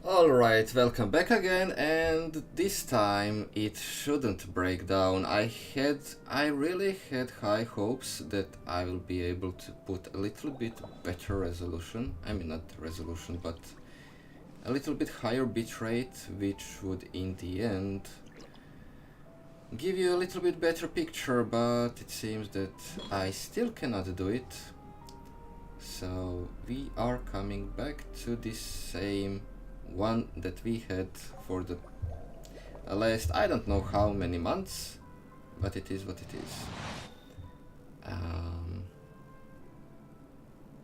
Alright, welcome back again, and this time it shouldn't break down. I really had high hopes that I will be able to put a little bit better resolution. I mean, not resolution, but a little bit higher bitrate, which would in the end give you a little bit better picture, but it seems that I still cannot do it. So we are coming back to this same one that we had for the last I don't know how many months, but it is what it is.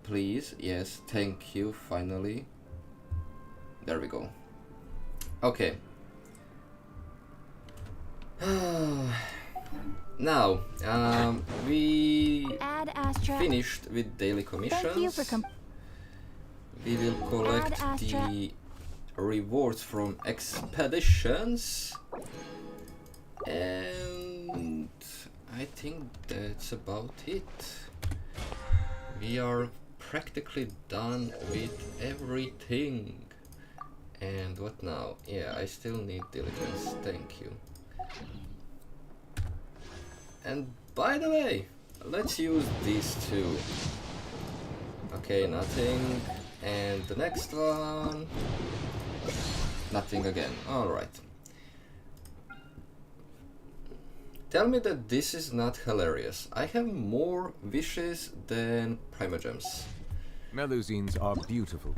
Please, yes, thank you, finally. There we go. Okay. Now, we finished with daily commissions. We will collect the rewards from expeditions, and I think that's about it. We are practically done with everything. And what now? Yeah, I still need diligence, thank you. And by the way, let's use these two. Okay, nothing. And the next one, nothing again. Alright. Tell me that this is not hilarious. I have more wishes than primogems. Melusines are beautiful.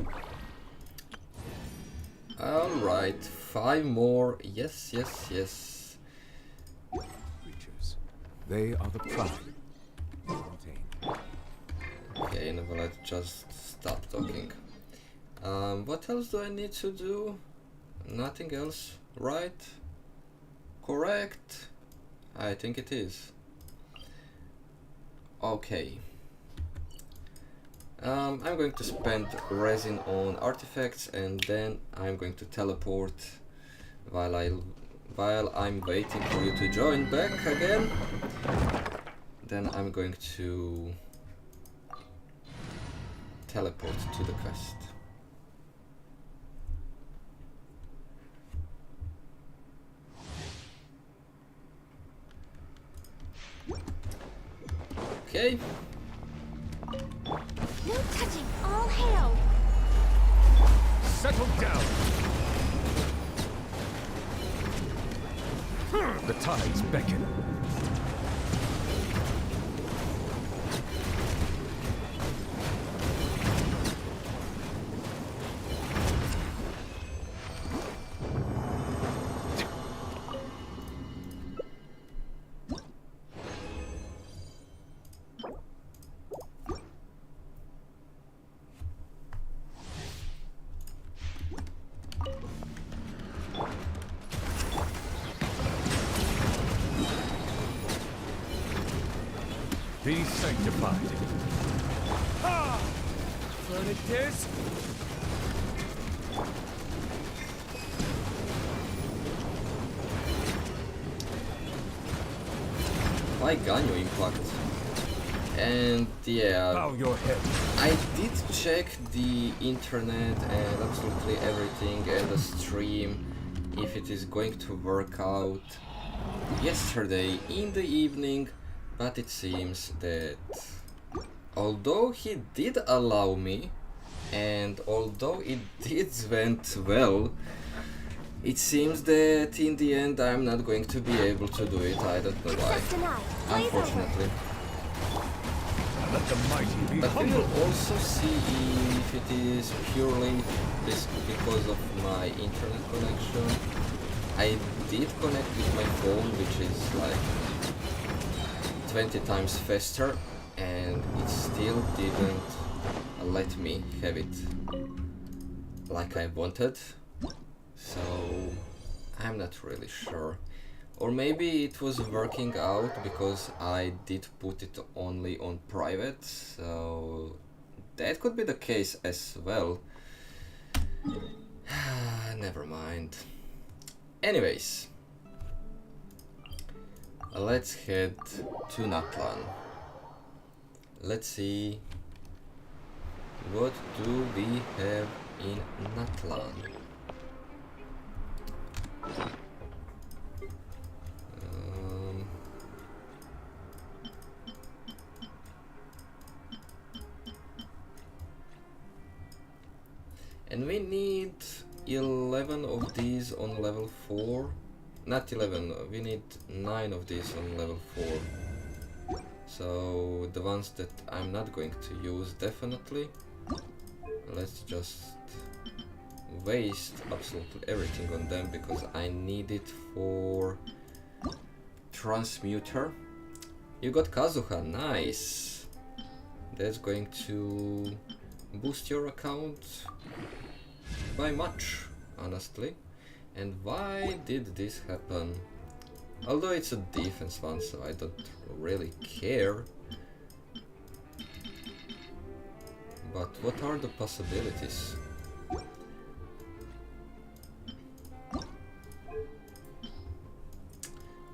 Alright, 5 more. Yes, yes, yes. Creatures. They are the pride. Okay, now let's just stop talking. What else do I need to do? Nothing else, right? Correct? I think it is. Okay. I'm going to spend resin on artifacts, and then I'm going to teleport while I'm waiting for you to join back again. Then I'm going to teleport to the quest. Okay. No touching, all hail! Settle down! The tides beckon. Be sanctified. Ah! Furnaces? Why Ganyo impact? And yeah, Bow your head. I did check the internet and absolutely everything and the stream if it is going to work out yesterday in the evening. But it seems that although he did allow me, and although it did went well, it seems that in the end I'm not going to be able to do it. I don't know why, unfortunately. Let the mighty be But we humble. will also see if it is purely because of my internet connection. I did connect with my phone, which is like 20 times faster, and it still didn't let me have it like I wanted, so I'm not really sure. Or maybe it was working out because I did put it only on private, so that could be the case as well. Never mind. Anyways, let's head to Natlan. Let's see what do we have in Natlan. And we need 11 of these on level 4. Not 11, we need 9 of these on level 4. So the ones that I'm not going to use, definitely. Let's just waste absolutely everything on them because I need it for transmuter. You got Kazuha, nice. That's going to boost your account by much, honestly. And why did this happen? Although it's a defense one, so I don't really care. But what are the possibilities?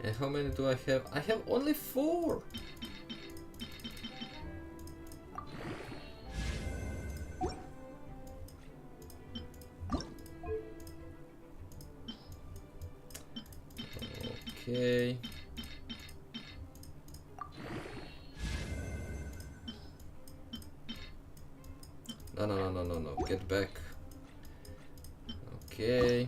And how many do I have? I have only 4! Okay. No, get back. Okay.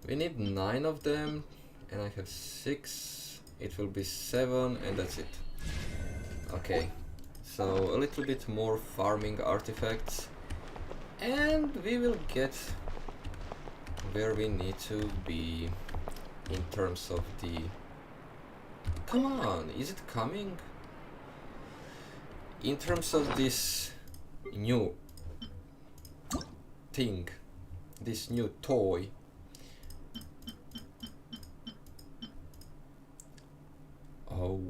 We need 9 of them, and I have 6. It will be 7, and that's it. Okay. So a little bit more farming artifacts, and we will get where we need to be in terms of the... Come on, is it coming? In terms of this new thing, this new toy. Oh.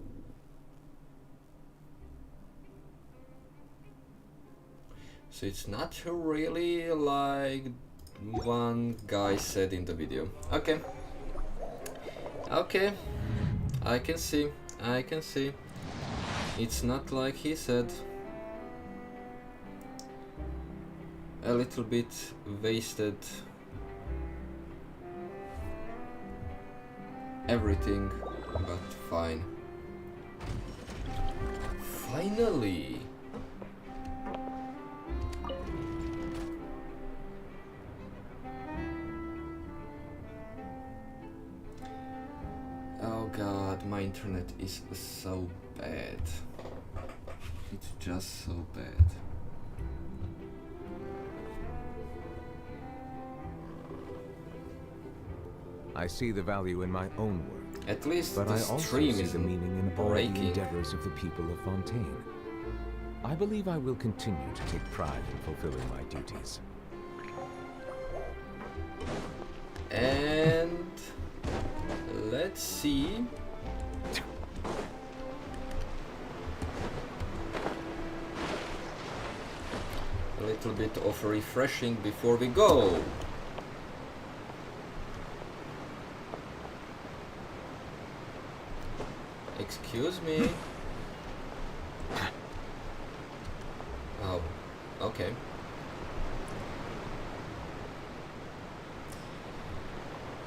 So it's not really like one guy said in the video. Okay. Okay. I can see. It's not like he said. A little bit wasted everything, but fine. Finally! Oh god, my internet is so bad. It's just so bad. I see the value in my own work, At least but the I also stream see is the meaning in all the breaking. endeavors of the people of Fontaine. I believe I will continue to take pride in fulfilling my duties. And let's see. A little bit of refreshing before we go. Excuse me. Oh, okay.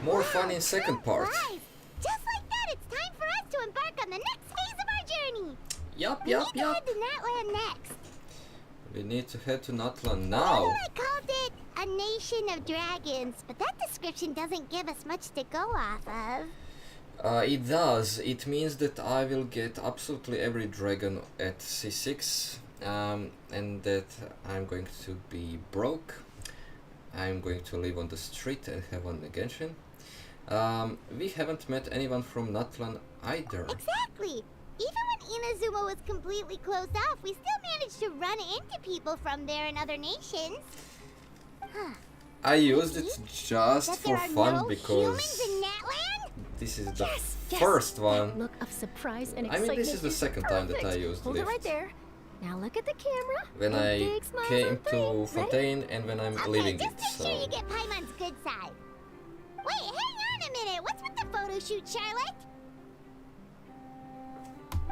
More fun in second part. Right. Just like that, it's time for us to embark on the next phase of our journey. Yup. We need to head to Natlan next. We need to head to Natlan I now. know I called it a nation of dragons, but that description doesn't give us much to go off of. It does. It means that I will get absolutely every dragon at C6, and that I'm going to be broke. I'm going to live on the street and have on the Genshin. We haven't met anyone from Natlan either. Exactly. Even when Inazuma was completely closed off, we still managed to run into people from there in other nations. I used it just That for there are fun no because humans in Natlan? this is the Yes, first that one. look of surprise and I excitement. mean, this is the second time that I perfect. used Hold lift. it right there. Now look at the camera. When A I big smile came on to three. Ready? Fontaine and when I'm Okay, leaving just it, make sure you so... get Paimon's good side. Wait, hang on a minute. What's with the photo shoot, Charlotte?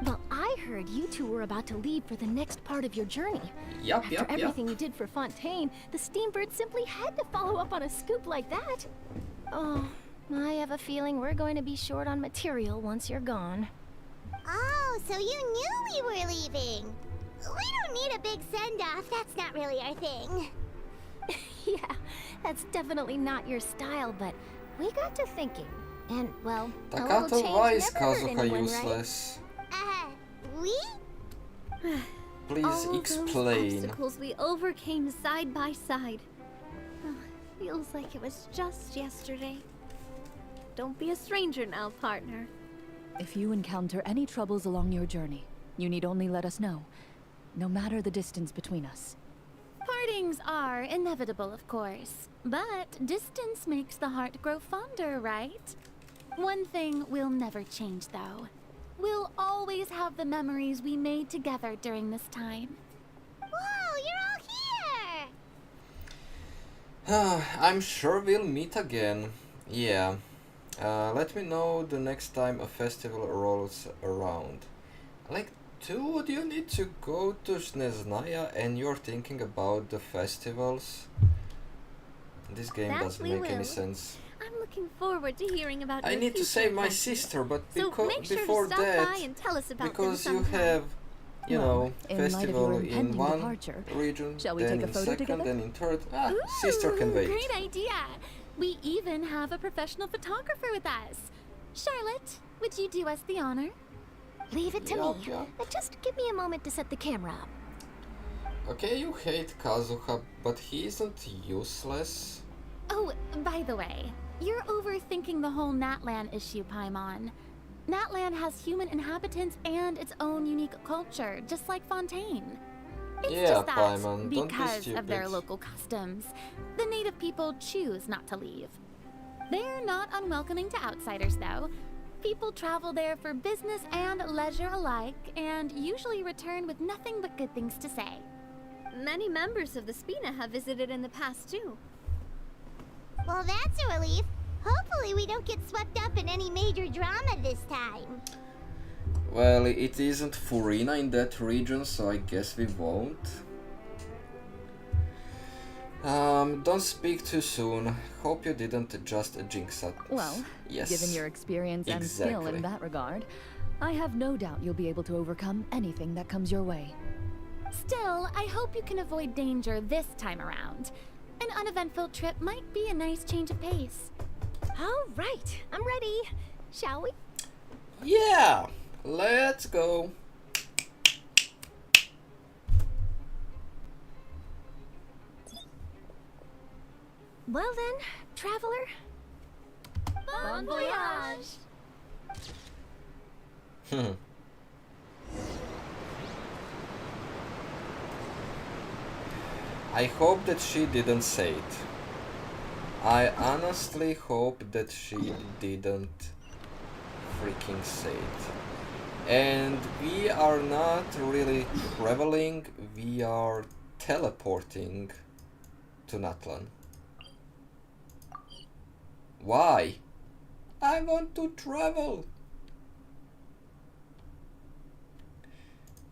Well, I heard you two were about to leave for the next part of your journey. Yup. After everything you did for Fontaine, the Steambird simply had to follow up on a scoop like that. Oh, I have a feeling we're going to be short on material once you're gone. Oh, so you knew we were leaving. We don't need a big send-off. That's not really our thing. That's definitely not your style, but we got to thinking. And, well, a Tak a little to change why is never hurt Kazuha anyone, useless? We? Please All explain. those obstacles we overcame side by side. Feels like it was just yesterday. Don't be a stranger now, partner. If you encounter any troubles along your journey, you need only let us know, no matter the distance between us. Partings are inevitable, of course. But distance makes the heart grow fonder, right? One thing will never change, though. We'll always have the memories we made together during this time. Whoa, you're all here! I'm sure we'll meet again. Yeah. Let me know the next time a festival rolls around. Like, dude, you need to go to Snezhnaya and you're thinking about the festivals? This game That doesn't we make any will. sense. I'm looking forward to hearing about I your need to future save my adventures. sister, but So make sure before to stop that, by and tell us about because them you sometime. have, you Well, know, in light of festival your in impending one departure, region, shall we then take a in photo second, together? then in third. Ooh, Sister can wait. Great idea! We even have a professional photographer with us. Charlotte, would you do us the honor? Leave it to me. Yeah. Just give me a moment to set the camera up. Okay, you hate Kazuha, but he isn't useless. Oh, by the way, you're overthinking the whole Natlan issue, Paimon. Natlan has human inhabitants and its own unique culture, just like Fontaine. It's Yeah, just that, Paimon, don't be because of their stupid. local customs, the native people choose not to leave. They're not unwelcoming to outsiders, though. People travel there for business and leisure alike, and usually return with nothing but good things to say. Many members of the Spina have visited in the past too. Well, that's a relief. Hopefully we don't get swept up in any major drama this time. Well, it isn't Furina in that region, so I guess we won't. Don't speak too soon. Hope you didn't just jinx us. Well, yes. given your experience and skill exactly. in that regard, I have no doubt you'll be able to overcome anything that comes your way. Still, I hope you can avoid danger this time around. An uneventful trip might be a nice change of pace. All right, I'm ready. Shall we? Yeah, let's go. Well then, traveler. Bon voyage! I hope that she didn't say it. I honestly hope that she didn't freaking say it. And we are not really traveling, we are teleporting to Natlan. Why? I want to travel.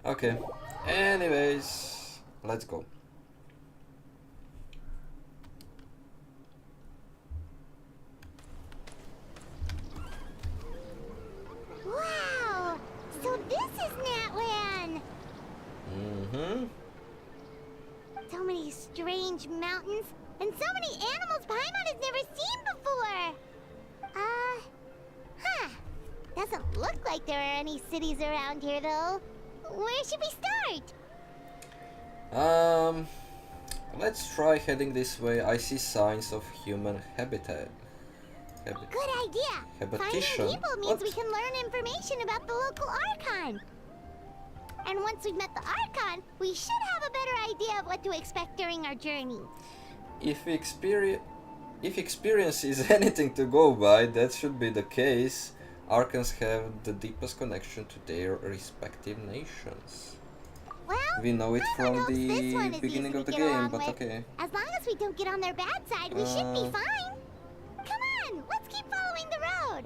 Okay, anyways, let's go. Wow! So this is Natlan! Mm-hmm. So many strange mountains, and so many animals Paimon has never seen before! Doesn't look like there are any cities around here, though. Where should we start? Let's try heading this way. I see signs of human habitat. Good idea! Habitation? Finding people means What? we can learn information about the local Archon. And once we've met the Archon, we should have a better idea of what to expect during our journey. If experience is anything to go by, that should be the case. Archons have the deepest connection to their respective nations. Well, We know it Paimon from hopes this one the is beginning easy of to the get game, along but with. okay. As long as we don't get on their bad side, we should be Uh. fine. Come on, let's keep following the road.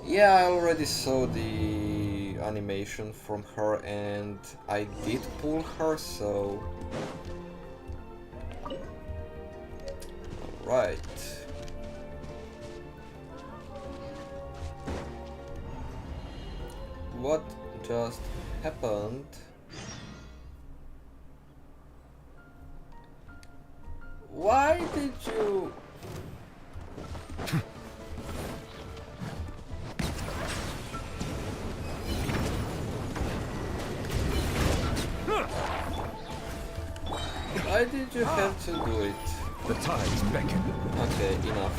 Yeah, I already saw the animation from her and I did pull her, so... Right. What just happened? Why did you... Why did you have to do it? The tides beckon. Okay, enough.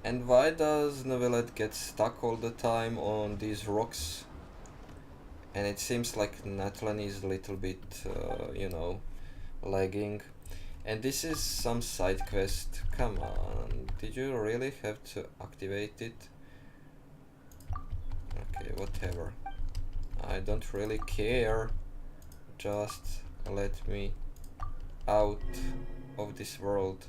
And why does Nevelet get stuck all the time on these rocks? And it seems like Natlan is a little bit, you know, lagging. And this is some side quest. Come on, did you really have to activate it? Okay, whatever. I don't really care. Just let me out of this world.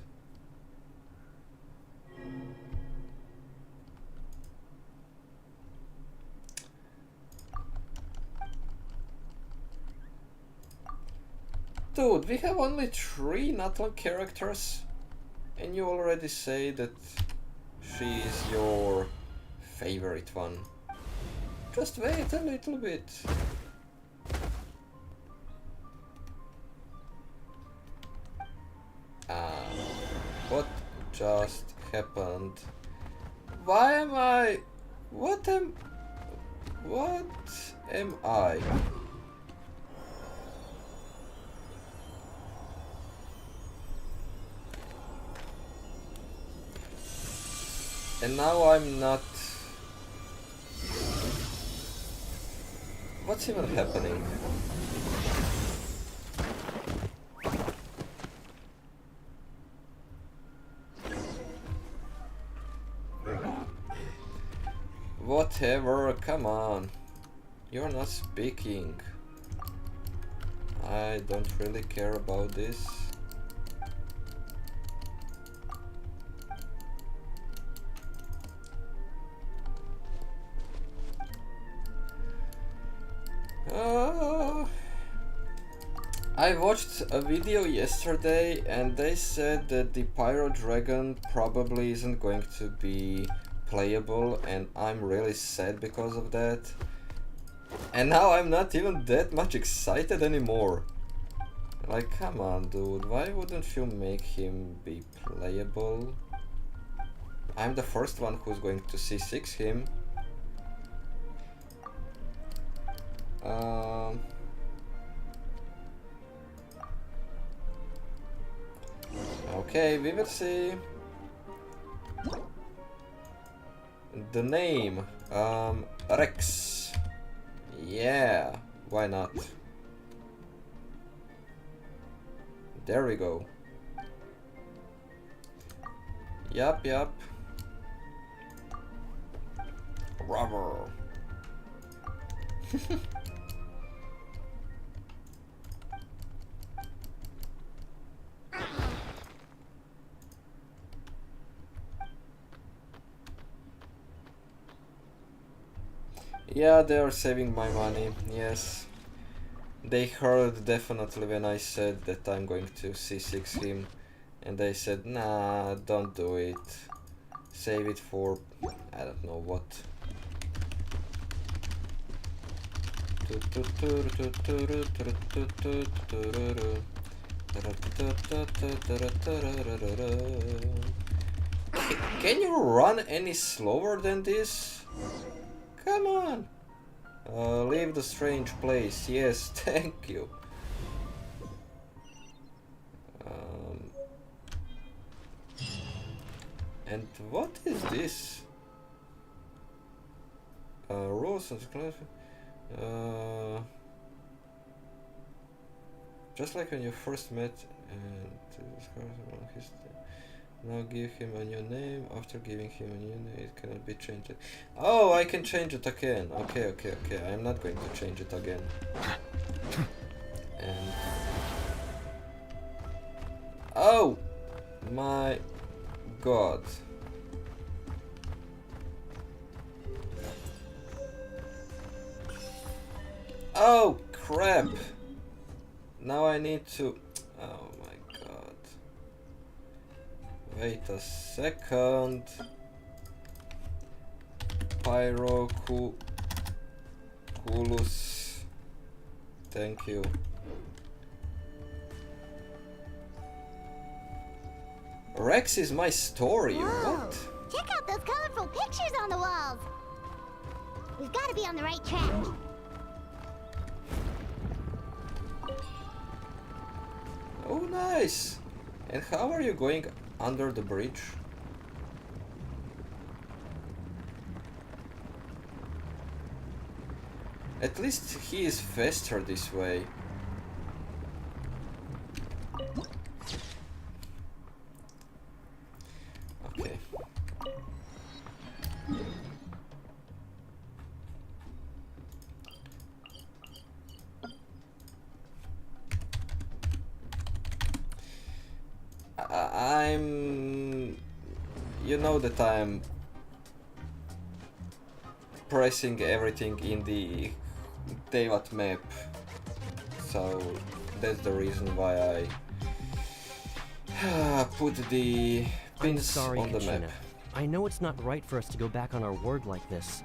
Dude, we have only 3 Natlan characters, and you already say that she is your favorite one. Just wait a little bit. What just happened? Why am I... What am I? And now I'm not... What's even happening? Whatever, come on. You're not speaking. I don't really care about this. I watched a video yesterday and they said that the Pyro Dragon probably isn't going to be playable, and I'm really sad because of that. And now I'm not even that much excited anymore. Like, come on dude, why wouldn't you make him be playable? I'm the first one who's going to C6 him. Okay, we will see. The name, Rex. Yeah, why not? There we go. Yup. Rubber. Yeah, they are saving my money, yes. They heard definitely when I said that I'm going to C6 him, and they said, nah, don't do it. Save it for, I don't know what. Can you run any slower than this? Come on! Leave the strange place. Yes, thank you. And what is this? Rules and just like when you first met, and now give him a new name. After giving him a new name, it cannot be changed. Oh, I can change it again. Okay. I'm not going to change it again. And oh my god. Oh crap. Now I need to... Oh my god. Wait a second. Pyroculus. Thank you. Rex is my story. Whoa. What? Check out those colorful pictures on the walls. We've got to be on the right track. Oh, nice. And how are you going under the bridge? At least he is faster this way. Okay. You know that I'm pressing everything in the Teyvat map, so that's the reason why I put the I'm pins sorry, on the Kachina. map. I know it's not right for us to go back on our word like this,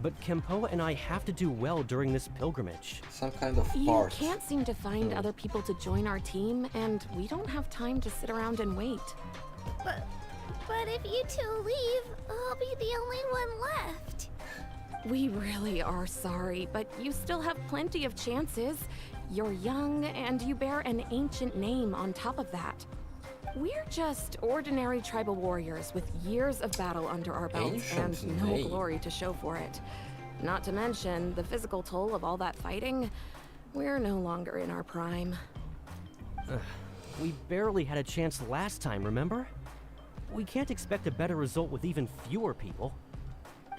but Kempoa and I have to do well during this pilgrimage. Some kind of You part. can't seem to find other people to join our team, and we don't have time to sit around and wait. But if you two leave, I'll be the only one left. We really are sorry, but you still have plenty of chances. You're young, and you bear an ancient name on top of that. We're just ordinary tribal warriors with years of battle under our belts Ancient and no name. glory to show for it. Not to mention the physical toll of all that fighting. We're no longer in our prime. We barely had a chance last time, remember? We can't expect a better result with even fewer people.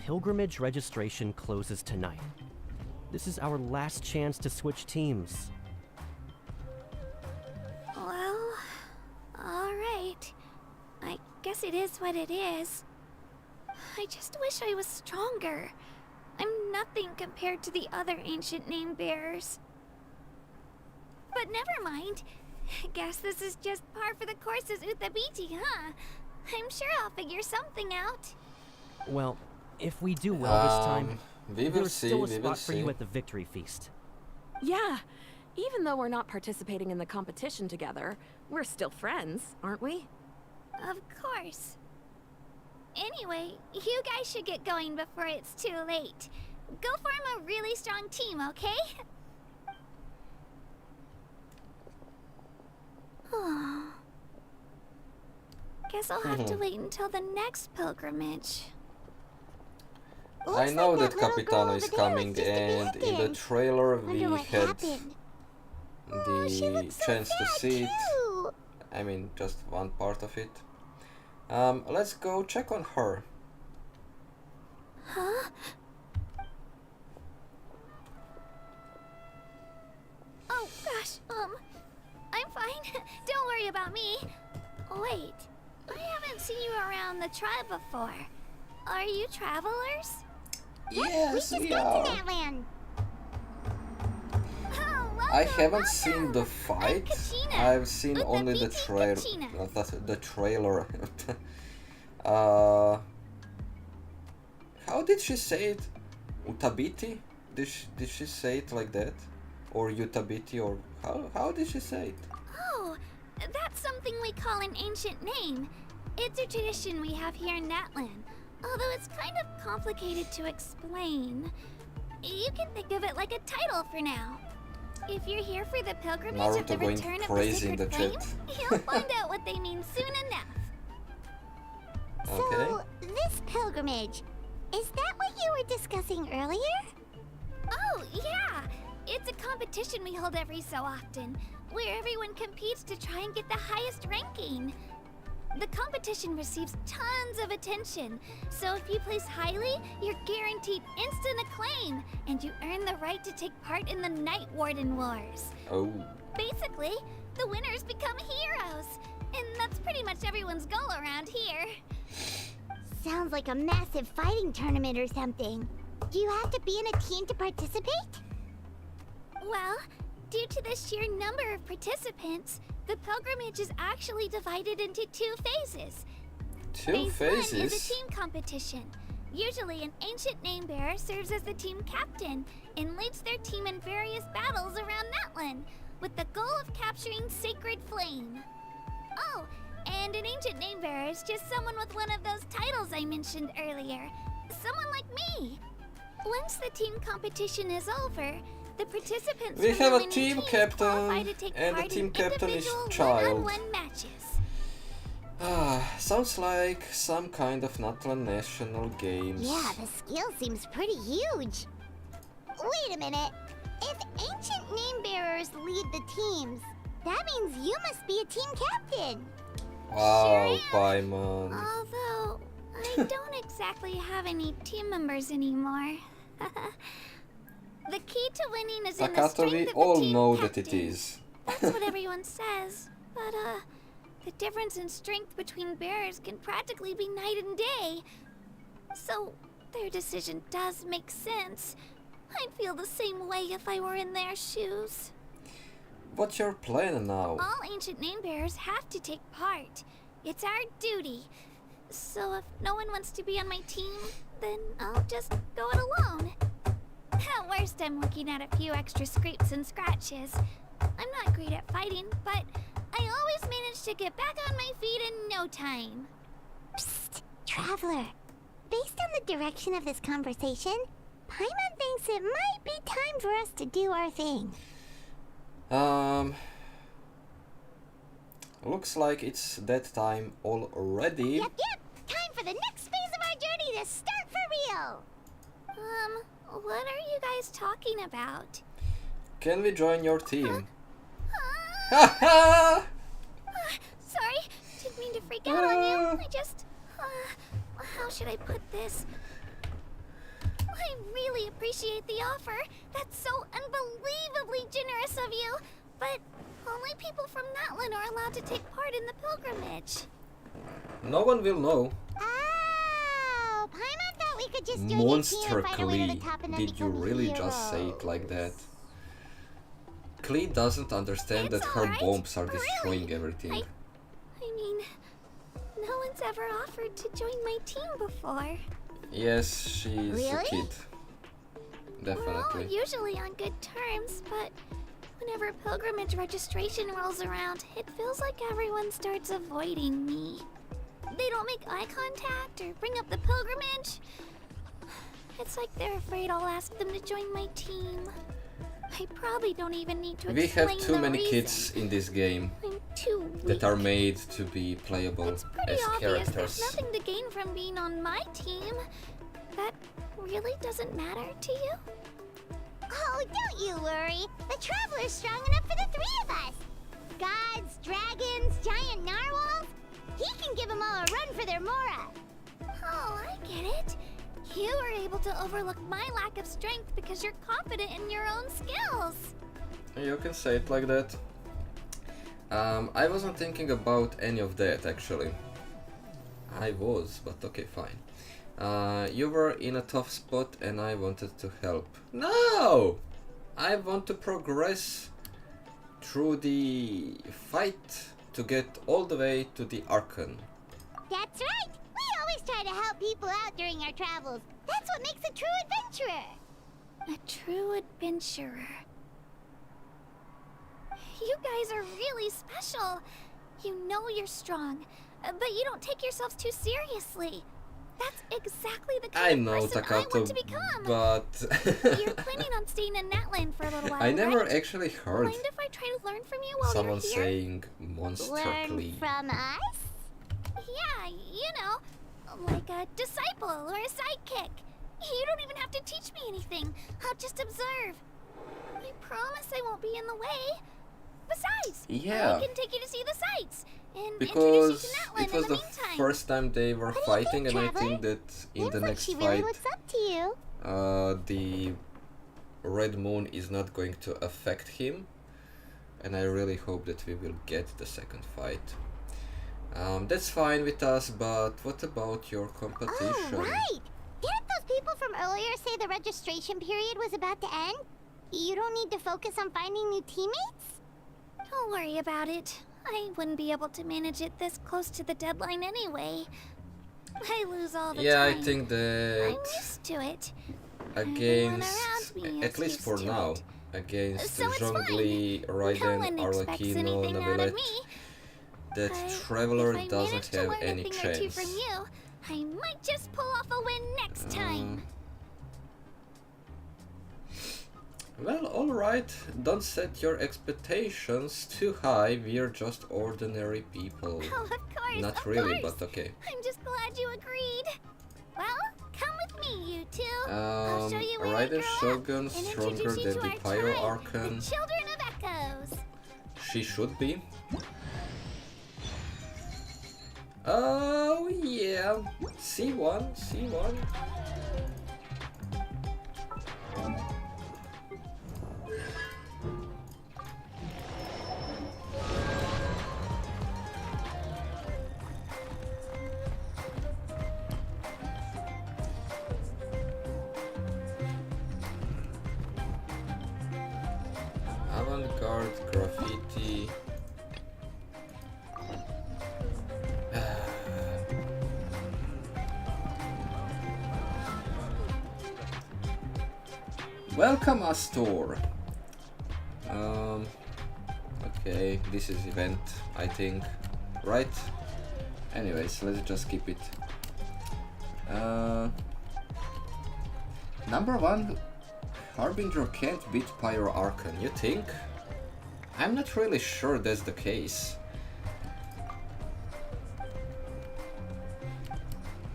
Pilgrimage registration closes tonight. This is our last chance to switch teams. Well, alright. I guess it is what it is. I just wish I was stronger. I'm nothing compared to the other ancient name bearers. But never mind. Guess this is just par for the course as Utabiti, huh? I'm sure I'll figure something out. Well, if we do well this time, We will there's see, still a we will spot for see. you at the victory feast. Yeah, even though we're not participating in the competition together, we're still friends, aren't we? Of course. Anyway, you guys should get going before it's too late. Go form a really strong team, okay? Guess I'll have to wait until the next pilgrimage. I Looks know like that little girl Capitano over is there coming, was just and in the abandoned. trailer we Wonder what had happened. Oh, she the looks so chance to sad, see it. too. I mean, just one part of it. Let's go check on her. Huh? Oh gosh, I'm fine. Don't worry about me. Wait, I haven't seen you around the tribe before. Are you travelers? Yes, We just we got are. to Natlan. Oh, I welcome, haven't seen welcome. the fight. Kachina. I've seen only the Utabiti Kachina. the trailer. How did she say it? Utabiti? Did she say it like that? Or Utabiti? Or how did she say it? Oh, that's something we call an ancient name. It's a tradition we have here in Natlan, although it's kind of complicated to explain. You can think of it like a title for now. If you're here for the pilgrimage of the Naruto going return of the crazy in sacred the flame, chat. you'll find out what they mean soon enough. Okay. So, this pilgrimage, is that what you were discussing earlier? Oh, yeah! It's a competition we hold every so often, where everyone competes to try and get the highest ranking. The competition receives tons of attention, so if you place highly, you're guaranteed instant acclaim, and you earn the right to take part in the Night Warden Wars. Oh. Basically, the winners become heroes, and that's pretty much everyone's goal around here. Sounds like a massive fighting tournament or something. Do you have to be in a team to participate? Well, due to the sheer number of participants, the pilgrimage is actually divided into two phases. Two Phase 1 is phases? a team competition. Usually, an ancient name bearer serves as the team captain and leads their team in various battles around Natlan, with the goal of capturing Sacred Flame. Oh, and an ancient name bearer is just someone with one of those titles I mentioned earlier. Someone like me. Once the team competition is over, the participants We from the have a winning team teams qualify captain, to take and the part team in captain is individual child. one-on-one matches. Sounds like some kind of Natlan national games. Yeah, the skill seems pretty huge. Wait a minute. If ancient name bearers lead the teams, that means you must be a team captain. Wow, Sure Paimon. Although, I don't exactly have any team members anymore. The key to winning is in the Takato, strength we of the all team know captain. that it is. That's what everyone says. But, the difference in strength between bearers can practically be night and day. So, their decision does make sense. I'd feel the same way if I were in their shoes. What's your plan now? All ancient name bearers have to take part. It's our duty. So if no one wants to be on my team, then I'll just go it alone. At worst, I'm looking at a few extra scrapes and scratches. I'm not great at fighting, but I always manage to get back on my feet in no time. Psst, Traveler. Based on the direction of this conversation, Paimon thinks it might be time for us to do our thing. Looks like it's that time already. Yep. Time for the next phase of our journey to start for real. What are you guys talking about? Can we join your team? Sorry, didn't mean to freak out on you. I just, how should I put this? I really appreciate the offer. That's so unbelievably generous of you. But only people from Natlan are allowed to take part in the pilgrimage. No one will know. Oh, Paimon thought we could just join Monster your team and fight our way to the Klee. top and then Did you become really just say it like that? Klee doesn't understand It's that her alright, bombs are really. destroying everything. I mean, no one's ever offered to join my team before. Yes, she's a Really? kid. We're all Definitely. usually on good terms, but whenever pilgrimage registration rolls around, it feels like everyone starts avoiding me. They don't make eye contact or bring up the pilgrimage. It's like they're afraid I'll ask them to join my team. I probably don't even need to We explain have too the many reason. kids in this game I'm too weak. that are made to be playable It's pretty as obvious characters. there's nothing to gain from being on my team. That really doesn't matter to you? Oh, don't you worry. The Traveler's strong enough for the three of us. Gods, dragons, giant narwhals. He can give them all a run for their Mora. Oh, I get it. You were able to overlook my lack of strength because you're confident in your own skills. You can say it like that. I wasn't thinking about any of that actually. I was, but okay, fine. You were in a tough spot and I wanted to help. No! I want to progress through the fight to get all the way to the Archon. That's right. We always try to help people out during our travels. That's what makes a true adventurer. A true adventurer. You guys are really special. You know you're strong, but you don't take yourselves too seriously. That's exactly the kind I of know, person I Takato, want to become. but You're planning on staying in Natlan for a little while, I never right? actually heard Mind if I try to learn from you while someone you're here? saying Monster Learn Klee. from us? Yeah, you know, like a disciple or a sidekick. You don't even have to teach me anything. I'll just observe. I promise I won't be in the way. Besides, Yeah. I can take you to see the sights and Because introduce you to Natlan it was in the the meantime. first time they were What do you fighting, think, and I Traveler? think that in Seems the like next she really fight, looks up to you. the Red Moon is not going to affect him, and I really hope that we will get the second fight. That's fine with us, but what about your competition? Oh, right. Didn't those people from earlier say the registration period was about to end? You don't need to focus on finding new teammates? Don't worry about it. I wouldn't be able to manage it this close to the deadline anyway. I lose all the Yeah, time. I think that I'm used to it. against, Everyone around me at is least used for to now, it. against So it's Zhongli, no Raiden, one expects Arlecchino, anything out of Neuvillette, me. that But Traveler if I doesn't manage to have learn any a thing or two from chance. you, I might just pull off a win next time. Well, alright, don't set your expectations too high, we're just ordinary people. Oh, of course, Not of really, course. but okay. I'm just glad you agreed. Well, come with me, you two. I'll show you where I grew Raiden up Shogun and stronger introduce you than to the our 5.0 tribe, Archon. the Children of Echoes. She should be. Oh yeah, C1, C1. Avant-garde graffiti. Welcome, Astor. Okay, this is event, I think, right? Anyways, let's just keep it. Number 1, Harbinger can't beat 5.0 Archon, you think? I'm not really sure that's the case.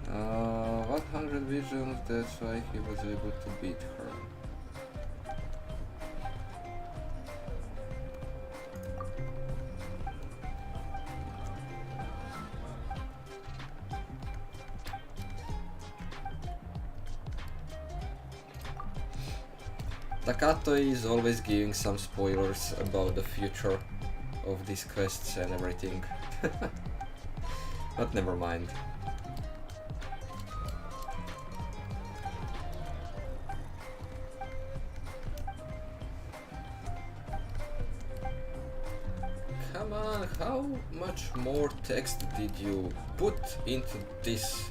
100 visions, that's why he was able to beat her. Takato is always giving some spoilers about the future of these quests and everything. But never mind. Come on, how much more text did you put into this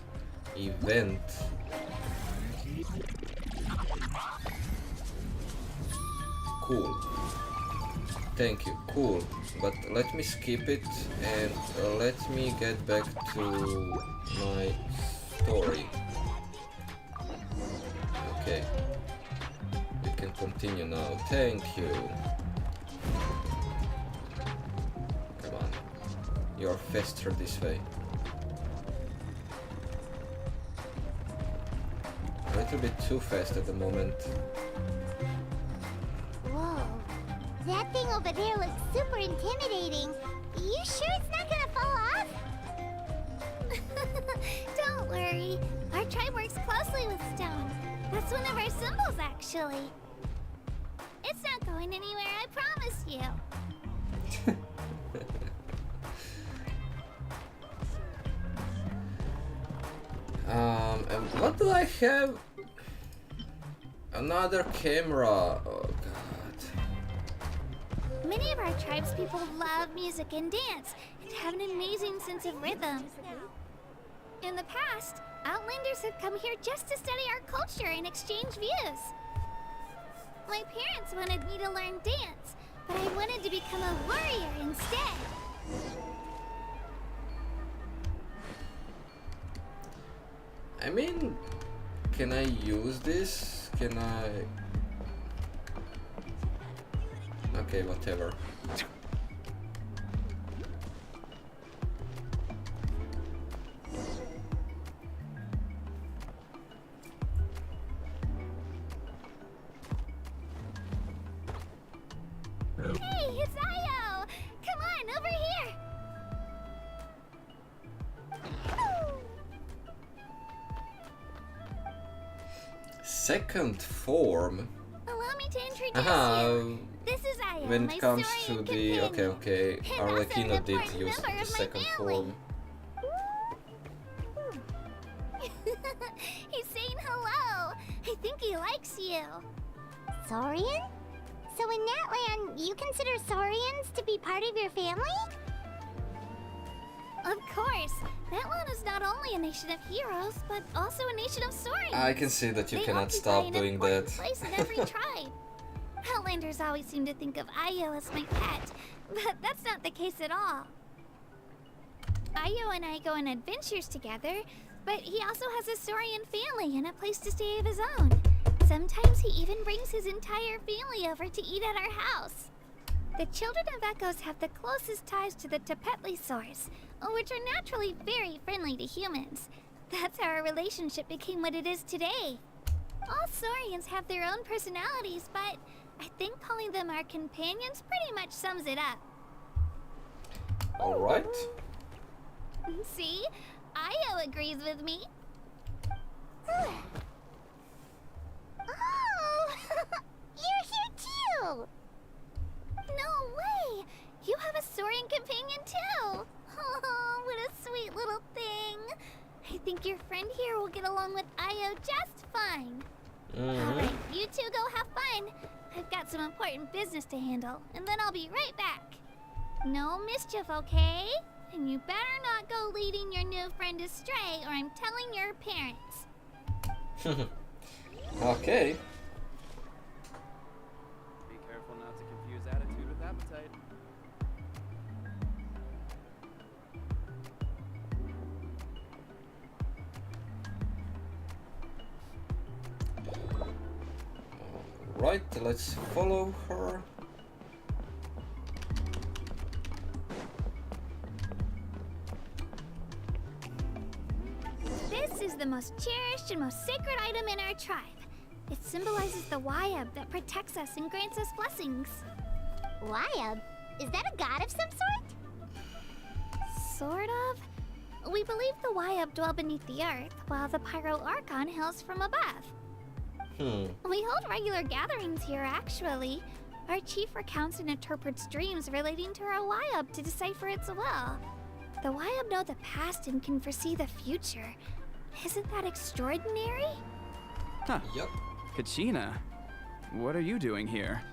event? Cool. Thank you, cool. But let me skip it and let me get back to my story. Okay. We can continue now. Thank you. Come on. You're faster this way. A little bit too fast at the moment. Whoa. That thing over there looks super intimidating. You sure it's not gonna fall off? Don't worry. Our tribe works closely with stone. That's one of our symbols, actually. It's not going anywhere, I promise you. And what do I have? Another camera. Oh god. Many of our tribes people love music and dance and have an amazing sense of rhythm. In the past, Outlanders have come here just to study our culture and exchange views. My parents wanted me to learn dance, but I wanted to become a warrior instead. I mean, can I use this? Can I? Okay, whatever. Hey, it's Io! Come on, over here! Second form. Allow me to introduce Aha. you. This is Io, When my it comes story to and the companion. okay, And also an Arlecchino did important use member the of my second family. form. He's saying hello. I think he likes you. Saurian? So in Natlan, you consider Saurians to be part of your family? Of course. Natlan is not only a nation of heroes, but also a nation of Saurians. I can see that you They cannot occupy stop an doing important that. place in every tribe. Outlanders always seem to think of Ayo as my pet, but that's not the case at all. Ayo and I go on adventures together, but he also has a Saurian family and a place to stay of his own. Sometimes he even brings his entire family over to eat at our house. The children of Echoes have the closest ties to the Tepetli source, which are naturally very friendly to humans. That's how our relationship became what it is today. All Saurians have their own personalities, but I think calling them our companions pretty much sums it up. Alright. See? Ayo agrees with me. Oh! You're here too! No way! You have a Saurian companion too! Oh, what a sweet little thing! I think your friend here will get along with Ayo just fine. Alright, you two go have fun. I've got some important business to handle, and then I'll be right back. No mischief, okay? And you better not go leading your new friend astray, or I'm telling your parents. Okay. Be careful not to confuse attitude with appetite. Right, let's follow her. This is the most cherished and most sacred item in our tribe. It symbolizes the Wayab that protects us and grants us blessings. Wayab? Is that a god of some sort? Sort of. We believe the Wayab dwell beneath the earth, while the 5.0 Archon hails from above. We hold regular gatherings here, actually. Our chief recounts and interprets dreams relating to our Wayab to decipher its will. The Wayab know the past and can foresee the future. Isn't that extraordinary? Huh. Yep. Kachina, what are you doing here?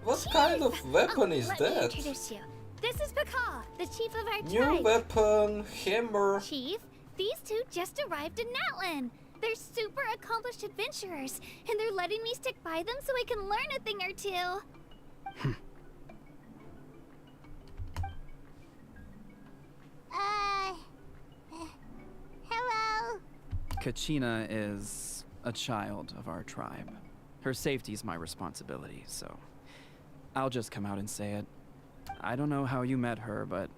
What kind of weapon is Let me that? introduce you. This is Pakal, the chief of our New tribe. weapon, hammer. Chief, these two just arrived in Natlan. They're super accomplished adventurers, and they're letting me stick by them so I can learn a thing or two. Hello? Kachina is a child of our tribe. Her safety's my responsibility, so I'll just come out and say it. I don't know how you met her, but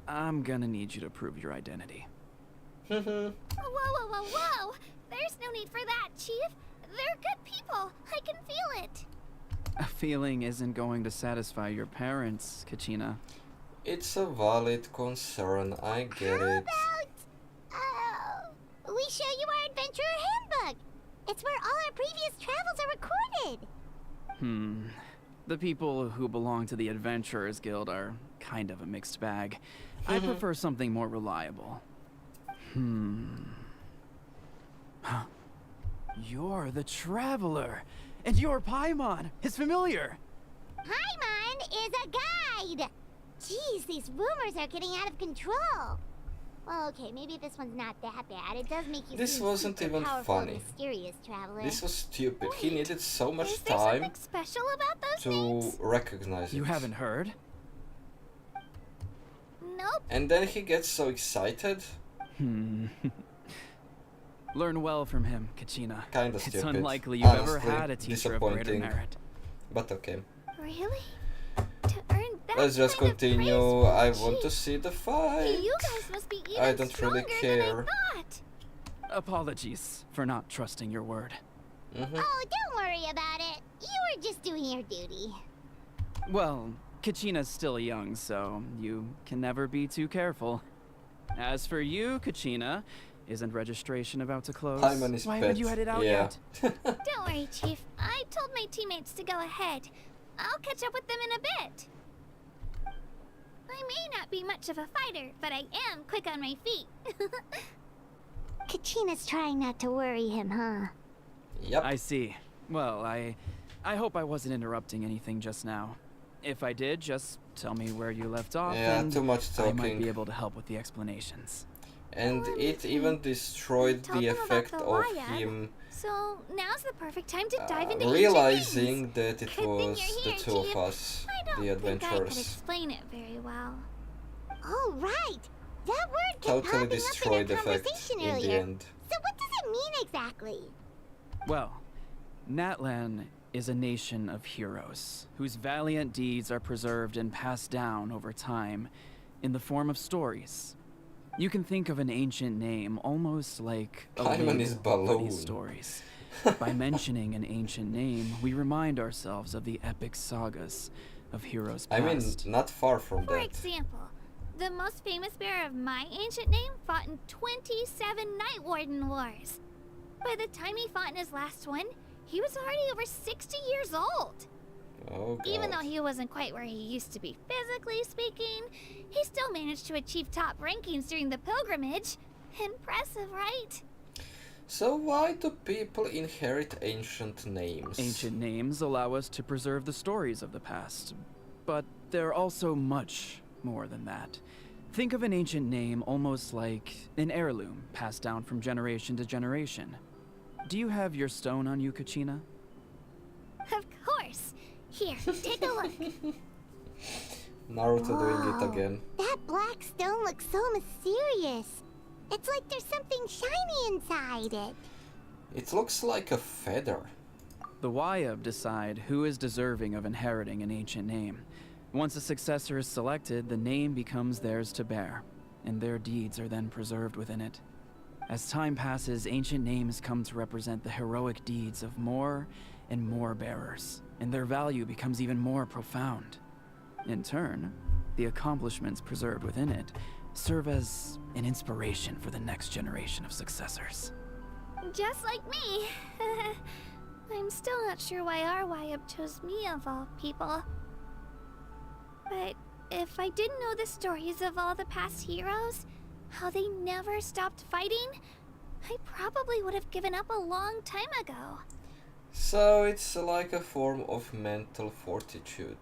I'm gonna need you to prove your identity. Whoa, whoa, whoa, whoa! There's no need for that, Chief. They're good people. I can feel it. A feeling isn't going to satisfy your parents, Kachina. It's a valid concern, I get How it. about, we show you our adventurer handbook? It's where all our previous travels are recorded. The people who belong to the Adventurers Guild are kind of a mixed bag. I prefer something more reliable. Huh. You're the Traveler, and you're Paimon, his familiar. Paimon is a guide! Jeez, these rumors are getting out of control. Well, okay, maybe this one's not that bad. It does make you This seem wasn't super even powerful and funny. mysterious, traveler. This was stupid. He Wait, needed so much Is there time something special about those to names? recognize it. You haven't heard? Nope. And then he gets so excited. Learn well from him, Kachina. Kinda It's stupid, unlikely you've ever honestly. had a teacher of greater Disappointing. merit. But okay. Really? To earn that Let's just kind of praise continue. from I the want to chief. see the fight. You guys must be even I don't really stronger care. than I thought. Apologies for not trusting your word. Oh, don't worry about it. You were just doing your duty. Well, Kachina's still young, so you can never be too careful. As for you, Kachina, isn't registration about to close? Paimon is Why pet. haven't you headed out Yeah. yet? Don't worry, Chief. I told my teammates to go ahead. I'll catch up with them in a bit. I may not be much of a fighter, but I am quick on my feet. Kachina's trying not to worry him, huh? Yep. I see. Well, I hope I wasn't interrupting anything just now. If I did, just tell me where you left off, Yeah, and too much I might be talking. able to help with the explanations. And it even destroyed told the them about effect the of Wyatt. him So now's the perfect time to dive into ancient names. realizing that it Good thing was you're the here, two of Chief. us, I don't the think I could adventurers. explain it very well. Oh, right. That word kept Totally popping up destroyed in the our effect conversation in the earlier. end. So what does it mean exactly? Well, Natlan is a nation of heroes whose valiant deeds are preserved and passed down over time in the form of stories. You can think of an ancient name almost like a Paimon is label for balloon. these stories. By mentioning an ancient name, we remind ourselves of the epic sagas of heroes I mean, past. not far from For that. example, the most famous bearer of my ancient name fought in 27 Night Warden wars. By the time he fought in his last one, he was already over 60 years old. Oh god. Even though he wasn't quite where he used to be physically speaking, he still managed to achieve top rankings during the pilgrimage. Impressive, right? So why do people inherit ancient names? Ancient names allow us to preserve the stories of the past, but they're also much more than that. Think of an ancient name almost like an heirloom passed down from generation to generation. Do you have your stone on you, Kachina? Of course. Here, take a look. Naruto doing it Whoa. again. That black stone looks so mysterious. It's like there's something shiny inside it. It looks like a feather. The Wayab decide who is deserving of inheriting an ancient name. Once a successor is selected, the name becomes theirs to bear, and their deeds are then preserved within it. As time passes, ancient names come to represent the heroic deeds of more and more bearers, and their value becomes even more profound. In turn, the accomplishments preserved within it serve as an inspiration for the next generation of successors. Just like me. I'm still not sure why our Wayab chose me of all people. But if I didn't know the stories of all the past heroes, how they never stopped fighting, I probably would have given up a long time ago. So it's like a form of mental fortitude.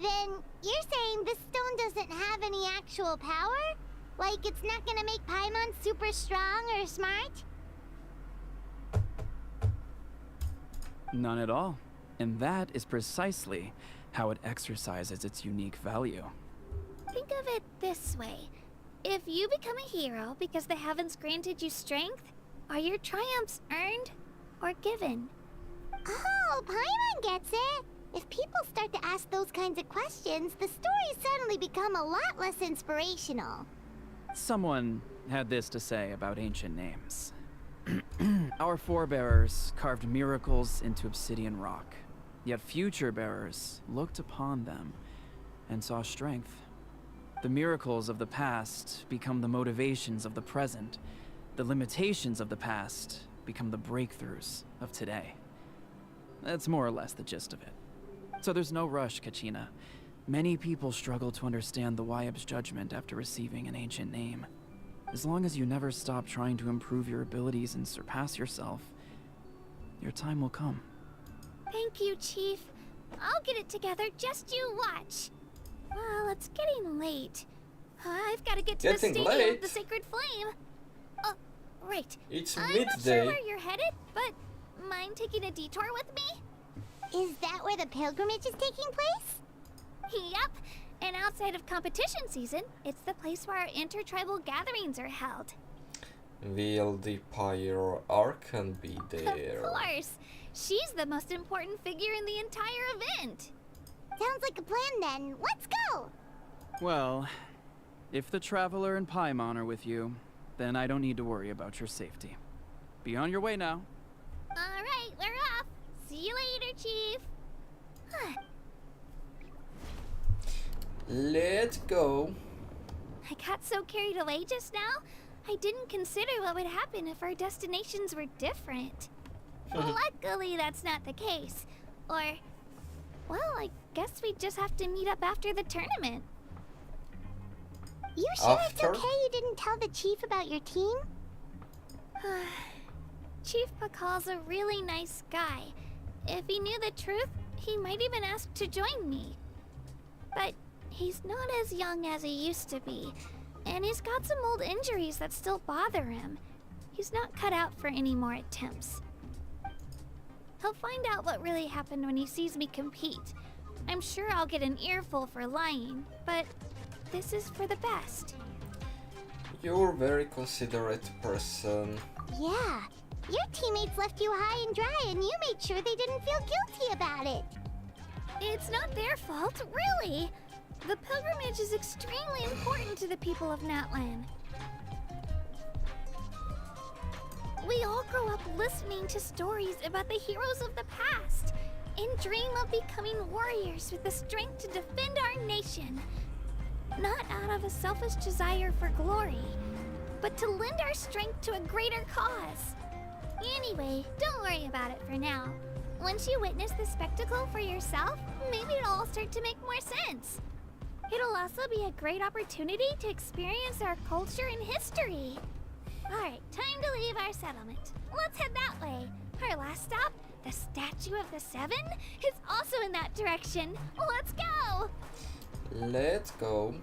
Then you're saying this stone doesn't have any actual power? Like it's not gonna make Paimon super strong or smart? None at all. And that is precisely how it exercises its unique value. Think of it this way. If you become a hero because the heavens granted you strength, are your triumphs earned or given? Oh, Paimon gets it. If people start to ask those kinds of questions, the stories suddenly become a lot less inspirational. Someone had this to say about ancient names. Our forebears carved miracles into obsidian rock, yet future bearers looked upon them and saw strength. The miracles of the past become the motivations of the present. The limitations of the past become the breakthroughs of today. That's more or less the gist of it. So there's no rush, Kachina. Many people struggle to understand the Wayab's judgment after receiving an ancient name. As long as you never stop trying to improve your abilities and surpass yourself, your time will come. Thank you, Chief. I'll get it together, just you watch. Well, it's getting late. I've got to get to the Getting Stadium late? of the Sacred Flame. Oh, right. It's I'm not sure midday. where you're headed, but mind taking a detour with me? Is that where the pilgrimage is taking place? Yep. And outside of competition season, it's the place where our intertribal gatherings are held. Will the 5.0 Archon be there? Of course. She's the most important figure in the entire event. Sounds like a plan then. Let's go! Well, if the Traveler and Paimon are with you, then I don't need to worry about your safety. Be on your way now. All right, we're off. See you later, Chief. Let's go. I got so carried away just now, I didn't consider what would happen if our destinations were different. Luckily, that's not the case. Or, well, I guess we just have to meet up after the tournament. You sure After? it's okay you didn't tell the chief about your team? Chief Pakal's a really nice guy. If he knew the truth, he might even ask to join me. But he's not as young as he used to be, and he's got some old injuries that still bother him. He's not cut out for any more attempts. He'll find out what really happened when he sees me compete. I'm sure I'll get an earful for lying, but this is for the best. You're a very considerate person. Yeah, your teammates left you high and dry and you made sure they didn't feel guilty about it. It's not their fault, really. The pilgrimage is extremely important to the people of Natlan. We all grow up listening to stories about the heroes of the past and dream of becoming warriors with the strength to defend our nation. Not out of a selfish desire for glory, but to lend our strength to a greater cause. Anyway, don't worry about it for now. Once you witness the spectacle for yourself, maybe it'll all start to make more sense. It'll also be a great opportunity to experience our culture and history. Alright, time to leave our settlement. Let's head that way. Our last stop, the Statue of the Seven, is also in that direction. Let's go! Let's go.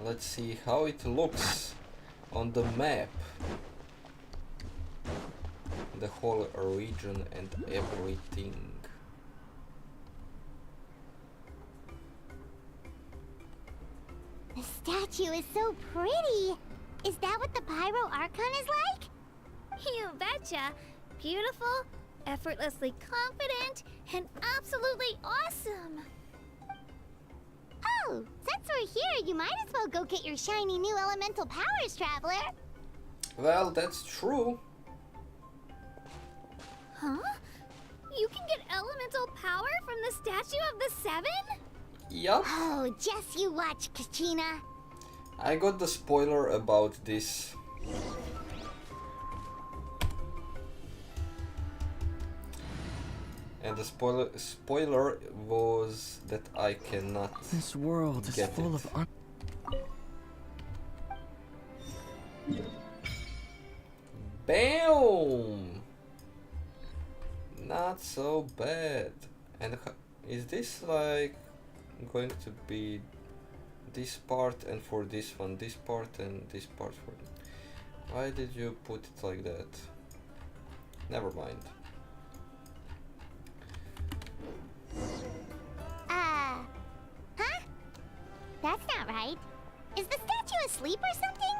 Let's see how it looks on the map. The whole region and everything. The statue is so pretty. Is that what the 5.0 Archon is like? You betcha. Beautiful, effortlessly confident, and absolutely awesome. Oh, since we're here, you might as well go get your shiny new elemental powers, Traveler. Well, that's true. Huh? You can get elemental power from the Statue of the Seven? Yup. Oh, just you watch, Kachina. I got the spoiler about this. And the spoiler was that I cannot This world is get full it. of BAM! Not so bad. And is this like going to be this part and for this one, this part and this part for... Why did you put it like that? Never mind. Huh? That's not right. Is the statue asleep or something?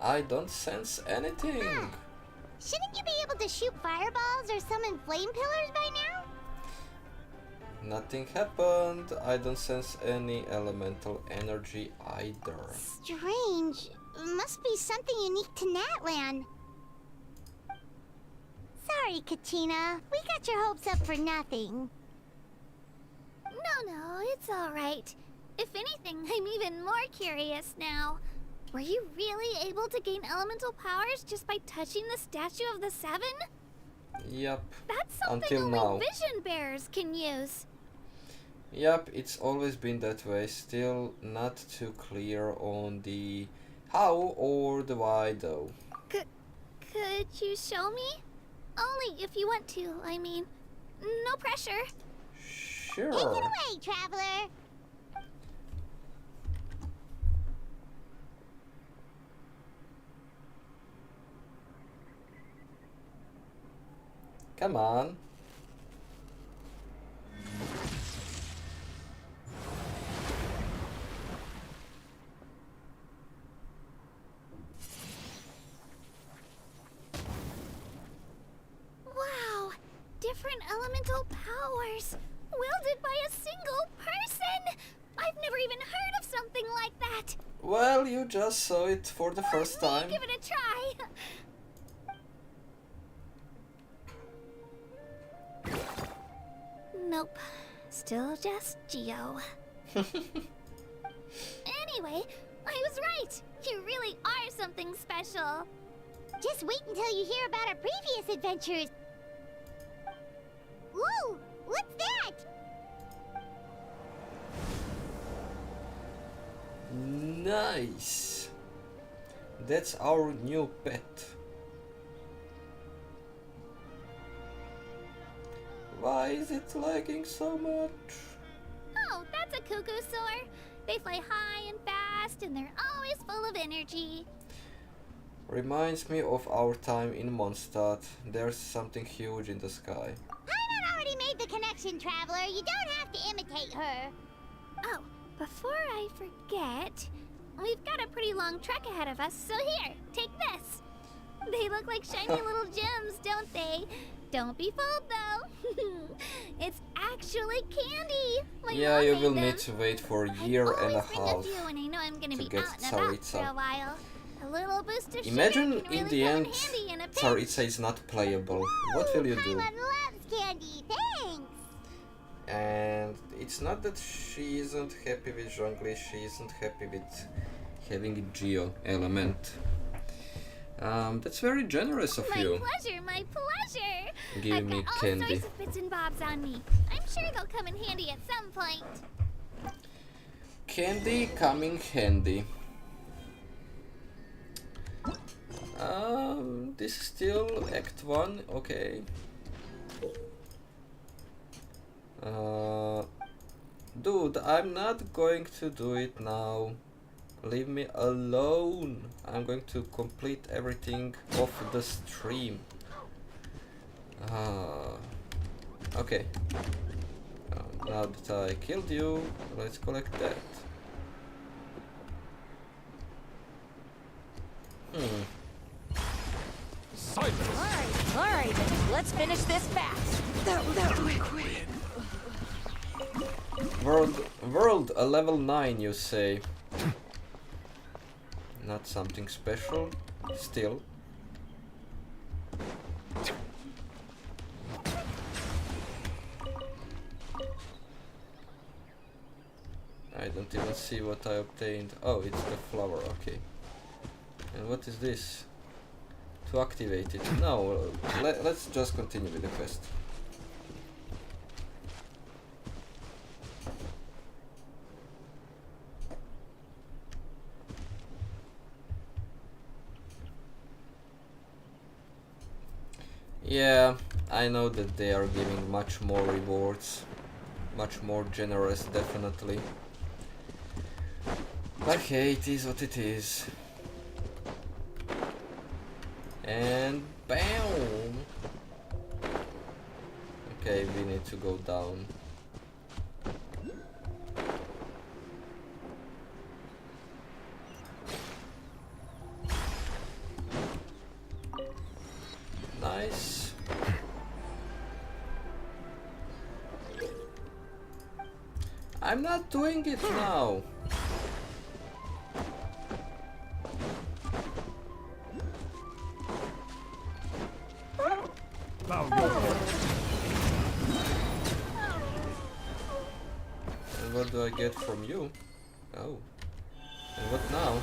I don't sense anything. Huh. Shouldn't you be able to shoot fireballs or summon flame pillars by now? Nothing happened. I don't sense any elemental energy either. Strange. Must be something unique to Natlan. Sorry, Kachina. We got your hopes up for nothing. No, it's alright. If anything, I'm even more curious now. Were you really able to gain elemental powers just by touching the Statue of the Seven? Yep. That's something Until only now. vision bearers can use. Yep, it's always been that way. Still not too clear on the how or the why though. Could you show me? Only if you want to, I mean. No pressure. Sure. Take it away, Traveler. Come on. Wow! Different elemental powers! Wielded by a single person! I've never even heard of something like that! Well, you just saw it for the first Let me time. give it a try! Nope. Still just Geo. Anyway, I was right! You really are something special! Just wait until you hear about our previous adventures. Ooh, what's that? Nice. That's our new pet. Why is it lagging so much? Oh, that's a cuckoo soar. They fly high and fast, and they're always full of energy. Reminds me of our time in Mondstadt. There's something huge in the sky. Paimon already made the connection, Traveler. You don't have to imitate her. Oh, before I forget, we've got a pretty long trek ahead of us, so here, take this. They look like shiny little gems, don't they? Don't be fooled, though. It's actually candy. My Yeah, mom you made will them. need to wait for a year and a Always bring half. a few when I know I'm gonna to be get out and about for Tsaritsa. a while. A little boost of Imagine sugar can in really the come end, in handy in a pinch. Tsaritsa is not playable. What will you do? Paimon loves candy. Thanks. And it's not that she isn't happy with Zhongli, she isn't happy with having a Geo element. That's very generous of My you. pleasure, my pleasure. Give I've me got all candy. sorts of bits and bobs on me. I'm sure they'll come in handy at some point. Candy coming handy. This is still Act 1, okay. Dude, I'm not going to do it now. Leave me alone. I'm going to complete everything off the stream. Okay. Now that I killed you, let's collect that. Alright, let's finish this fast. That was quick. World, a level 9, you say? Not something special, still. I don't even see what I obtained. Oh, it's the flower, okay. And what is this? To activate it. No, let's just continue with the quest. Yeah, I know that they are giving much more rewards, much more generous, definitely. But hey, it is what it is. And BAM! Okay, we need to go down. Nice. I'm not doing it now. And what do I get from you? Oh. And what now?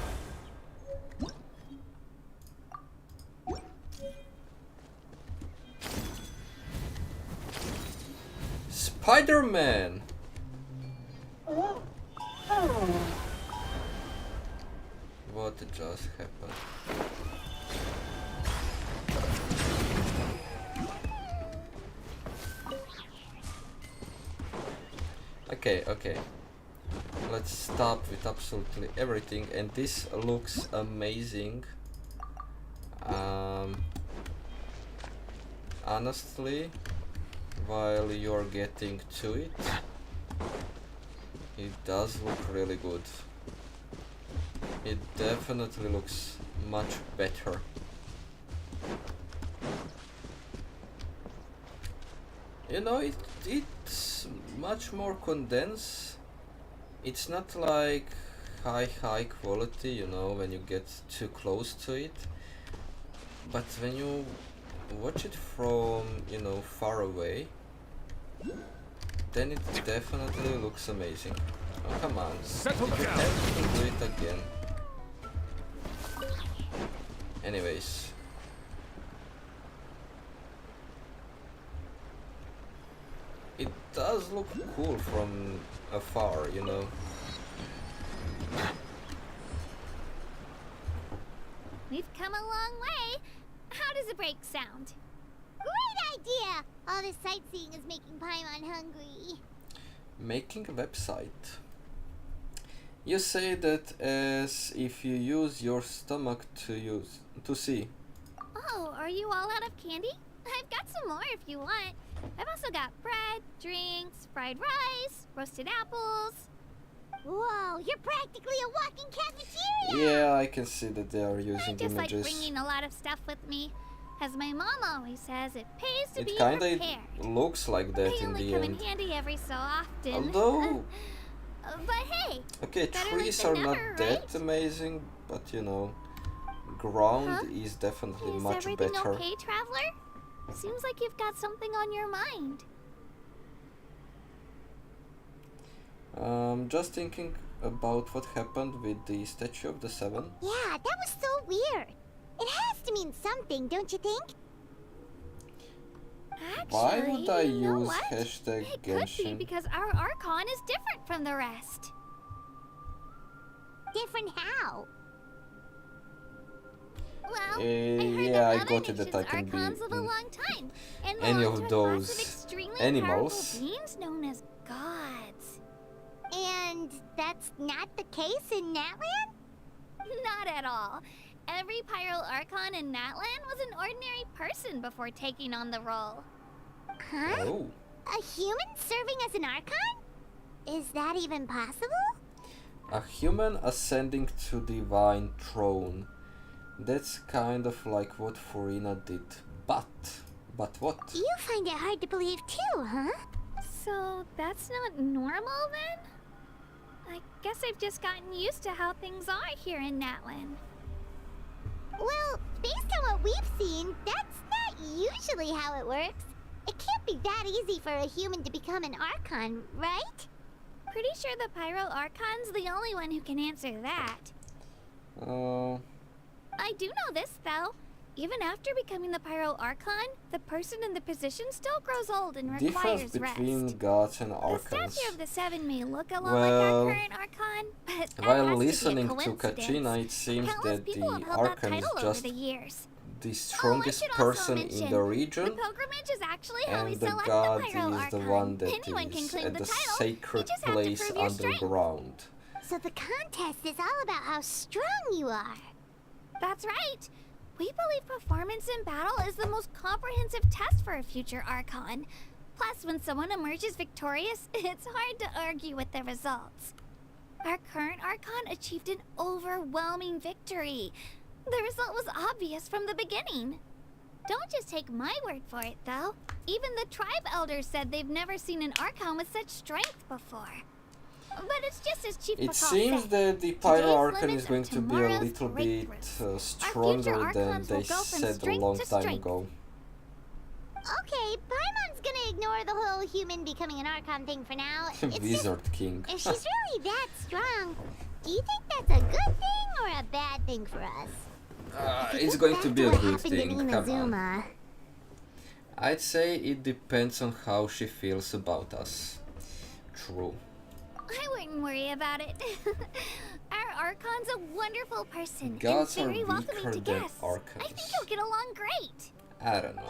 Spider-Man! What just happened? Okay. Let's stop with absolutely everything, and this looks amazing. Honestly, while you're getting to it, it does look really good. It definitely looks much better. You know, it's much more condensed. It's not like high quality, you know, when you get too close to it. But when you watch it from, you know, far away, then it definitely looks amazing. Oh, come on. Settle You down. have to do it again. Anyways. It does look cool from afar, you know. We've come a long way. How does a break sound? Great idea! All this sightseeing is making Paimon hungry. Making a website. You say that as if you use your stomach to see. Oh, are you all out of candy? I've got some more if you want. I've also got bread, drinks, fried rice, roasted apples. Whoa, you're practically a walking cafeteria! Yeah, I can see that they are I using just like images. bringing a lot of stuff with me. As my mom always says, it pays to It be kinda prepared. looks like that They in only the come end. in handy every so often. Although, But hey, okay, better late trees than are not never, that right? amazing, but you know, ground Huh? is definitely is much everything better. okay, traveler? Seems like you've got something on your mind. Just thinking about what happened with the Statue of the Seven. Yeah, that was so weird. It has to mean something, don't you think? Actually, Why would I you know use what? hashtag It could be Genshin? because our Archon is different from the rest. Different how? Well, I heard yeah, that I other got it that nations' I can be Archons live a in long time, and any belong of to a class those of extremely animals. powerful beings known as gods. And that's not the case in Natlan? Not at all. Every Pyro Archon in Natlan was an ordinary person before taking on the role. Huh? Oh, A human serving as an Archon? Is that even possible? a human ascending to divine throne. That's kind of like what Furina did. But what? You find it hard to believe too, huh? So that's not normal then? I guess I've just gotten used to how things are here in Natlan. Well, based on what we've seen, that's not usually how it works. It can't be that easy for a human to become an Archon, right? Pretty sure the Pyro Archon's the only one who can answer that. I do know this, though. Even after becoming the Pyro Archon, the person in the position still grows old and Difference requires between rest. gods and The Archons. Statue of the Seven may look a lot Well, like our current Archon, but that While has to be a listening to coincidence. Kachina, it seems Countless that people the have held that Archon is title over just the years. the strongest should also person in mention, the region, The pilgrimage is actually how we and the select god the Pyro is the Archon. one that Anyone can is claim at the the title. You sacred just have to place prove your strength. underground. So the contest is all about how strong you are. That's right. We believe performance in battle is the most comprehensive test for a future Archon. Plus, when someone emerges victorious, it's hard to argue with the results. Our current Archon achieved an overwhelming victory. The result was obvious from the beginning. Don't just take my word for it, though. Even the tribe elders said they've never seen an Archon with such strength before. But it's just as Chief It Pakal seems said. that the Pyro Today's Archon limits is going are to be a tomorrow's little bit breakthroughs. stronger than Archons they will go from said a strength long to time strength. ago. Okay, Paimon's gonna ignore the whole human becoming an Archon thing for now. It's just, Wizard King. if she's really that strong, do you think that's a good thing or a bad thing for us? If you It's think going back to be a what good happened thing, in come on. Inazuma, I'd say it depends on how she feels about us. True. I wouldn't worry about it. Our Archon's a wonderful person Gods and are very welcoming weaker to than guests. Archons. I think you'll get along great. I don't know.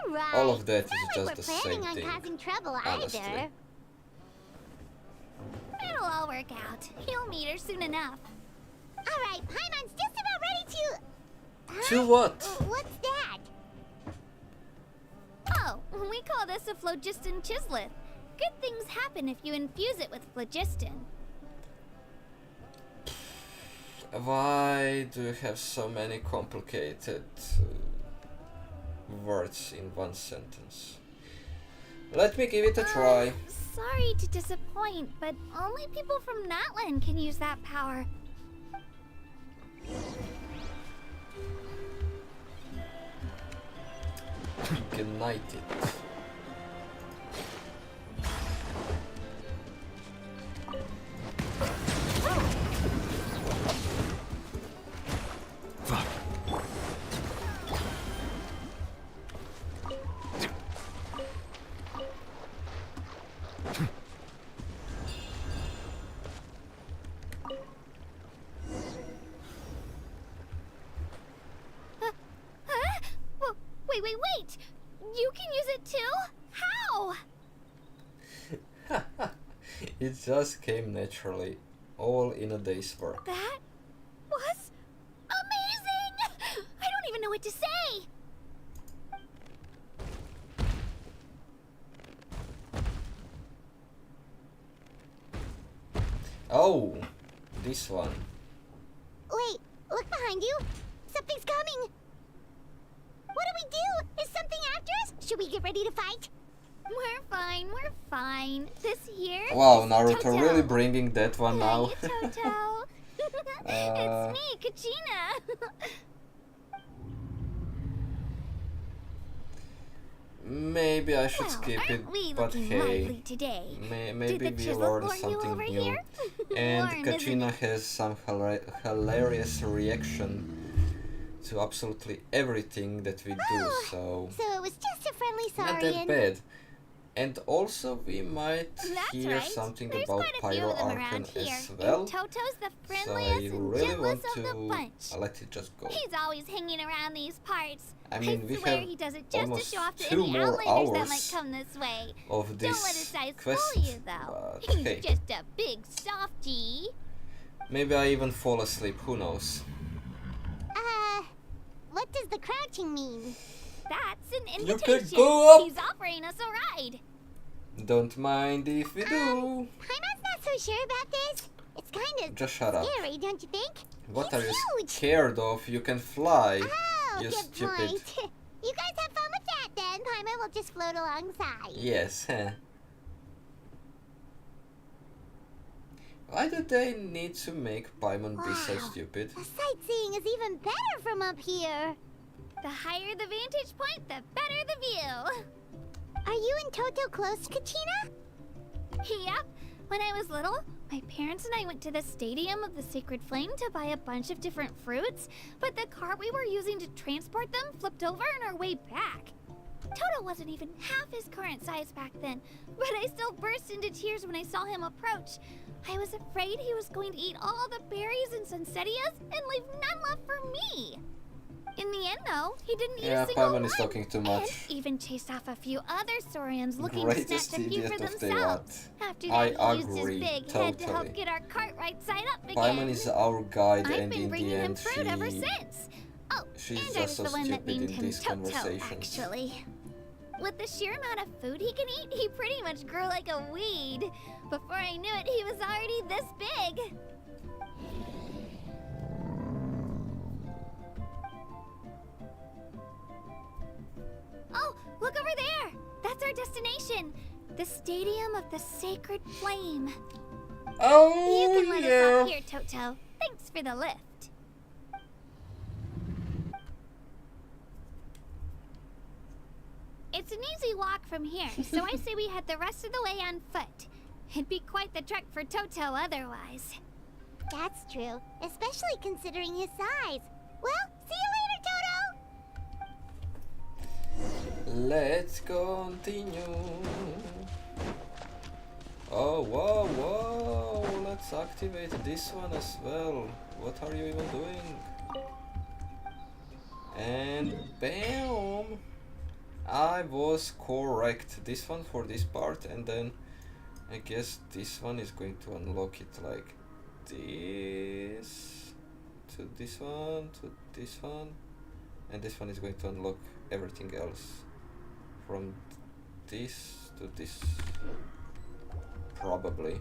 You're right. All of that It's is not just like the we're planning same on thing, causing trouble honestly. either. It'll all work out. You'll meet her soon enough. All right, Paimon's just about ready to. To what? What's that? Oh, we call this a phlogiston chisleth. Good things happen if you infuse it with phlogiston. Why do you have so many complicated words in one sentence? Let me give it a try. Sorry to disappoint, but only people from Natlan can use that power. Ignite it. Huh? Wait! You can use it too? How? It just came naturally, all in a day's work. That was amazing! I don't even know what to say! Oh, this one. Wait, look behind you. Something's coming. What do we do? Is something after us? Should we get ready to fight? We're fine, we're fine. This here Wow, is Naruto Toto. really bringing that one now. Hey, Toto. It's me, Kachina. Maybe I should Well, skip it, aren't we but looking hey, lively today? maybe Did the we chisel learn for you something over new. here? And Warm, isn't Kachina it? has some hilarious reaction to absolutely everything that we do, Oh, so So it was just a friendly not sorry that bad. And also we might That's hear right. something There's about quite a few 5.0 of them Archon around here. as well. And Toto's the So I friendliest and really want gentlest of the to bunch. let it just go. He's always hanging around these parts. I mean, we swear have he does it just to almost show off to 2 any more outlanders that hours might come this way. of Don't let his this size quest, fool you, though. but He's hey, just a big softie. maybe I even fall asleep, who knows. What does the crouching mean? That's an You invitation. can go up. He's offering us a ride. Don't mind if we do. Paimon's not so sure about this. It's kind of Just shut up. scary, don't you think? What He's are you huge. scared of? You can fly. Oh, You good stupid. point. You guys have fun with that then. Paimon will just float alongside. Yes, huh? Why do they need to make Paimon be so Wow. stupid? The sightseeing is even better from up here. The higher the vantage point, the better the view. Are you and Toto close, Katina? Yep. When I was little, my parents and I went to the Stadium of the Sacred Flame to buy a bunch of different fruits, but the cart we were using to transport them flipped over on our way back. Toto wasn't even half his current size back then, but I still burst into tears when I saw him approach. I was afraid he was going to eat all the berries and sunsettias and leave none left for me. In the end, though, he didn't eat Yeah, a single Paimon one, is talking too and much. even chased off a few other Saurians looking Greatest to snatch a few idiot for of the themselves. lot. After I that, he used agree, his big head to help totally. get our cart right side up again. Paimon is our guide, I've and been in the bringing him end, fruit ever since. Oh, she's and I was just so the one that stupid named in him these Toto, conversations. actually. With the sheer amount of food he can eat, he pretty much grew like a weed. Before I knew it, he was already this big. Oh, look over there! That's our destination! The Stadium of the Sacred Flame. Oh, You can let us yeah. off here, Toto. Thanks for the lift. It's an easy walk from here, so I say we head the rest of the way on foot. It'd be quite the trek for Toto otherwise. That's true, especially considering his size. Well, see you later, Toto! Let's continue. Oh, whoa, whoa. Let's activate this one as well. What are you even doing? And bam! I was correct. This one for this part, and then I guess this one is going to unlock it like this. To this one, to this one. And this one is going to unlock everything else. From this to this. Probably.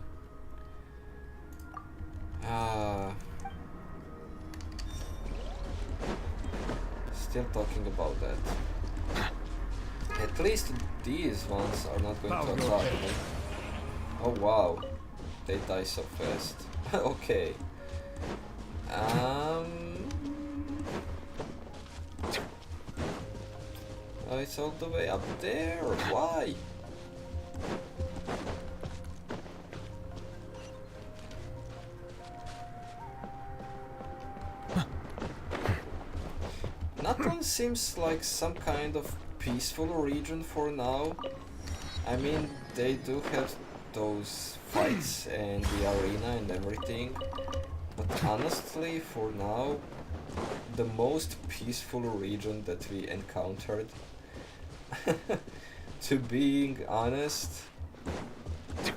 Still talking about that. At least these ones are not going to attack me. Oh wow, they die so fast. Okay. Oh, it's all the way up there. Why? Natlan seems like some kind of peaceful region for now. I mean, they do have those fights and the arena and everything, but honestly, for now, the most peaceful region that we encountered To being honest,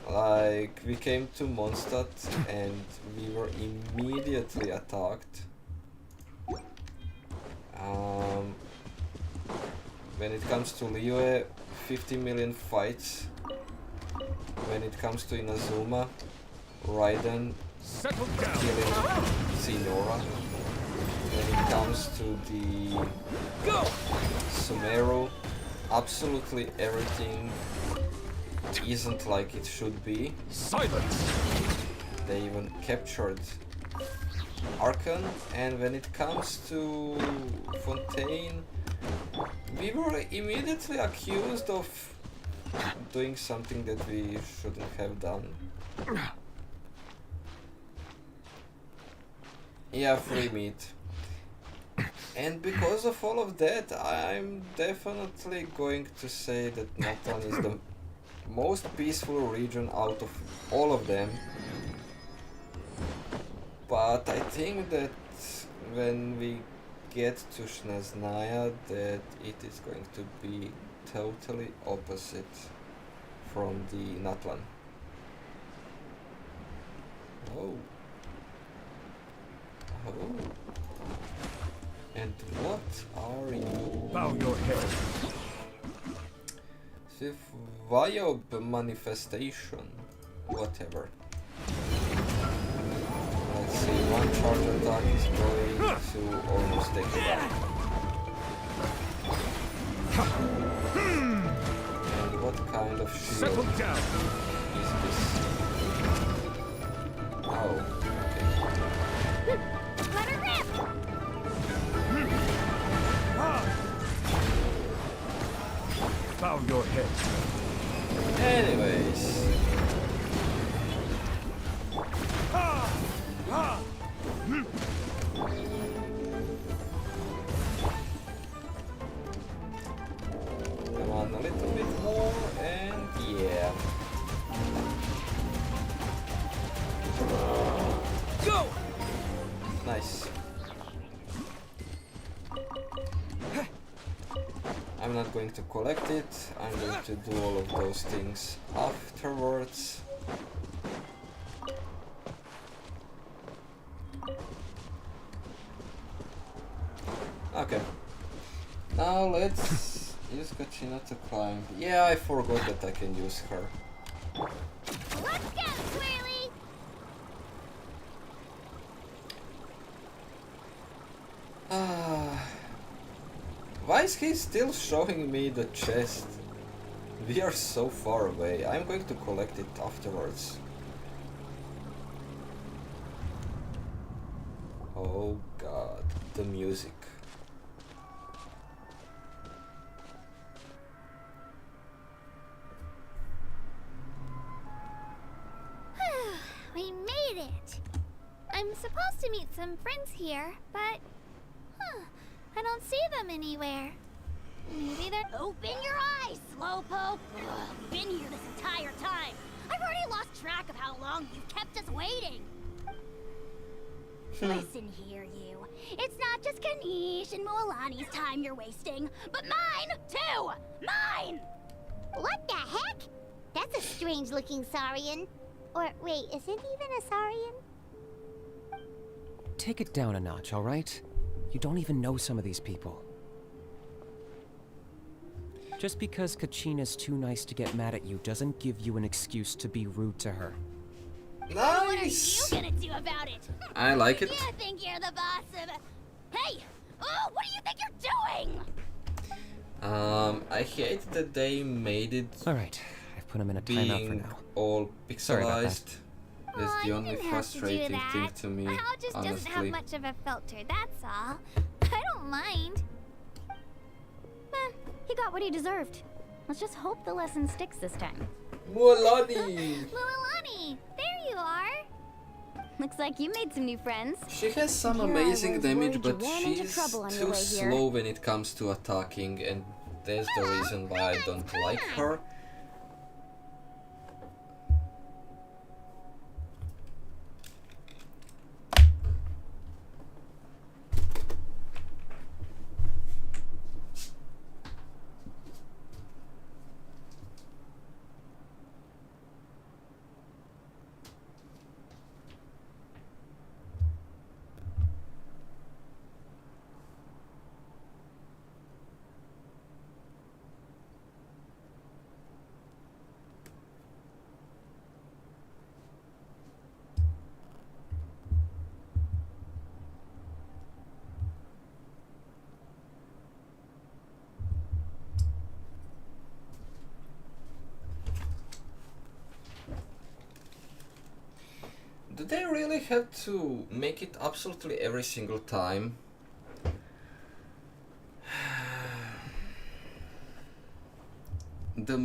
like, we came to Mondstadt and we were immediately attacked. When it comes to Liyue, 50 million fights. When it comes to Inazuma, Raiden killing Signora. When it comes to the Sumeru, absolutely everything isn't like it should be. Silence! They even captured Archon, and when it comes to Fontaine, we were immediately accused of doing something that we shouldn't have done. Yeah, free meat. And because of all of that, I'm definitely going to say that Natlan is the most peaceful region out of all of them. But I think that when we get to Snezhnaya, that it is going to be totally opposite from the Natlan. Oh. Oh. And what are you? Bow your head. 5.0 manifestation. Whatever. Let's see, one charge attack is going to almost take it out. And what kind of shield is this? Oh, okay. Let her rip! Bow your head. Anyways. Come on, a little bit more, and yeah. Go! Nice. I'm not going to collect it, I'm going to do all of those things afterwards. Okay. Now let's use Kachina to climb. Yeah, I forgot that I can use her. Let's go, Swirly! Why is he still showing me the chest? We are so far away. I'm going to collect it afterwards. Oh god, the music. We made it! I'm supposed to meet some friends here, but... I don't see them anywhere. Maybe they're... Open your eyes, Slowpoke! Ugh, been here this entire time. I've already lost track of how long you've kept us waiting. Listen here, you. It's not just Kanish and Moalani's time you're wasting, but mine, too! Mine! What the heck? That's a strange-looking Saurian. Or, wait, is it even a Saurian? Take it down a notch, alright? You don't even know some of these people. Just because Kachina's too nice to get mad at you doesn't give you an excuse to be rude to her. Nice! What are you gonna do about it? I like it. You think you're the boss of... Hey! Oh, what do you think you're doing? I hate that they made it Alright, I've put him in a timeout for being now. all Sorry about that. pixelized. That's the only frustrating thing to me, Hal just doesn't have honestly. much of a filter, that's all. I don't mind. He got what he deserved. Let's just hope the lesson sticks this time. Mualani! Lualani, there you are. Looks like you made some new friends. She has some Here I amazing was damage, worried you but ran into she's trouble on your too way here. slow when it comes to attacking, and that's the reason why I don't like her. they really have to make it absolutely every single time? The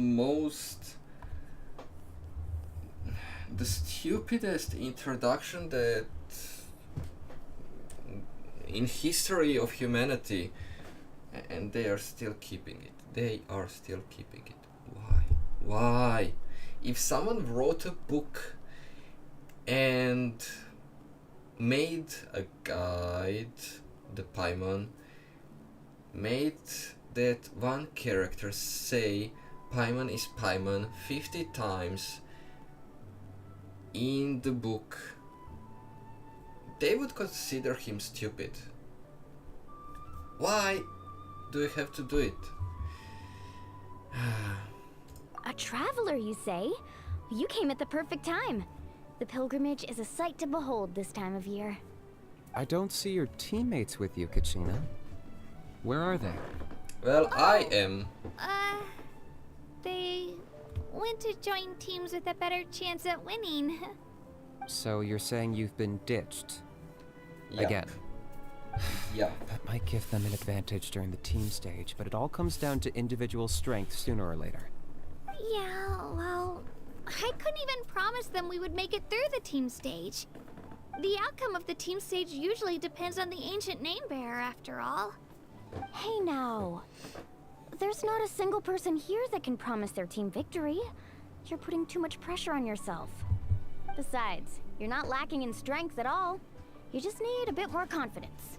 stupidest introduction that in history of humanity, and they are still keeping it. They are still keeping it. Why? Why? If someone wrote a book and made a guide, the Paimon, made that one character say Paimon is Paimon 50 times in the book, they would consider him stupid. Why do you have to do it? A traveler, you say? You came at the perfect time. The pilgrimage is a sight to behold this time of year. I don't see your teammates with you, Kachina. Where are they? Well, I am. They went to join teams with a better chance at winning. So you're saying you've been ditched? Yeah. Again. Yeah. That might give them an advantage during the team stage, but it all comes down to individual strength sooner or later. Yeah, well, I couldn't even promise them we would make it through the team stage. The outcome of the team stage usually depends on the ancient name bearer, after all. Hey now. There's not a single person here that can promise their team victory. You're putting too much pressure on yourself. Besides, you're not lacking in strength at all. You just need a bit more confidence.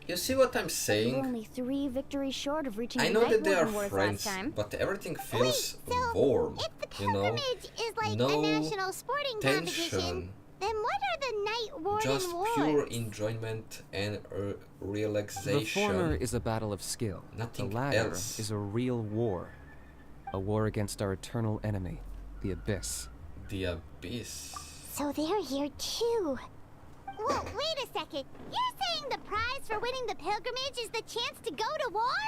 You see what I'm You're saying? only 3 victories short of reaching I the know Night that they are Warden Wars friends, last time. but everything feels Wait, so warm. If the You know? pilgrimage is like No a national sporting competition, tension. then what are the Night Warden Just Wars? pure enjoyment and relaxation. The former is a battle of skill. Nothing the latter else. is a real war. A war against our eternal enemy, the Abyss. The Abyss. So they're here too. Whoa, wait a second. You're saying the prize for winning the pilgrimage is the chance to go to war?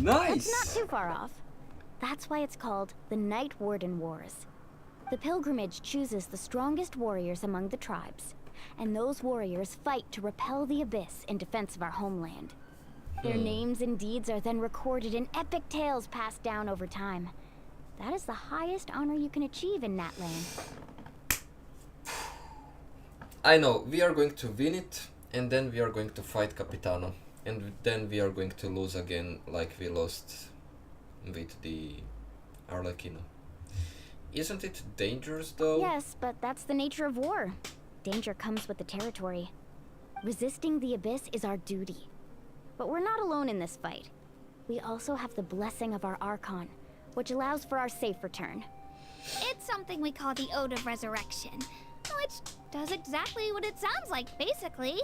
Nice! That's not too far off. That's why it's called the Night Warden Wars. The pilgrimage chooses the strongest warriors among the tribes, and those warriors fight to repel the Abyss in defense of our homeland. Their names and deeds are then recorded in epic tales passed down over time. That is the highest honor you can achieve in Natlan. I know, we are going to win it, and then we are going to fight Capitano. And then we are going to lose again, like we lost with the Arlecchino. Isn't it dangerous, though? Yes, but that's the nature of war. Danger comes with the territory. Resisting the Abyss is our duty. But we're not alone in this fight. We also have the blessing of our Archon, which allows for our safe return. It's something we call the Ode of Resurrection, which does exactly what it sounds like, basically.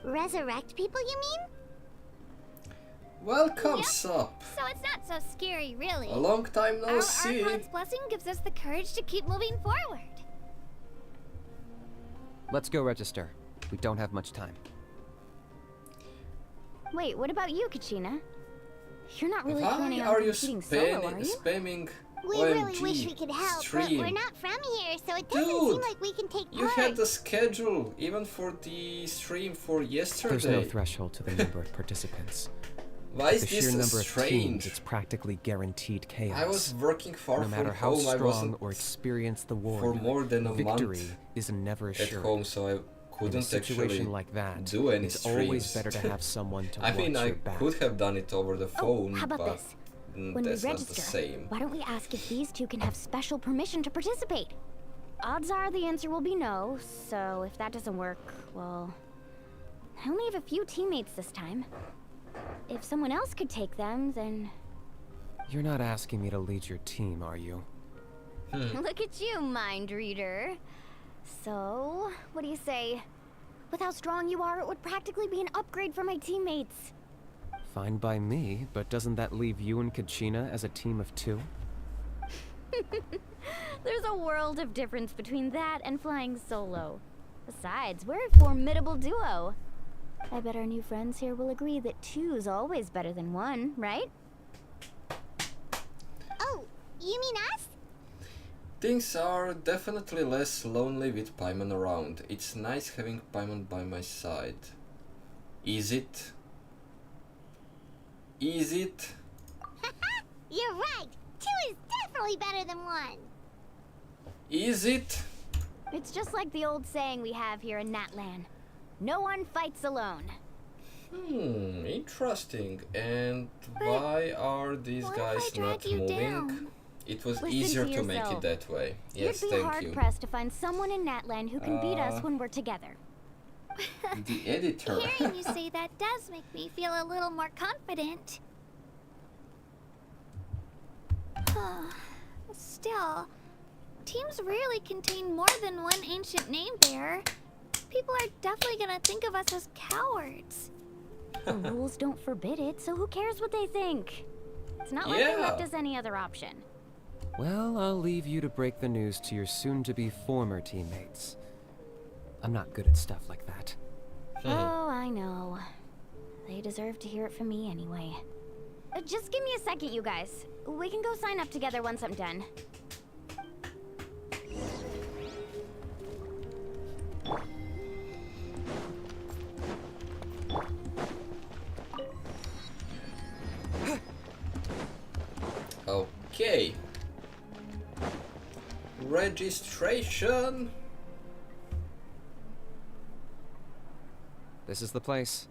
Resurrect people, you mean? Welcome, Sup! So it's not so scary, really. A long time no Our see. Archon's blessing gives us the courage to keep moving forward. Let's go register. We don't have much time. Wait, what about you, Kachina? You're not really Why planning on are you competing solo, are you? spamming We OMG really wish we could help, stream? but we're not from here, so it doesn't Dude, seem like we can take You part. had the schedule, even for the stream for yesterday. There's no threshold to the number of participants. Why is the sheer this number of strange? teams, it's practically guaranteed chaos. I was working far no matter from how home. I strong wasn't or experienced the war, for more than a victory month is never at assured. home, so I In a couldn't situation actually like that, do any it's streams. always better to have someone to I watch mean, I your back. could have done it over the phone, How about but this? When we that's not register, the same. why don't we ask if these two can have special permission to participate? Odds are the answer will be no, so if that doesn't work, well... I only have a few teammates this time. If someone else could take them, then... You're not asking me to lead your team, are you? Look at you, mind reader. So, what do you say? With how strong you are, it would practically be an upgrade for my teammates. Fine by me, but doesn't that leave you and Kachina as a team of 2? There's a world of difference between that and flying solo. Besides, we're a formidable duo. I bet our new friends here will agree that 2's always better than 1, right? Oh, you mean us? Things are definitely less lonely with Paimon around. It's nice having Paimon by my side. Is it? Is it? You're right. 2 is definitely better than 1. Is it? It's just like the old saying we have here in Natlan. No one fights alone. Interesting. And why are these guys not moving? Down? It was Listen easier to to make it yourself. that way. Yes, You'd be thank hard you. pressed to find someone in Natlan who can beat us when we're together. The editor. Hearing you say that does make me feel a little more confident. Still, teams rarely contain more than one ancient name bearer. People are definitely gonna think of us as cowards. The rules don't forbid it, so who cares what they think? It's not like they left us any other option. Well, I'll leave you to break the news to your soon-to-be former teammates. I'm not good at stuff like that. Oh, I know. They deserve to hear it from me anyway. Just give me a second, you guys. We can go sign up together once I'm done. Okay. Registration. This is the place.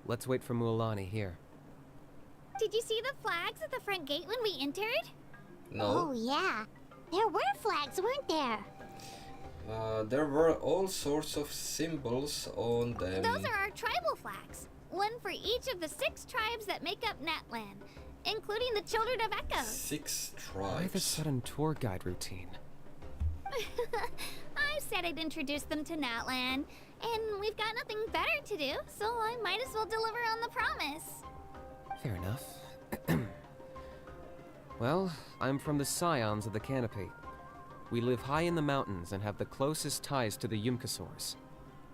Let's wait for Mualani here. Did you see the flags at the front gate when we entered? No. Oh, yeah. There were flags, weren't there? There were all sorts of symbols on them. Those are our tribal flags. One for each of the 6 tribes that make up Natlan, including the Children of Echoes. 6 Why the tribes. sudden tour guide routine? I said I'd introduce them to Natlan, and we've got nothing better to do, so I might as well deliver on the promise. Fair enough. Well, I'm from the Scions of the Canopy. We live high in the mountains and have the closest ties to the Yumkasaurs.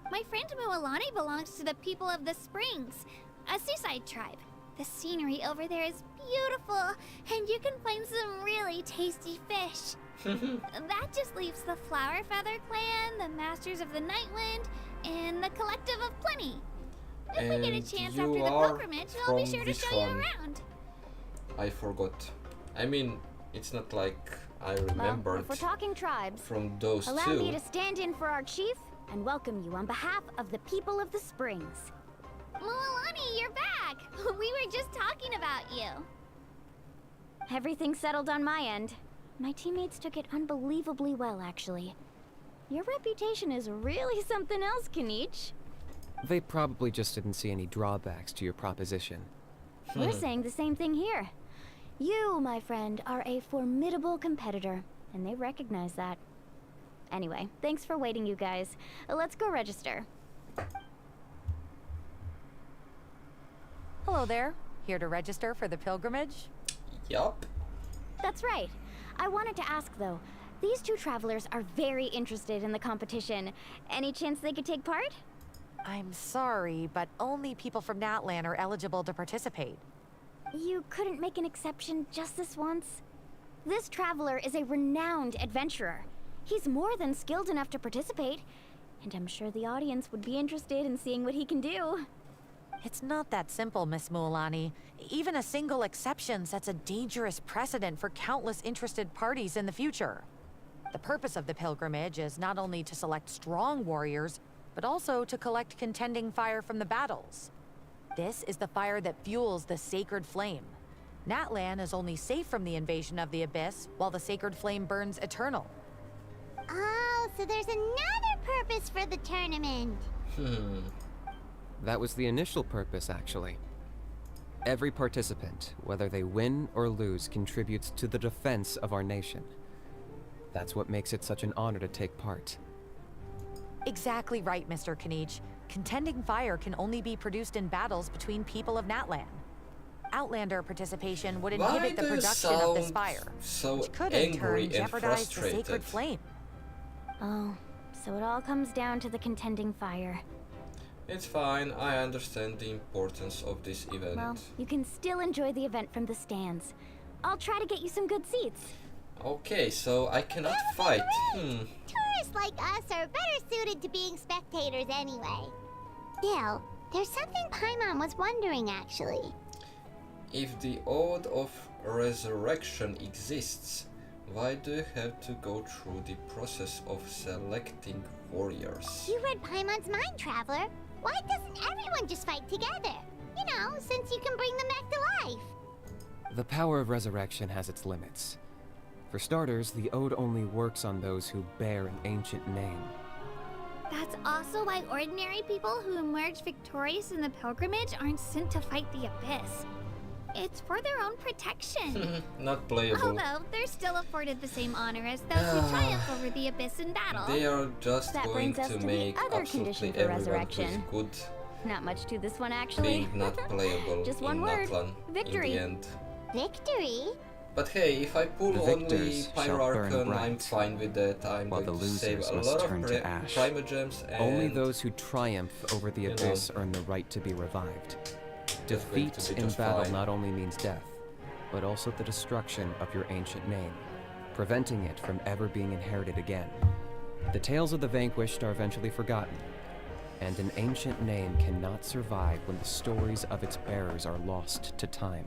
My friend Mualani belongs to the people of the Springs, a seaside tribe. The scenery over there is beautiful, and you can find some really tasty fish. That just leaves the Flower Feather Clan, the Masters of the Nightwind, and the Collective of Plenty. If we get a chance you after the are pilgrimage, I'll be from sure to which show you one? around. I forgot. I mean, it's not like I Well, remembered if we're talking tribes, from those allow two. me to stand in for our chief and welcome you on behalf of the people of the Springs. Mualani, you're back! We were just talking about you. Everything settled on my end. My teammates took it unbelievably well, actually. Your reputation is really something else, Kanich. They probably just didn't see any drawbacks to your proposition. We're saying the same thing here. You, my friend, are a formidable competitor, and they recognize that. Anyway, thanks for waiting, you guys. Let's go register. Hello there. Here to register for the pilgrimage? Yup. That's right. I wanted to ask, though. These 2 travelers are very interested in the competition. Any chance they could take part? I'm sorry, but only people from Natlan are eligible to participate. You couldn't make an exception just this once? This traveler is a renowned adventurer. He's more than skilled enough to participate, and I'm sure the audience would be interested in seeing what he can do. It's not that simple, Miss Mualani. Even a single exception sets a dangerous precedent for countless interested parties in the future. The purpose of the pilgrimage is not only to select strong warriors, but also to collect contending fire from the battles. This is the fire that fuels the sacred flame. Natlan is only safe from the invasion of the Abyss, while the sacred flame burns eternal. Oh, so there's another purpose for the tournament. That was the initial purpose, actually. Every participant, whether they win or lose, contributes to the defense of our nation. That's what makes it such an honor to take part. Exactly right, Mr. Kanich. Contending fire can only be produced in battles between people of Natlan. Outlander participation would inhibit the production of this fire, so which could in angry turn and jeopardize the frustrated. sacred flame. Oh, so it all comes down to the contending fire. It's fine, I understand the importance of this event. Well, you can still enjoy the event from the stands. I'll try to get you some good seats. Okay, so I cannot fight. Tourists like us are better suited to being spectators anyway. Still, there's something Paimon was wondering actually. If the Ode of Resurrection exists, why do you have to go through the process of selecting warriors? You read Paimon's mind, Traveler. Why doesn't everyone just fight together? You know, since you can bring them back to life. The power of resurrection has its limits. For starters, the Ode only works on those who bear an ancient name. That's also why ordinary people who emerge victorious in the pilgrimage aren't sent to fight the Abyss. It's for their own protection. Not playable. Although they're still afforded the same honor as those who triumph over the Abyss in battle. They are just That going brings us to to the make other absolutely condition for everyone who's resurrection. good Not much to this one, actually. being not playable Just in one word. Natlan Victory. in the end. Victory? But hey, if I pull The only victors 5.0 shall burn Archon, I'm bright, fine with that. I'm while going the to save losers a must lot of turn to ash. primogems and Only those who triumph over the you know, Abyss earn the right to be revived. That's going to Defeat be in just battle fine. not only means death, but also the destruction of your ancient name, preventing it from ever being inherited again. The tales of the vanquished are eventually forgotten, and an ancient name cannot survive when the stories of its bearers are lost to time.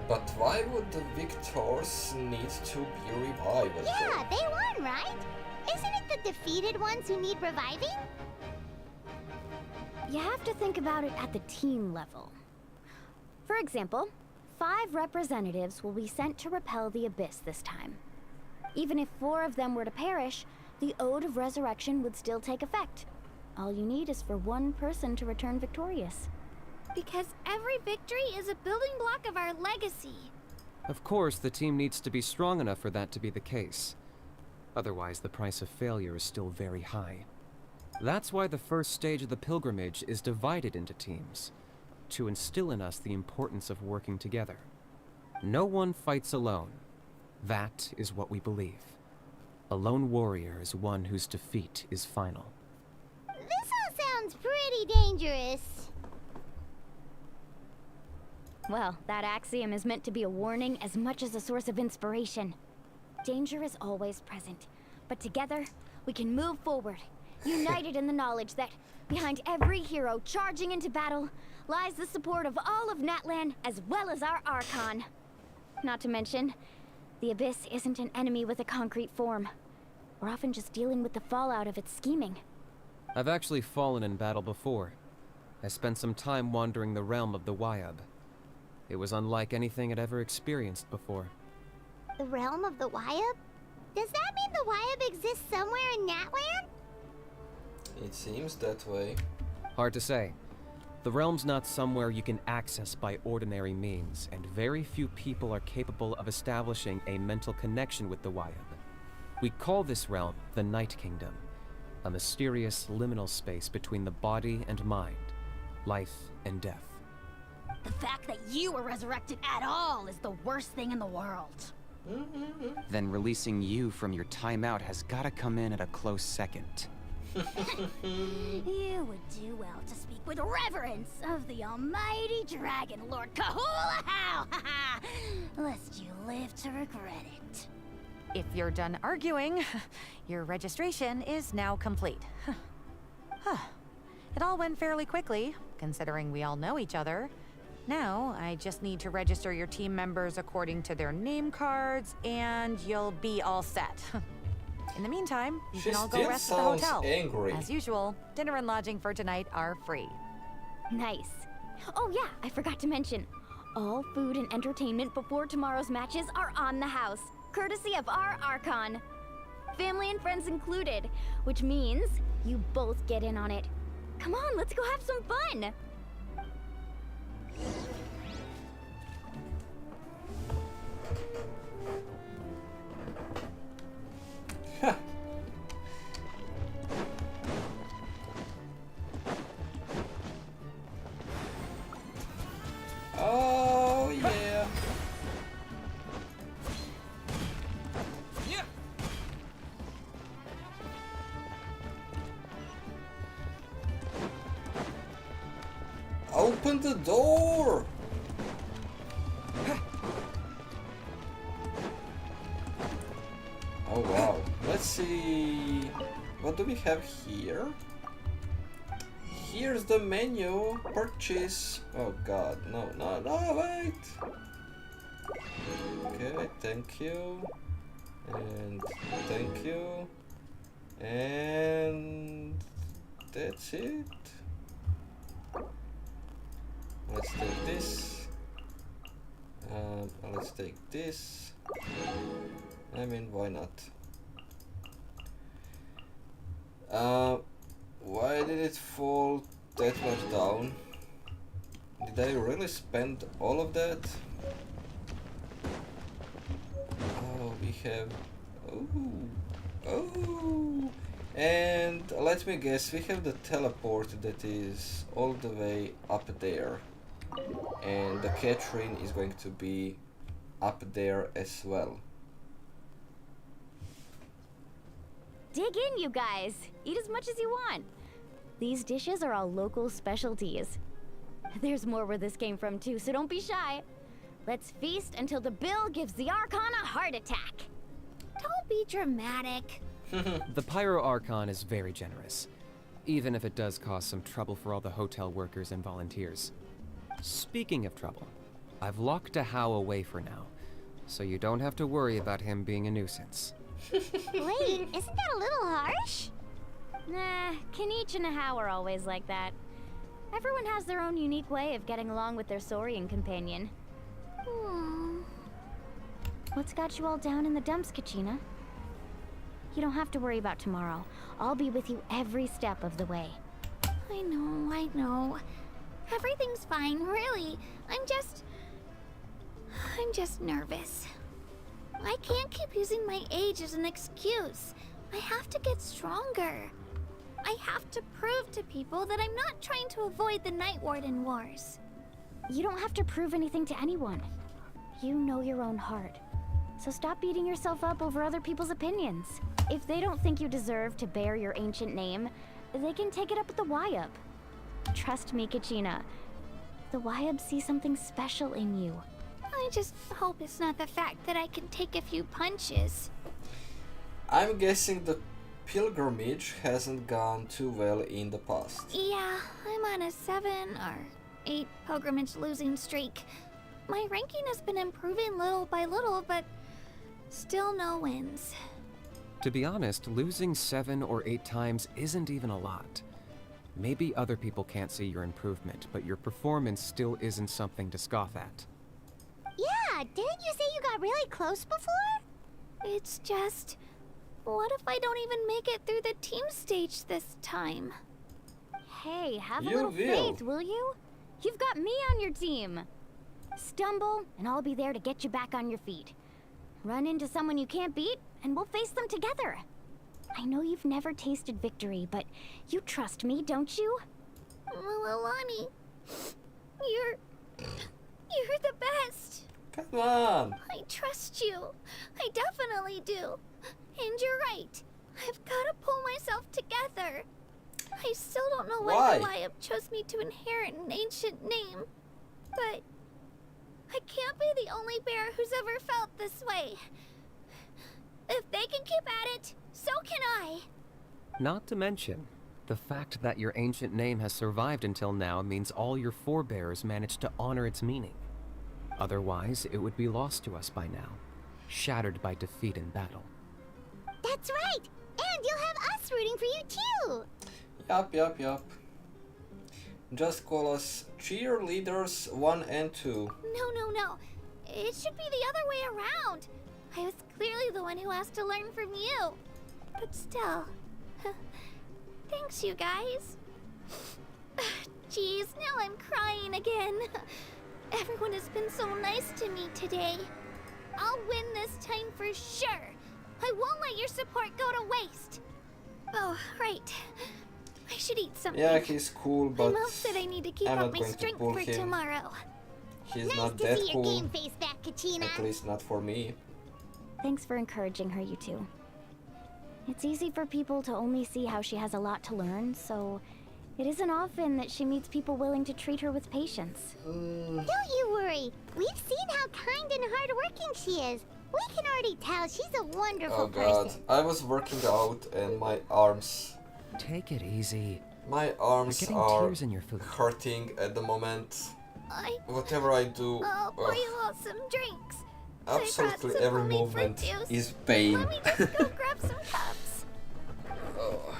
But why would the victors need to be revived? Yeah, they won, right? Isn't it the defeated ones who need reviving? You have to think about it at the team level. For example, 5 representatives will be sent to repel the Abyss this time. Even if 4 of them were to perish, the Ode of Resurrection would still take effect. All you need is for 1 person to return victorious. Because every victory is a building block of our legacy. Of course, the team needs to be strong enough for that to be the case. Otherwise, the price of failure is still very high. That's why the first stage of the pilgrimage is divided into teams, to instill in us the importance of working together. No one fights alone. That is what we believe. A lone warrior is one whose defeat is final. This all sounds pretty dangerous. Well, that axiom is meant to be a warning as much as a source of inspiration. Danger is always present, but together, we can move forward, united in the knowledge that behind every hero charging into battle lies the support of all of Natlan as well as our Archon. Not to mention, the Abyss isn't an enemy with a concrete form. We're often just dealing with the fallout of its scheming. I've actually fallen in battle before. I spent some time wandering the realm of the Wyab. It was unlike anything I'd ever experienced before. The realm of the Wyab? Does that mean the Wyab exists somewhere in Natlan? It seems that way. Hard to say. The realm's not somewhere you can access by ordinary means, and very few people are capable of establishing a mental connection with the Wyab. We call this realm the Night Kingdom, a mysterious liminal space between the body and mind, life and death. The fact that you were resurrected at all is the worst thing in the world. Then releasing you from your timeout has gotta come in at a close second. You would do well to speak with reverence of the almighty Dragon Lord Kahulahau, lest you live to regret it. If you're done arguing, your registration is now complete. It all went fairly quickly, considering we all know each other. Now, I just need to register your team members according to their name cards, and you'll be all set. In the meantime, you can all go rest at the hotel. Angry. As usual, dinner and lodging for tonight are free. Nice. Oh yeah, I forgot to mention. All food and entertainment before tomorrow's matches are on the house, courtesy of our Archon. Family and friends included, which means you both get in on it. Come on, let's go have some fun! Oh yeah. Open the door! Oh wow. Let's see. What do we have here? Here's the menu. Purchase. Oh god. No, no, no, wait. Okay, thank you. And thank you. And that's it. Let's take this. Let's take this. I mean, why not? Why did it fall that much down? Did I really spend all of that? Oh, we have... Oh! And let me guess, we have the teleport that is all the way up there. And the Catherine is going to be up there as well. Dig in, you guys. Eat as much as you want. These dishes are all local specialties. There's more where this came from too, so don't be shy. Let's feast until the bill gives the Archon a heart attack. Don't be dramatic. The 5.0 Archon is very generous, even if it does cause some trouble for all the hotel workers and volunteers. Speaking of trouble, I've locked a How away for now, so you don't have to worry about him being a nuisance. Wait, isn't that a little harsh? Nah, Kenichi and How are always like that. Everyone has their own unique way of getting along with their Saurian companion. What's got you all down in the dumps, Kachina? You don't have to worry about tomorrow. I'll be with you every step of the way. I know. Everything's fine, really. I'm just nervous. I can't keep using my age as an excuse. I have to get stronger. I have to prove to people that I'm not trying to avoid the Night Warden wars. You don't have to prove anything to anyone. You know your own heart. So stop beating yourself up over other people's opinions. If they don't think you deserve to bear your ancient name, they can take it up with the Wyup. Trust me, Kachina. The Wyup see something special in you. I just hope it's not the fact that I can take a few punches. I'm guessing the pilgrimage hasn't gone too well in the past. Yeah, I'm on a 7 or 8 pilgrimage losing streak. My ranking has been improving little by little, but still no wins. To be honest, losing 7 or 8 times isn't even a lot. Maybe other people can't see your improvement, but your performance still isn't something to scoff at. Yeah, didn't you say you got really close before? It's just... what if I don't even make it through the team stage this time? Hey, have a You little will. faith, will you? You've got me on your team. Stumble, and I'll be there to get you back on your feet. Run into someone you can't beat, and we'll face them together. I know you've never tasted victory, but you trust me, don't you? Alani, you're the best. Come on! I trust you. I definitely do. And you're right. I've got to pull myself together. I still don't know why the Wyup chose me to inherit an ancient name. But I can't be the only bear who's ever felt this way. If they can keep at it, so can I. Not to mention, the fact that your ancient name has survived until now means all your forebears managed to honor its meaning. Otherwise, it would be lost to us by now, shattered by defeat in battle. That's right! And you'll have us rooting for you too! Yup. Just call us cheerleaders 1 and 2. No. It should be the other way around. I was clearly the one who asked to learn from you. But still. Thanks, you guys. Jeez, now I'm crying again. Everyone has been so nice to me today. I'll win this time for sure. I won't let your support go to waste. Oh, right. I should eat something. Yeah, he's cool, but My mom said I need to keep I'm up not my going to strength pull for him. tomorrow. He's Nice not to that see your cool. game face back, Kachina. At least not for me. Thanks for encouraging her, you two. It's easy for people to only see how she has a lot to learn, so it isn't often that she meets people willing to treat her with patience. Don't you worry. We've seen how kind and hardworking she is. We can already tell she's a wonderful Oh god, person. I was working out and my arms... Take it easy. My arms You're getting are tears in your food. hurting at the moment. I... Whatever I do, I'll pour you all some drinks. I absolutely brought some every homemade movement fruit juice. is pain. Let me just go grab some cups. Oh.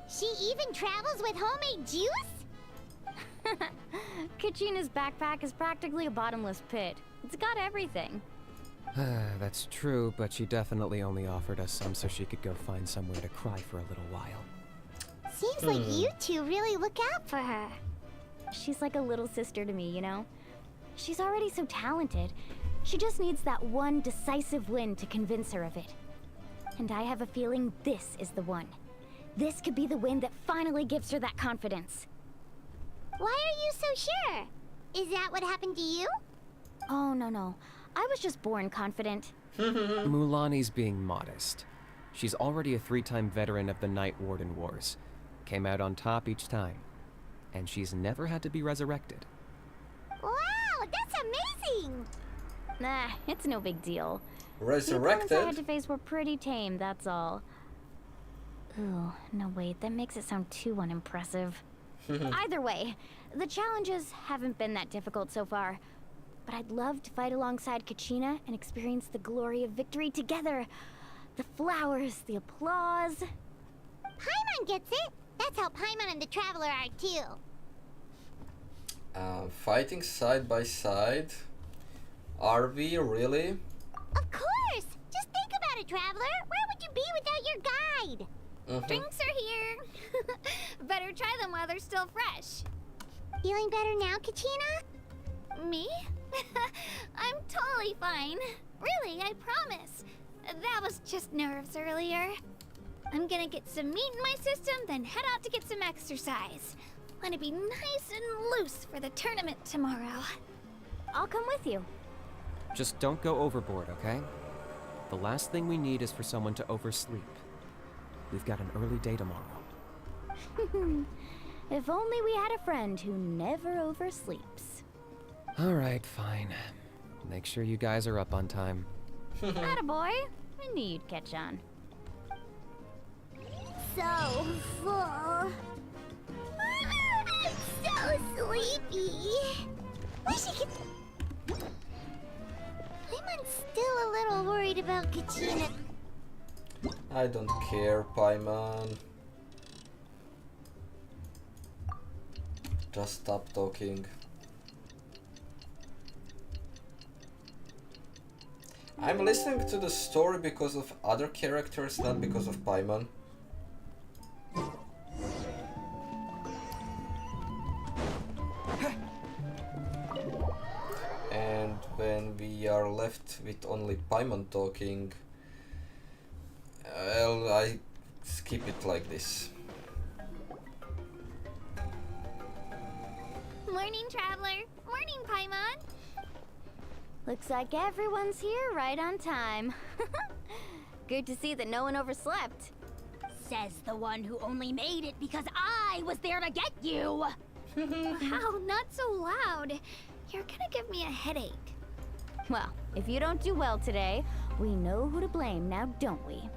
She even travels with homemade juice? Kachina's backpack is practically a bottomless pit. It's got everything. That's true, but she definitely only offered us some so she could go find somewhere to cry for a little while. Seems like you two really look out for her. She's like a little sister to me, you know? She's already so talented. She just needs that one decisive win to convince her of it. And I have a feeling this is the one. This could be the win that finally gives her that confidence. Why are you so sure? Is that what happened to you? Oh, no. I was just born confident. Mulani's being modest. She's already a 3-time veteran of the Night Warden Wars. Came out on top each time. And she's never had to be resurrected. Wow, that's amazing! Nah, it's no big deal. Resurrected? The opponents I had to face were pretty tame, that's all. Ooh, no wait, that makes it sound too unimpressive. Either way, the challenges haven't been that difficult so far. But I'd love to fight alongside Kachina and experience the glory of victory together. The flowers, the applause. Paimon gets it! That's how Paimon and the Traveler are too. Fighting side by side? Are we really? Of course! Just think about it, Traveler! Where would you be without your guide? Drinks are here. Better try them while they're still fresh. Feeling better now, Kachina? Me? I'm totally fine. Really, I promise. That was just nerves earlier. I'm gonna get some meat in my system, then head out to get some exercise. Want to be nice and loose for the tournament tomorrow. I'll come with you. Just don't go overboard, okay? The last thing we need is for someone to oversleep. We've got an early day tomorrow. If only we had a friend who never oversleeps. Alright, fine. Make sure you guys are up on time. Attaboy! I knew you'd catch on. So full. I'm so sleepy. Wish I could... I'm still a little worried about Kachina. I don't care, Paimon. Just stop talking. I'm listening to the story because of other characters, not because of Paimon. And when we are left with only Paimon talking, well, I skip it like this. Morning, Traveler. Morning, Paimon. Looks like everyone's here right on time. Good to see that no one overslept. Says the one who only made it because I was there to get you! Wow, not so loud. You're gonna give me a headache. Well, if you don't do well today, we know who to blame now, don't we?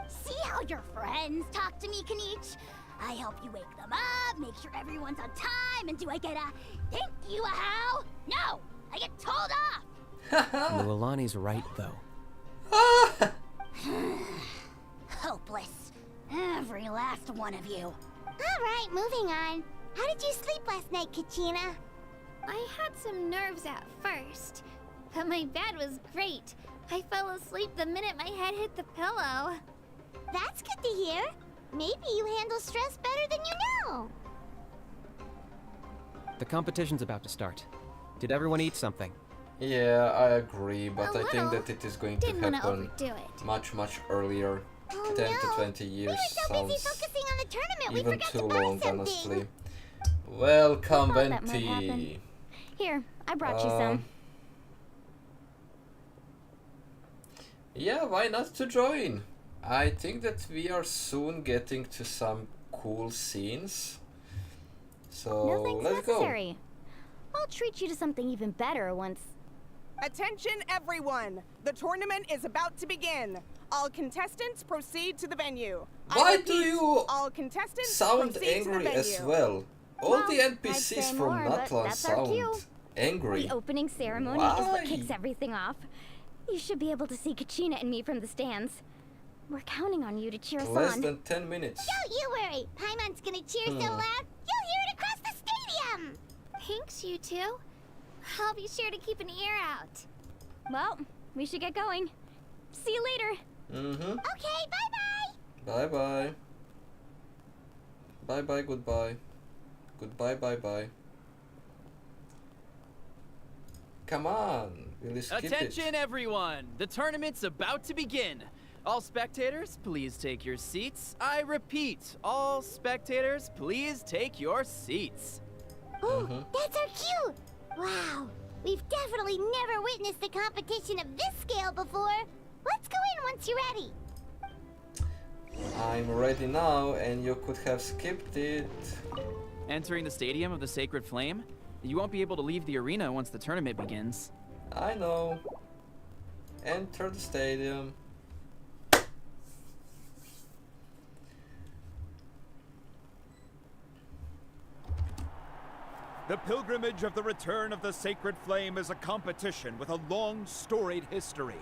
See how your friends talk to me, Kanich? I help you wake them up, make sure everyone's on time, and do I get a thank you, a how? No! I get told off! Mualani's right, though. Hopeless. Every last one of you. Alright, moving on. How did you sleep last night, Kachina? I had some nerves at first, but my bed was great. I fell asleep the minute my head hit the pillow. That's good to hear. Maybe you handle stress better than you know. The competition's about to start. Did everyone eat something? Yeah, I agree, but I think that it is going to Didn't want to happen overdo it. much earlier. Oh, 10 no. to 20 years We were so busy sounds focusing on the tournament, we even forgot too to buy long, something. honestly. Welcome, I thought that might Venti. happen. Here, I brought you some. Yeah, why not to join? I think that we are soon getting to some cool scenes. So Nothing's let's go. necessary. I'll treat you to something even better once... Attention everyone! The tournament is about to begin. All contestants proceed to the venue. Why I do repeat, you all contestants sound proceed to the angry as venue. well? All Well, the I'd NPCs say from more, but Natlan that's our cue. sound angry. The opening ceremony is what kicks everything off. You should be able to see Kachina and me from the stands. We're counting on you to cheer us Less on. than 10 minutes. Don't you worry. Paimon's gonna cheer so loud, you'll hear it across the stadium. Thanks, you two. I'll be sure to keep an ear out. Well, we should get going. See you later. Mm-hmm. Okay, bye-bye. Bye-bye. Bye-bye, goodbye. Goodbye, bye-bye. Come on, we'll skip Attention it. everyone! The tournament's about to begin. All spectators, please take your seats. I repeat, all spectators, please take your seats. Ooh, that's our cue. Wow, we've definitely never witnessed a competition of this scale before. Let's go in once you're ready. I'm ready now, and you could have skipped it. Entering the Stadium of the Sacred Flame? You won't be able to leave the arena once the tournament begins. I know. Enter the stadium. The pilgrimage of the return of the Sacred Flame is a competition with a long, storied history.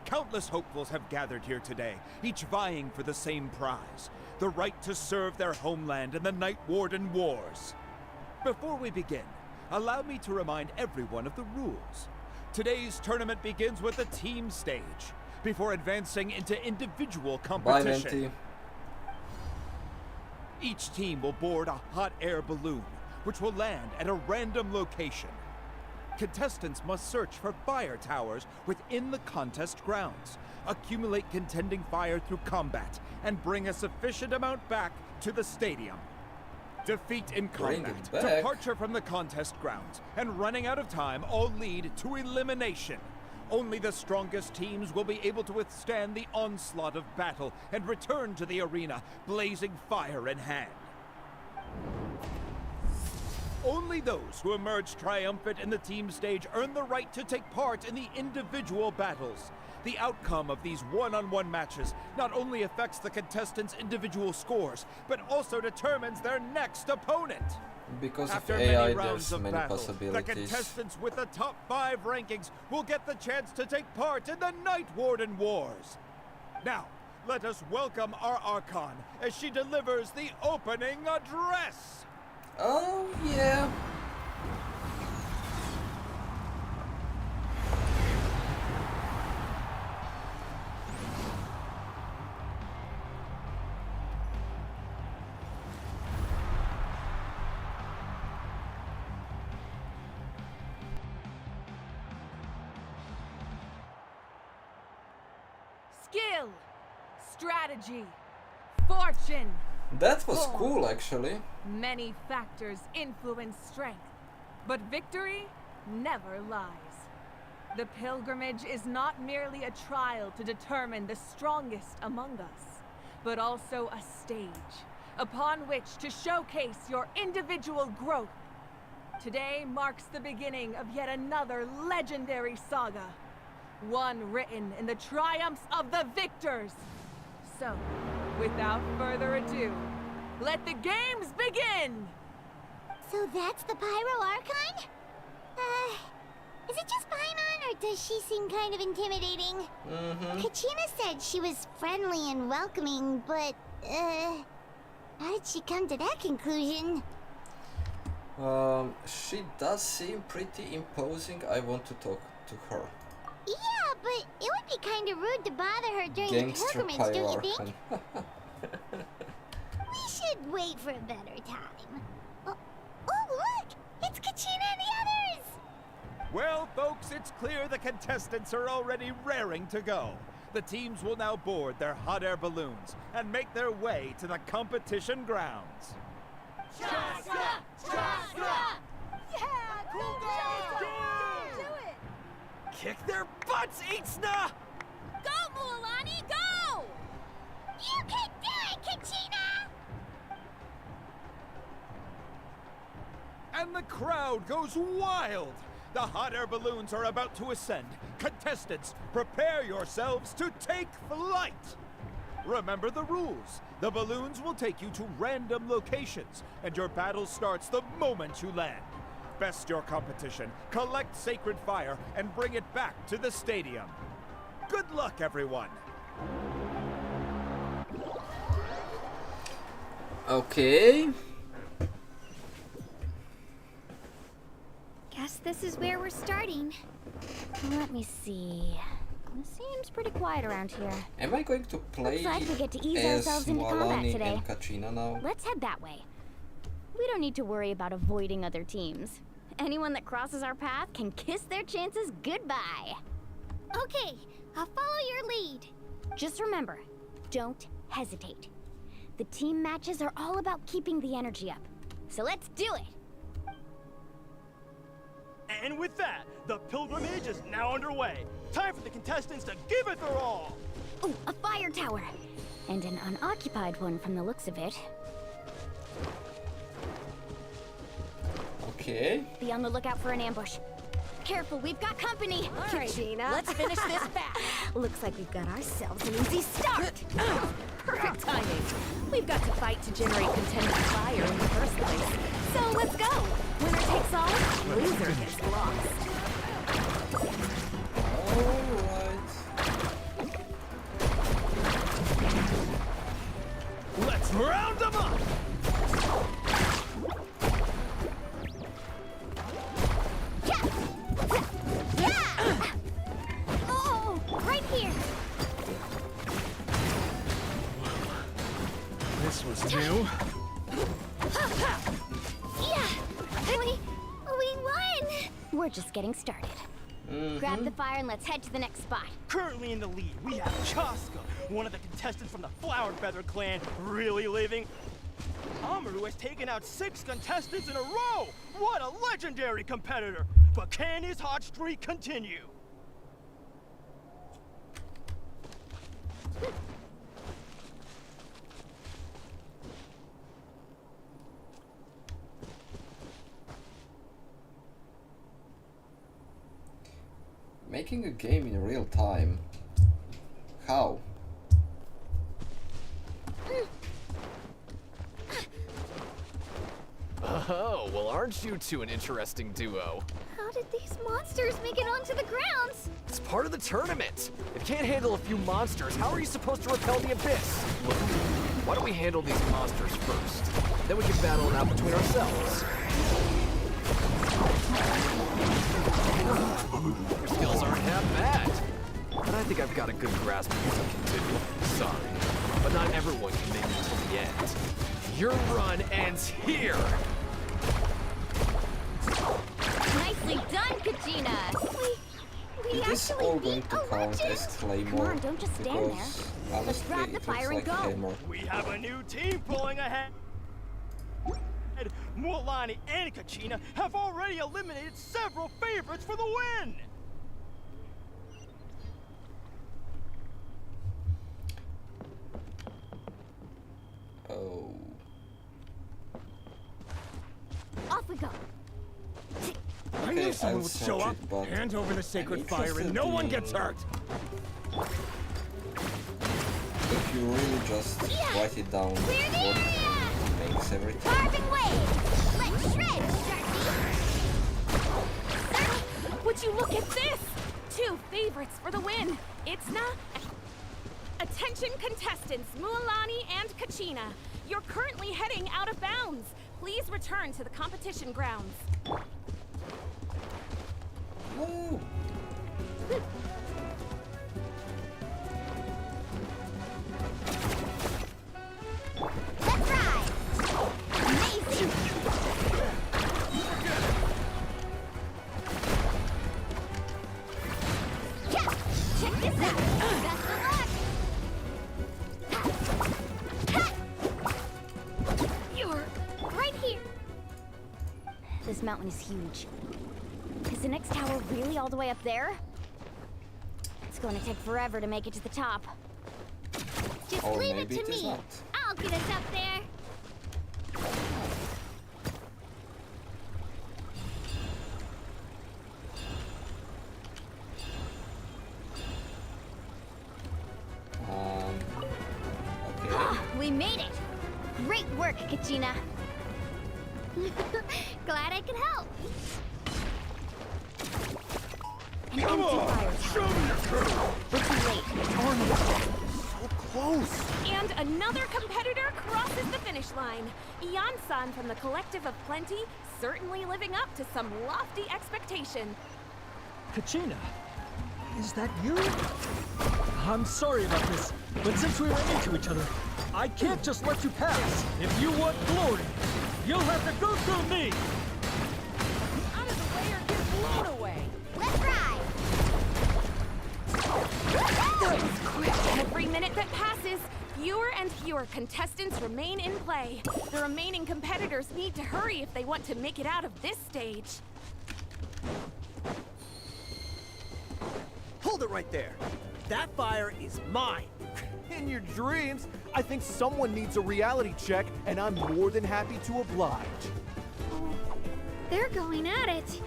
Countless hopefuls have gathered here today, each vying for the same prize, the right to serve their homeland in the Night Warden Wars. Before we begin, allow me to remind everyone of the rules. Today's tournament begins with the team stage, before advancing into individual competition. Bye, Menti. Each team will board a hot air balloon, which will land at a random location. Contestants must search for fire towers within the contest grounds, accumulate contending fire through combat, and bring a sufficient amount back to the stadium. Defeat in combat, departure from the contest grounds, and running out of time all lead to elimination. Only the strongest teams will be able to withstand the onslaught of battle and return to the arena, blazing fire in hand. Only those who emerge triumphant in the team stage earn the right to take part in the individual battles. The outcome of these one-on-one matches not only affects the contestants' individual scores, but also determines their next opponent. Because After of AI, many rounds there's of many battle, possibilities. the contestants with the top 5 rankings will get the chance to take part in the Night Warden Wars. Now, let us welcome our Archon as she delivers the opening address. Oh, yeah. Skill, strategy, fortune. That was form. cool, actually. Many factors influence strength, but victory never lies. The pilgrimage is not merely a trial to determine the strongest among us, but also a stage upon which to showcase your individual growth. Today marks the beginning of yet another legendary saga, one written in the triumphs of the victors. So, without further ado, let the games begin! So that's the 5.0 Archon? Is it just Paimon, or does she seem kind of intimidating? Kachina said she was friendly and welcoming, but, how did she come to that conclusion? She does seem pretty imposing. I want to talk to her. Yeah, but it would be kind of rude to bother her during Gangster the pilgrimage, don't you Archon. think? We should wait for a better time. Oh, look! It's Kachina and the others! Well, folks, it's clear the contestants are already raring to go. The teams will now board their hot air balloons and make their way to the competition grounds. Chaska! Chaska! Yeah! Cool do it! Kick their butts, Ixna! Go, Mualani, go! You can do it, Kachina! And the crowd goes wild. The hot air balloons are about to ascend. Contestants, prepare yourselves to take flight! Remember the rules. The balloons will take you to random locations, and your battle starts the moment you land. Best your competition, collect sacred fire, and bring it back to the stadium. Good luck, everyone! Okay. Guess this is where we're starting. Let me see. It seems pretty quiet around here. Am I going to play Looks like we get to ease as ourselves into combat Mualani today. and Kachina now? Let's head that way. We don't need to worry about avoiding other teams. Anyone that crosses our path can kiss their chances goodbye. Okay, I'll follow your lead. Just remember, don't hesitate. The team matches are all about keeping the energy up. So let's do it! And with that, the pilgrimage is now underway. Time for the contestants to give it their all! Ooh, a fire tower! And an unoccupied one from the looks of it. Okay. Be on the lookout for an ambush. Careful, we've got company! All right, Gina, let's finish this fast. Looks like we've got ourselves an easy start! Perfect timing. We've got to fight to generate contended fire in the first place. So let's go. Winner takes all, loser gets lost. Let's round them up! Oh, right here! This was new. Yeah! We won! We're just getting started. Grab the fire and let's head to the next spot. Currently in the lead, we have Chaska, one of the contestants from the Flower Feather clan, really living. Amaru has taken out 6 contestants in a row! What a legendary competitor! But can his hot streak continue? Making a game in real time. How? Oh, well, aren't you two an interesting duo? How did these monsters make it onto the grounds? It's part of the tournament. If you can't handle a few monsters, how are you supposed to repel the abyss? Look, why don't we handle these monsters first? Then we can battle it out between ourselves. Your skills aren't half bad. But I think I've got a good grasp of what I can do. Sorry, but not everyone can make it until the end. Your run ends here! Nicely done, Kachina! We Is this all going to count as Claymore? Come on, don't just stand there. Because Let's honestly, grab the it fire looks and like go. Claymore. We have a new team pulling ahead. Mualani and Kachina have already eliminated several favorites for the win! Oh. Off we go. I knew someone would show up. Hand over the sacred fire and no one gets hurt. If you really just write it down, what makes everything. Carving wave! Let's shred, Would you look at this? 2 favorites for the win. It's not. Attention contestants, Mualani and Kachina. You're currently heading out of bounds. Please return to the competition grounds. Woo! Let's ride! Amazing! Yeah, check this out! Best of luck! You're right here! This mountain is huge. Is the next tower really all the way up there? It's going to take forever to make it to the top. Just Or leave it maybe to it is me. not. I'll get us up there. We made it! Great work, Kachina. Glad I could help. An Come empty on! fire Show me your curve! We're too late. So close! And another competitor crosses the finish line. Yan-san from the Collective of Plenty, certainly living up to some lofty expectation. Kachina, is that you? I'm sorry about this, but since we ran into each other, I can't just let you pass. If you want glory, you'll have to go through me! Out of the way or get blown away. Let's ride! That was quick. Every minute that passes, fewer and fewer contestants remain in play. The remaining competitors need to hurry if they want to make it out of this stage. Hold it right there. That fire is mine. In your dreams, I think someone needs a reality check, and I'm more than happy to oblige. They're going at it.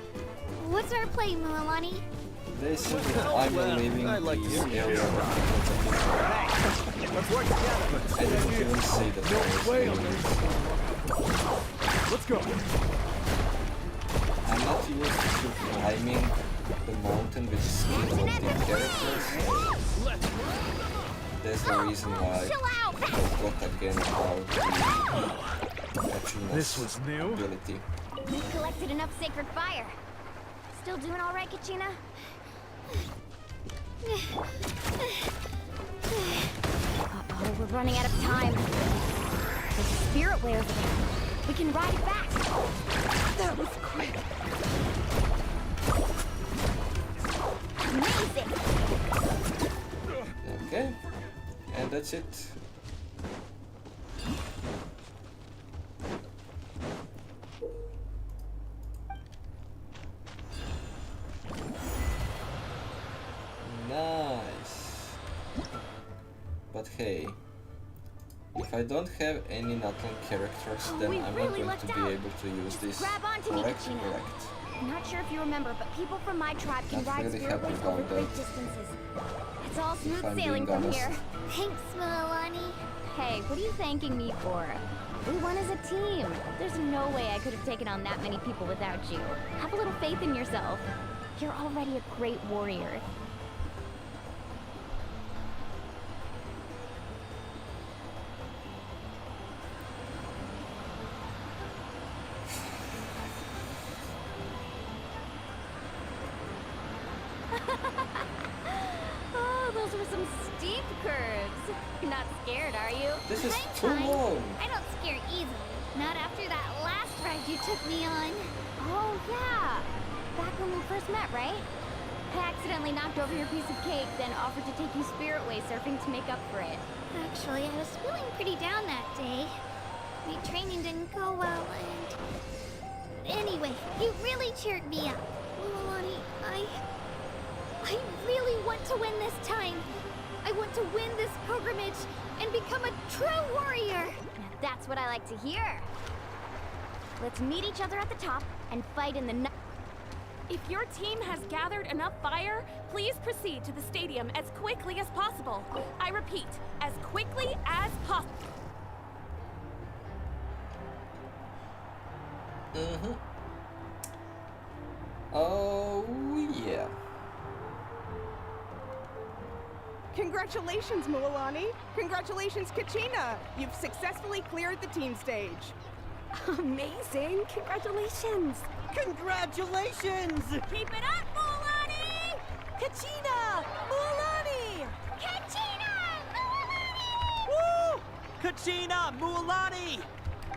What's our play, Mualani? They said that I'm leaving this area. Let's work together. I didn't even see that I was leaving. Let's go. I'm not used to climbing the mountain with skill-looking characters. That's the reason why I forgot again about the Kachina's ability. We've collected enough sacred fire. Still doing all right, Kachina? Uh-oh, we're running out of time. There's a spirit way over there. We can ride it back. That was quick. Amazing! Okay, and that's it. Nice. But hey, if I don't have any Natlan characters, then I'm not going to be able to use this. Grab onto me, Kachina. I'm not sure if you remember, but people from my tribe can ride spiritways over great distances. It's all smooth sailing from here. Thanks, Mualani. Hey, what are you thanking me for? We won as a team. There's no way I could have taken on that many people without you. Have a little faith in yourself. You're already a great warrior. Oh, those were some steep curves. You're not scared, are you? This is too long. I don't scare easily. Not after that last ride you took me on. Oh, yeah. Back when we first met, right? I accidentally knocked over your piece of cake, then offered to take you spiritway surfing to make up for it. Actually, I was feeling pretty down that day. My training didn't go well, and... Anyway, you really cheered me up. Mualani, I really want to win this time. I want to win this pilgrimage and become a true warrior. Now that's what I like to hear. Let's meet each other at the top and fight in the night. If your team has gathered enough fire, please proceed to the stadium as quickly as possible. I repeat, as quickly as possible. Oh, yeah. Congratulations, Mualani. Congratulations, Kachina. You've successfully cleared the team stage. Amazing. Congratulations. Congratulations! Keep it up, Mualani! Kachina! Mualani! Kachina! Mualani! Woo! Kachina! Mualani!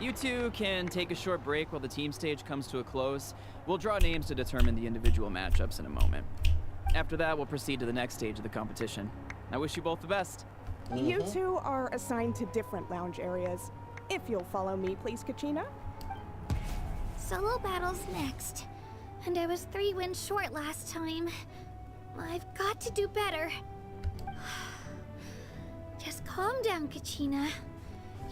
You two can take a short break while the team stage comes to a close. We'll draw names to determine the individual matchups in a moment. After that, we'll proceed to the next stage of the competition. I wish you both the best. You two are assigned to different lounge areas. If you'll follow me, please, Kachina. Solo battle's next. And I was 3 wins short last time. I've got to do better. Just calm down, Kachina.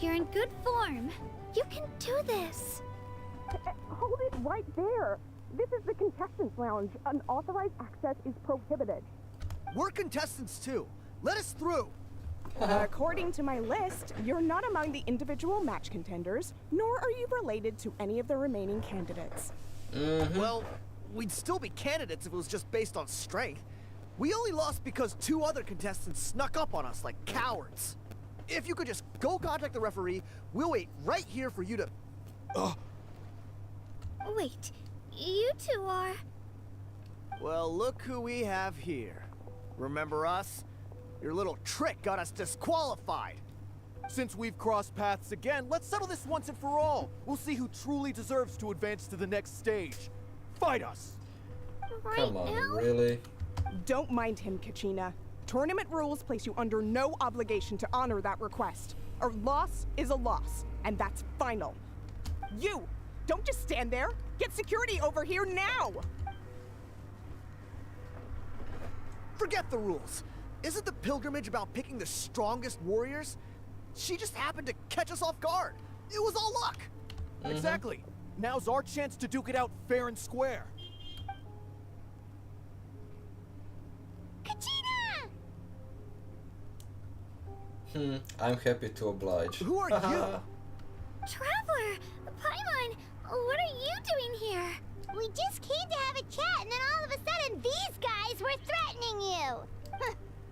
You're in good form. You can do this. Hold it right there. This is the contestants' lounge. Unauthorized access is prohibited. We're contestants too. Let us through. According to my list, you're not among the individual match contenders, nor are you related to any of the remaining candidates. Well, we'd still be candidates if it was just based on strength. We only lost because 2 other contestants snuck up on us like cowards. If you could just go contact the referee, we'll wait right here for you to... Wait, you two are... Well, look who we have here. Remember us? Your little trick got us disqualified. Since we've crossed paths again, let's settle this once and for all. We'll see who truly deserves to advance to the next stage. Fight us! Come on, really? Don't mind him, Kachina. Tournament rules place you under no obligation to honor that request. A loss is a loss, and that's final. You! Don't just stand there! Get security over here now! Forget the rules. Isn't the pilgrimage about picking the strongest warriors? She just happened to catch us off guard. It was all luck. Exactly. Now's our chance to duke it out fair and square. Kachina! I'm happy to oblige. Who are you? Traveler! Paimon! What are you doing here? We just came to have a chat, and then all of a sudden these guys were threatening you.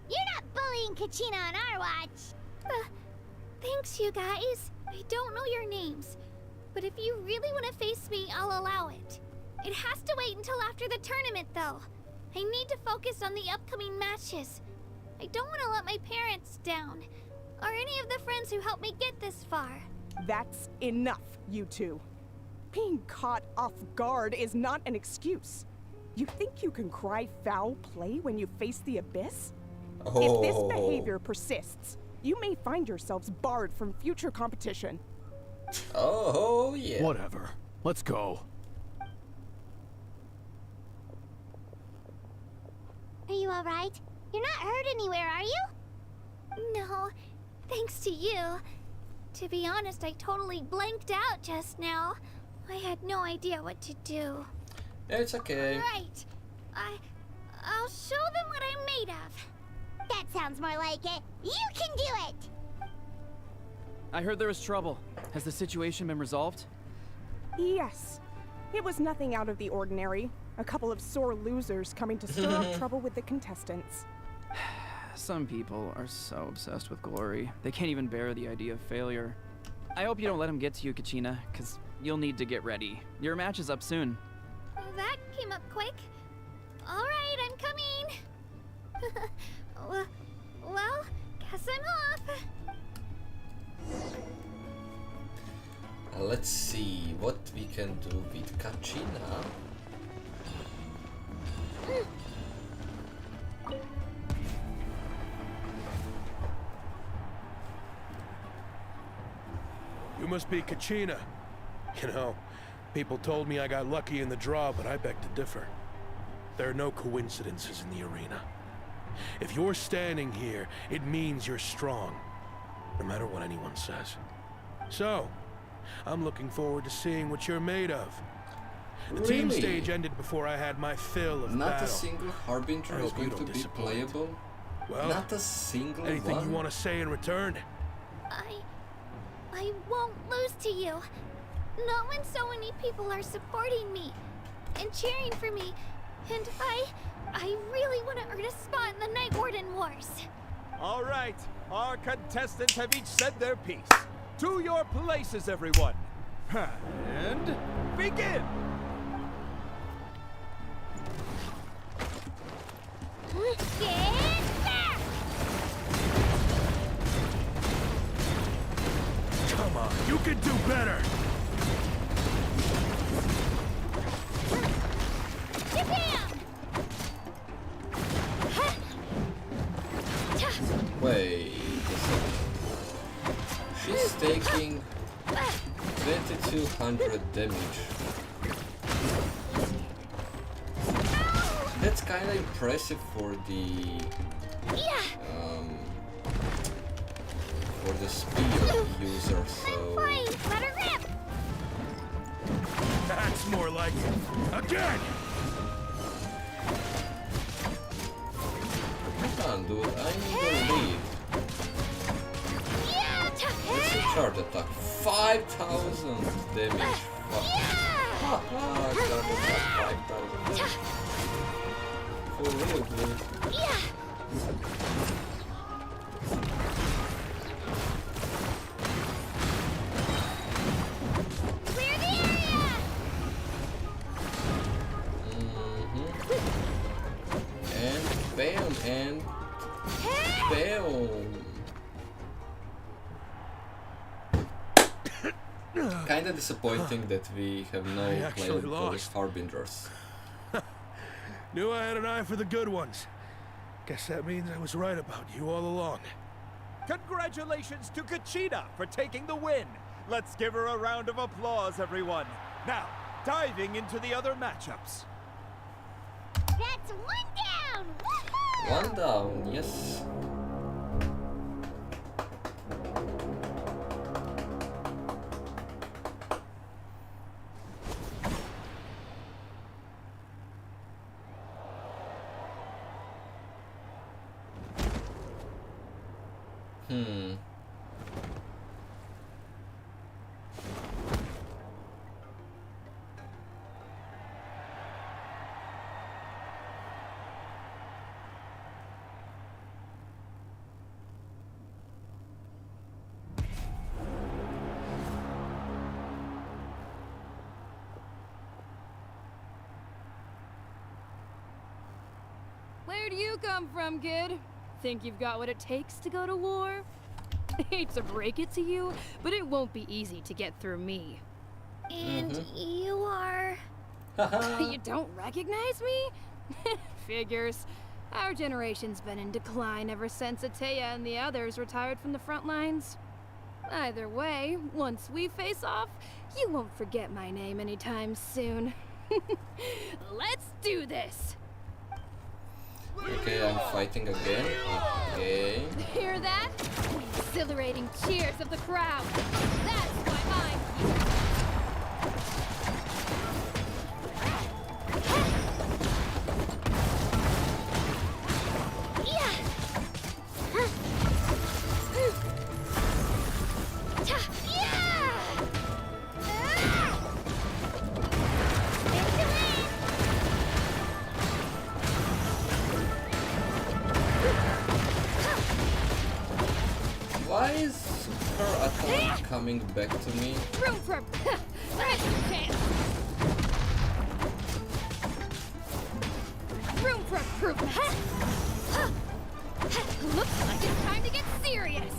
You're not bullying Kachina on our watch. Thanks, you guys. I don't know your names, but if you really want to face me, I'll allow it. It has to wait until after the tournament, though. I need to focus on the upcoming matches. I don't want to let my parents down, or any of the friends who helped me get this far. That's enough, you two. Being caught off guard is not an excuse. You think you can cry foul play when you face the abyss? If this behavior persists, you may find yourselves barred from future competition. Oh, yeah. Whatever. Let's go. Are you alright? You're not hurt anywhere, are you? No, thanks to you. To be honest, I totally blanked out just now. I had no idea what to do. It's okay. Right. I'll show them what I'm made of. That sounds more like it. You can do it! I heard there was trouble. Has the situation been resolved? Yes. It was nothing out of the ordinary. A couple of sore losers coming to stir up trouble with the contestants. Some people are so obsessed with glory, they can't even bear the idea of failure. I hope you don't let him get to you, Kachina, because you'll need to get ready. Your match is up soon. That came up quick. Alright, I'm coming. Well, guess I'm off. Let's see what we can do with Kachina. You must be Kachina. You know, people told me I got lucky in the draw, but I beg to differ. There are no coincidences in the arena. If you're standing here, it means you're strong, no matter what anyone says. So, I'm looking forward to seeing what you're made of. The team stage ended before I had my fill of Not battle. a single Harbinger is going to be playable? Well, not a single anything one? you want to say in return? I won't lose to you. Not when so many people are supporting me and cheering for me. And I really want to earn a spot in the Night Warden Wars. All right, our contestants have each said their piece. To your places, everyone. And begin! Get back! Come on, you can do better! Wait a second. She's taking 2200 damage. That's kind of impressive for the spear user. So Let her rip! That's more like it. Again! Come on, dude. I need a lead. charge attack. 5,000 damage. Fuck. Charge attack 5,000. For real, dude. Clear the area! And bam, and bam. Kinda disappointing that we have no I actually playable lost. Harbingers. Knew I had an eye for the good ones. Guess that means I was right about you all along. Congratulations to Kachina for taking the win. Let's give her a round of applause, everyone. Now, diving into the other matchups. That's one down! Woohoo! One down, yes. Where do you come from, kid? Think you've got what it takes to go to war? Hate to break it to you, but it won't be easy to get through me. And you are... You don't recognize me? Figures. Our generation's been in decline ever since Ateya and the others retired from the front lines. Either way, once we face off, you won't forget my name anytime soon. Let's do this! Okay, I'm fighting again. Okay. Hear that? The exhilarating cheers of the crowd. That's why I'm here. Why is her attack coming back to me? Room for chance. Room for improvement. Looks like it's time to get serious.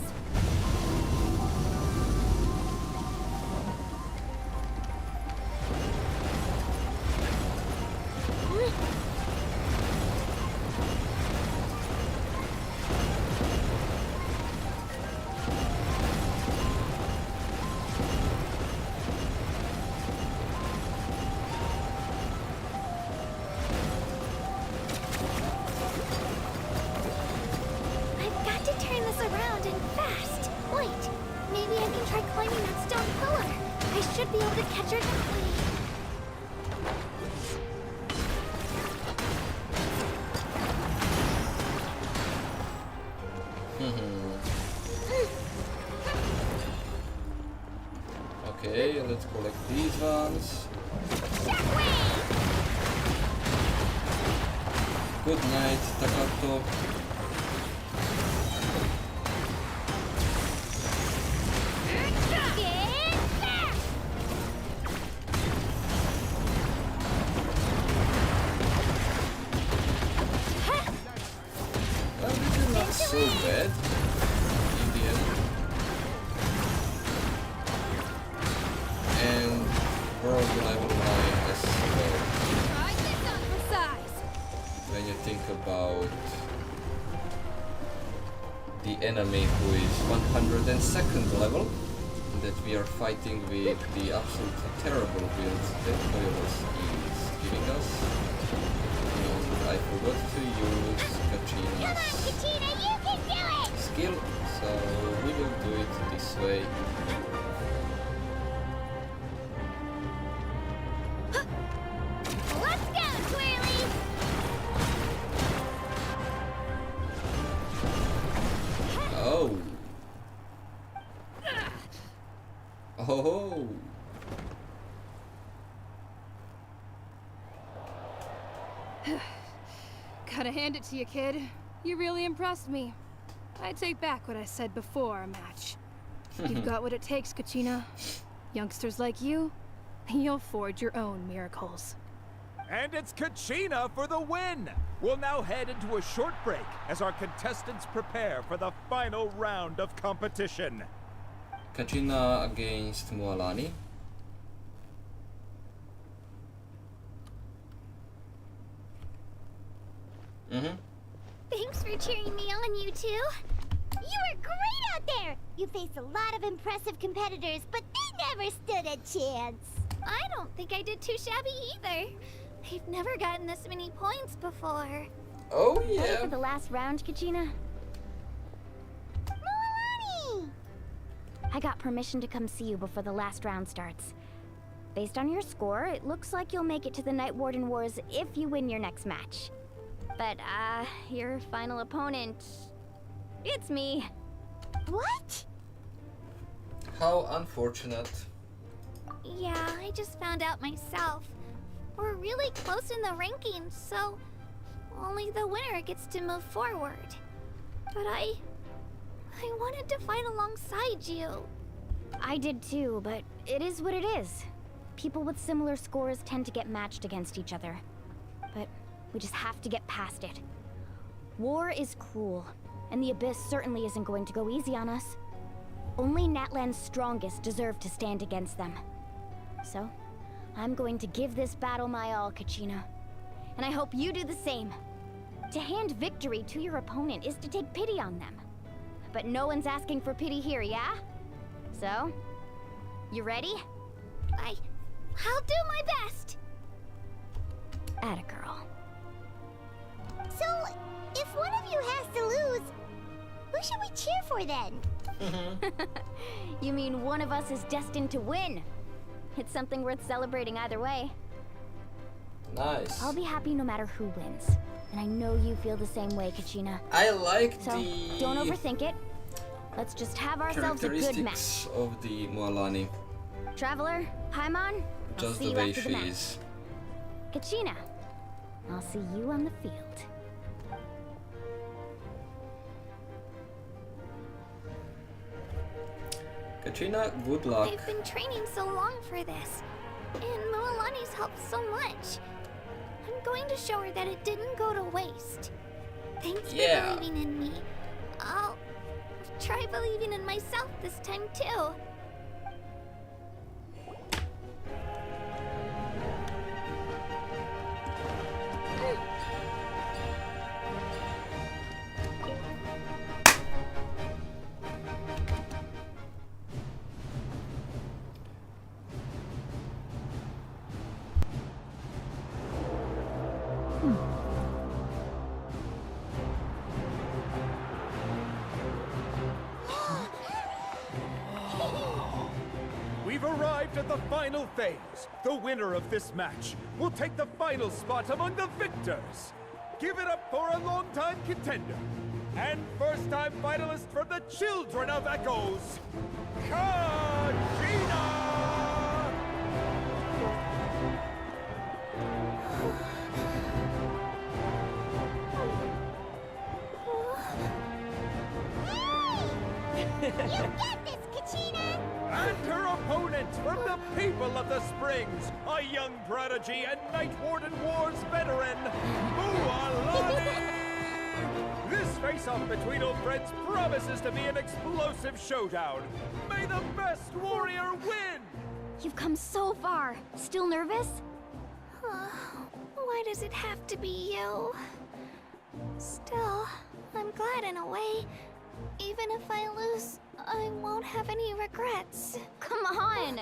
Okay, let's collect these ones. Good night, Takato. Well, this is not so bad. In the end. And world level 9 as well. When you think about the enemy who is 102nd level, that we are fighting with the absolutely terrible builds that Toyolos is giving us. And I forgot to use Kachina's skill, so we will do it this way. Let's go, Twirly! Oh. Gotta hand it to you, kid. You really impressed me. I take back what I said before our match. You've got what it takes, Kachina. Youngsters like you, you'll forge your own miracles. And it's Kachina for the win! We'll now head into a short break as our contestants prepare for the final round of competition. Kachina against Mualani. Thanks for cheering me on, you two. You were great out there. You faced a lot of impressive competitors, but they never stood a chance. I don't think I did too shabby either. I've never gotten this many points before. Oh Ready yeah. for the last round, Kachina? Mualani! I got permission to come see you before the last round starts. Based on your score, it looks like you'll make it to the Night Warden Wars if you win your next match. But, your final opponent... it's me. What? How unfortunate. Yeah, I just found out myself. We're really close in the rankings, so only the winner gets to move forward. But I wanted to fight alongside you. I did too, but it is what it is. People with similar scores tend to get matched against each other. But we just have to get past it. War is cruel, and the Abyss certainly isn't going to go easy on us. Only Natlan's strongest deserve to stand against them. So, I'm going to give this battle my all, Kachina. And I hope you do the same. To hand victory to your opponent is to take pity on them. But no one's asking for pity here, yeah? So, you ready? I'll do my best. Atta girl. So, if one of you has to lose, who should we cheer for then? You mean one of us is destined to win? It's something worth celebrating either way. Nice. I'll be happy no matter who wins. And I know you feel the same way, Kachina. I like so, the don't overthink it. Let's just have ourselves a good match. characteristics of the Mualani. Traveler, Paimon, I'll Just see the you way after the she match. is. Kachina, I'll see you on the field. Kachina, good luck. I've been training so long for this, and Mualani's helped so much. I'm going to show her that it didn't go to waste. Thanks for believing in me. I'll try believing in myself this time too. We've arrived at the final phase. The winner of this match will take the final spot among the victors. Give it up for a long-time contender and first-time finalist from the Children of Echoes, Kachina! You get this, Kachina! And her opponent from the people of the Springs, a young prodigy and Night Warden Wars veteran, Mualani! This face-off between old friends promises to be an explosive showdown. May the best warrior win! You've come so far. Still nervous? Why does it have to be you? Still, I'm glad in a way. Even if I lose, I won't have any regrets. Come on!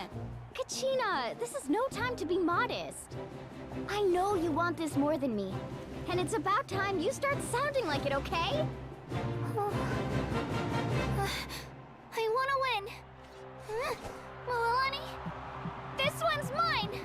Kachina, this is no time to be modest. I know you want this more than me. And it's about time you start sounding like it, okay? I want to win. Mualani, this one's mine!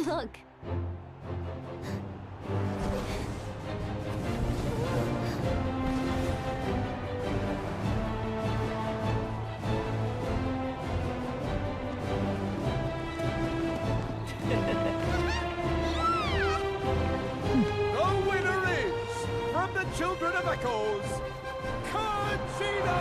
Look. The winner is, from the Children of Echoes, Conchita!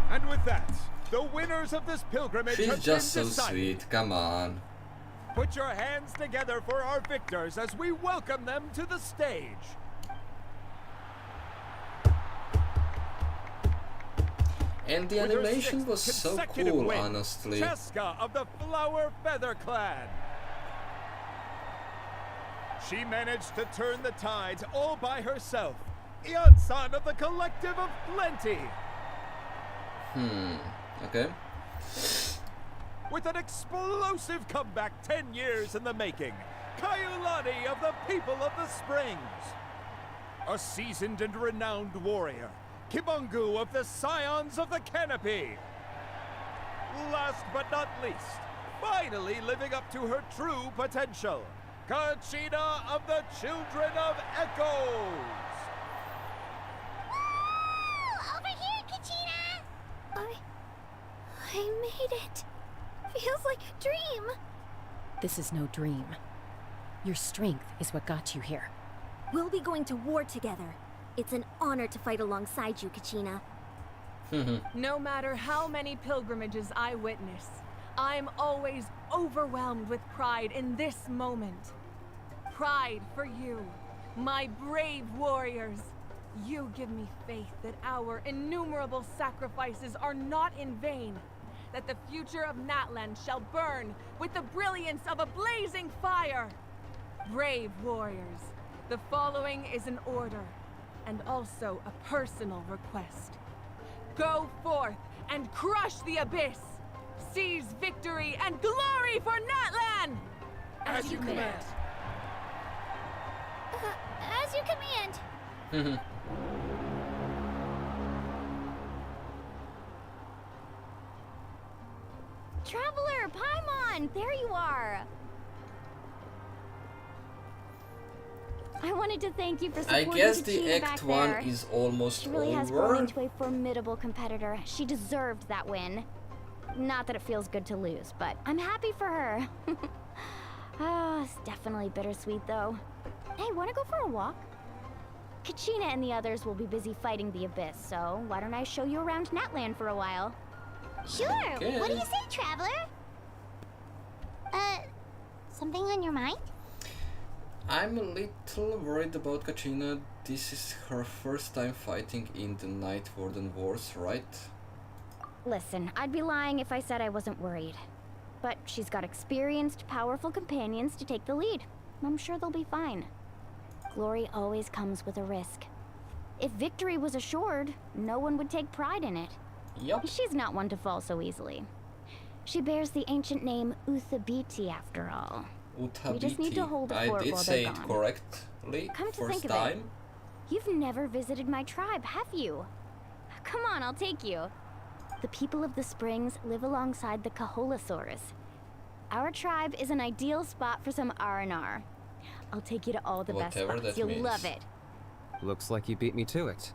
And with that, the winners of this pilgrimage She's have just so been decided. sweet, come on. Put your hands together for our victors as we welcome them to the stage. And the With her animation sixth was so consecutive cool, win, honestly. Cheska of the Flower Feather Clan. She managed to turn the tides all by herself. Iansan of the Collective of Plenty. Okay. With an explosive comeback 10 years in the making, Kaiulani of the People of the Springs. A seasoned and renowned warrior, Kibungu of the Scions of the Canopy. Last but not least, finally living up to her true potential, Conchita of the Children of Echoes. Over here, Kachina! I made it. Feels like a dream. This is no dream. Your strength is what got you here. We'll be going to war together. It's an honor to fight alongside you, Kachina. No matter how many pilgrimages I witness, I'm always overwhelmed with pride in this moment. Pride for you, my brave warriors. You give me faith that our innumerable sacrifices are not in vain, that the future of Natlan shall burn with the brilliance of a blazing fire. Brave warriors, the following is an order, and also a personal request. Go forth and crush the abyss! Seize victory and glory for Natlan! As you command. As you command. Traveler, Paimon, there you are. I wanted to thank you for I supporting guess the Kachina Act back 1 there. is almost She really has grown over. into a formidable competitor. She deserved that win. Not that it feels good to lose, but I'm happy for her. It's definitely bittersweet though. Hey, wanna go for a walk? Kachina and the others will be busy fighting the Abyss, so why don't I show you around Natlan for a while? Sure, Okay. what do you say, Traveler? Something on your mind? I'm a little worried about Kachina. This is her first time fighting in the Night Warden Wars, right? Listen, I'd be lying if I said I wasn't worried. But she's got experienced, powerful companions to take the lead. I'm sure they'll be fine. Glory always comes with a risk. If victory was assured, no one would take pride in it. Yup. She's not one to fall so easily. She bears the ancient name Uthabiti after all. We just need to hold the I fort did while say they're it gone. correctly. Come to first think of time. it, you've never visited my tribe, have you? Come on, I'll take you. The people of the springs live alongside the Kaholasaurus. Our tribe is an ideal spot for some R&R. I'll take you to all the Whatever best spots. that You'll means. love it. Looks like you beat me to it.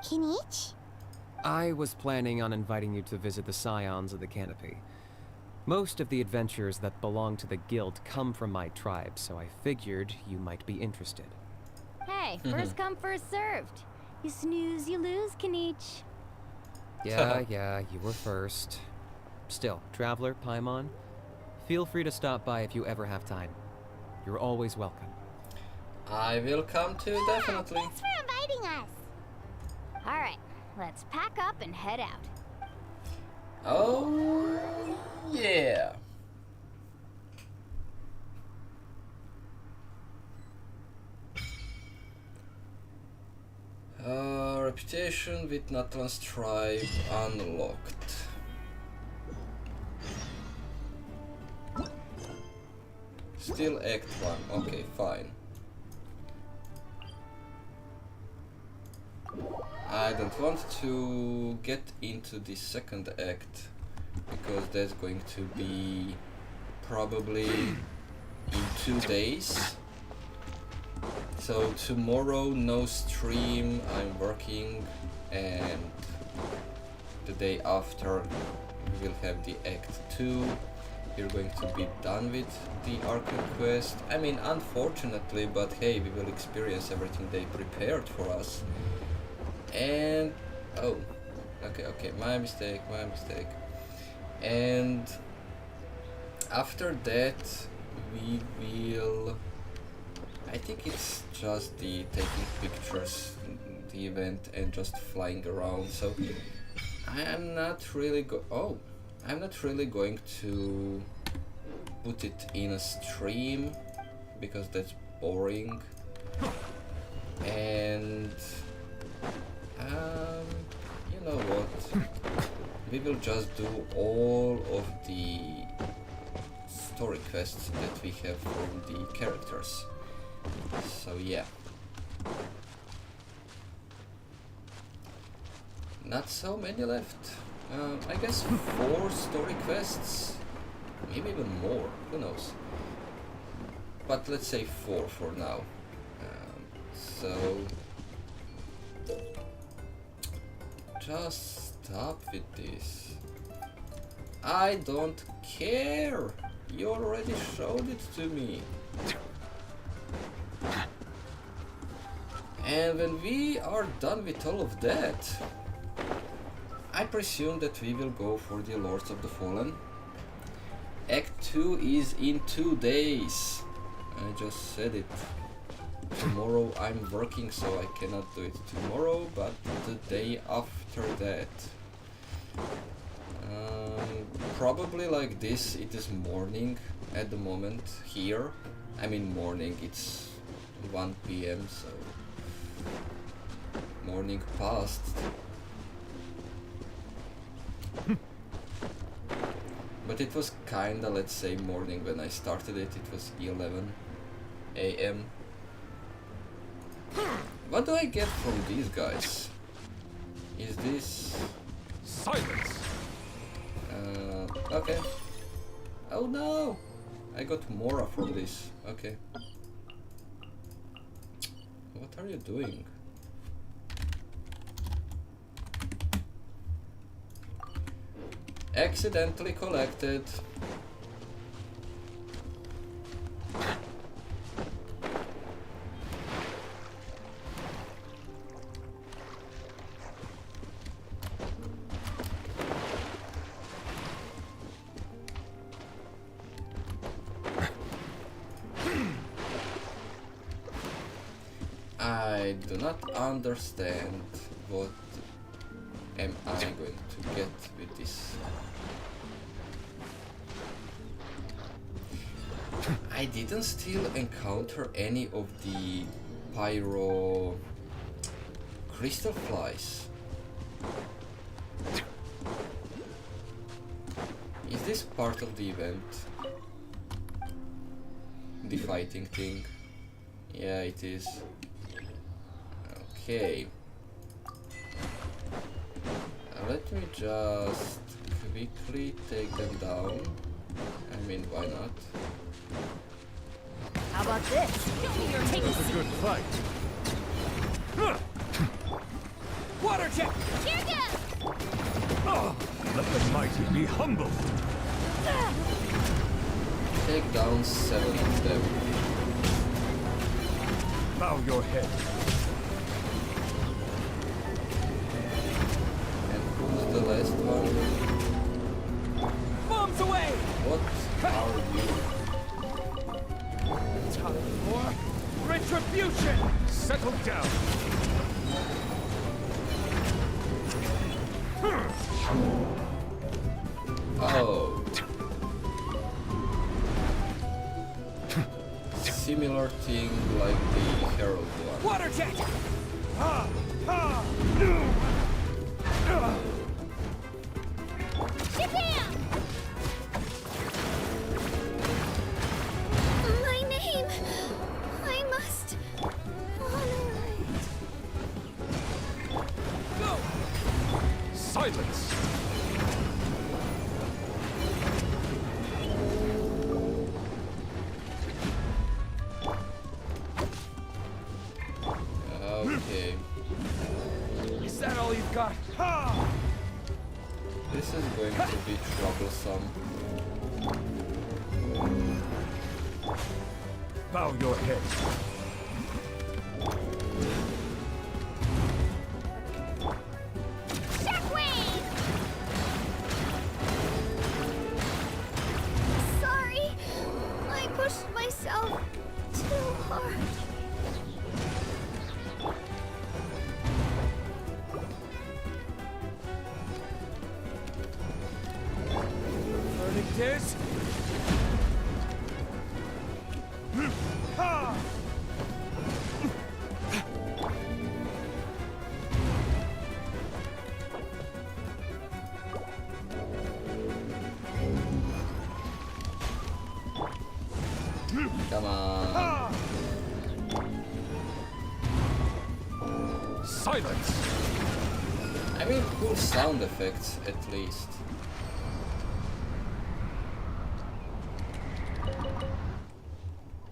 Kinich? I was planning on inviting you to visit the Scions of the Canopy. Most of the adventurers that belong to the guild come from my tribe, so I figured you might be interested. Hey, first come, first served. You snooze, you lose, Kinich. Yeah, you were first. Still, Traveler, Paimon, feel free to stop by if you ever have time. You're always welcome. I will come too, definitely. Thanks for inviting us. All right, let's pack up and head out. Oh, yeah. Reputation with Natlan's tribe unlocked. Still Act 1. Okay, fine. I don't want to get into the second act because that's going to be probably in 2 days. So tomorrow no stream, I'm working, and the day after we will have the act 2. We're going to be done with the Archon quest. I mean, unfortunately, but hey, we will experience everything they prepared for us. And oh, okay, my mistake. And after that we will, I think it's just the taking pictures, the event, and just flying around. So I'm not really going to put it in a stream because that's boring. And you know what? We will just do all of the story quests that we have from the characters. So yeah. Not so many left. I guess 4 story quests, maybe even more, who knows. But let's say 4 for now. So just stop with this. I don't care. You already showed it to me. And when we are done with all of that, I presume that we will go for the Lords of the Fallen. Act 2 is in 2 days. I just said it. Tomorrow I'm working, so I cannot do it tomorrow, but the day after that. Probably like this, it is morning at the moment here. I mean morning, it's 1 PM, so morning past. But it was kinda, let's say, morning when I started it. It was 11 AM. What do I get from these guys? Is this... Silence! Okay. Oh no! I got Mora from this. Okay. What are you doing? Accidentally collected. I do not understand what am I going to get with this. I didn't still encounter any of the pyro crystal flies. Is this part of the event? The fighting thing? Yeah, it is. Okay. Let me just quickly take them down. I mean, why not? How about this? You're taking a good fight. Water jet! Here goes! Oh, let the mighty be humbled. Take down 7 of them. Bow your head. And who's the last one? Bombs away! What are you? Time for retribution! Settle down! Oh. Similar thing like the Herald one. Water jet! Ha! Ha! My name! I must honor it. Silence! Okay. Is that all you've got? Ha! This is going to be troublesome. Bow your head. Sorry, I pushed myself too hard. Verdict is... Ha! Come on. Silence! I mean, cool sound effects at least.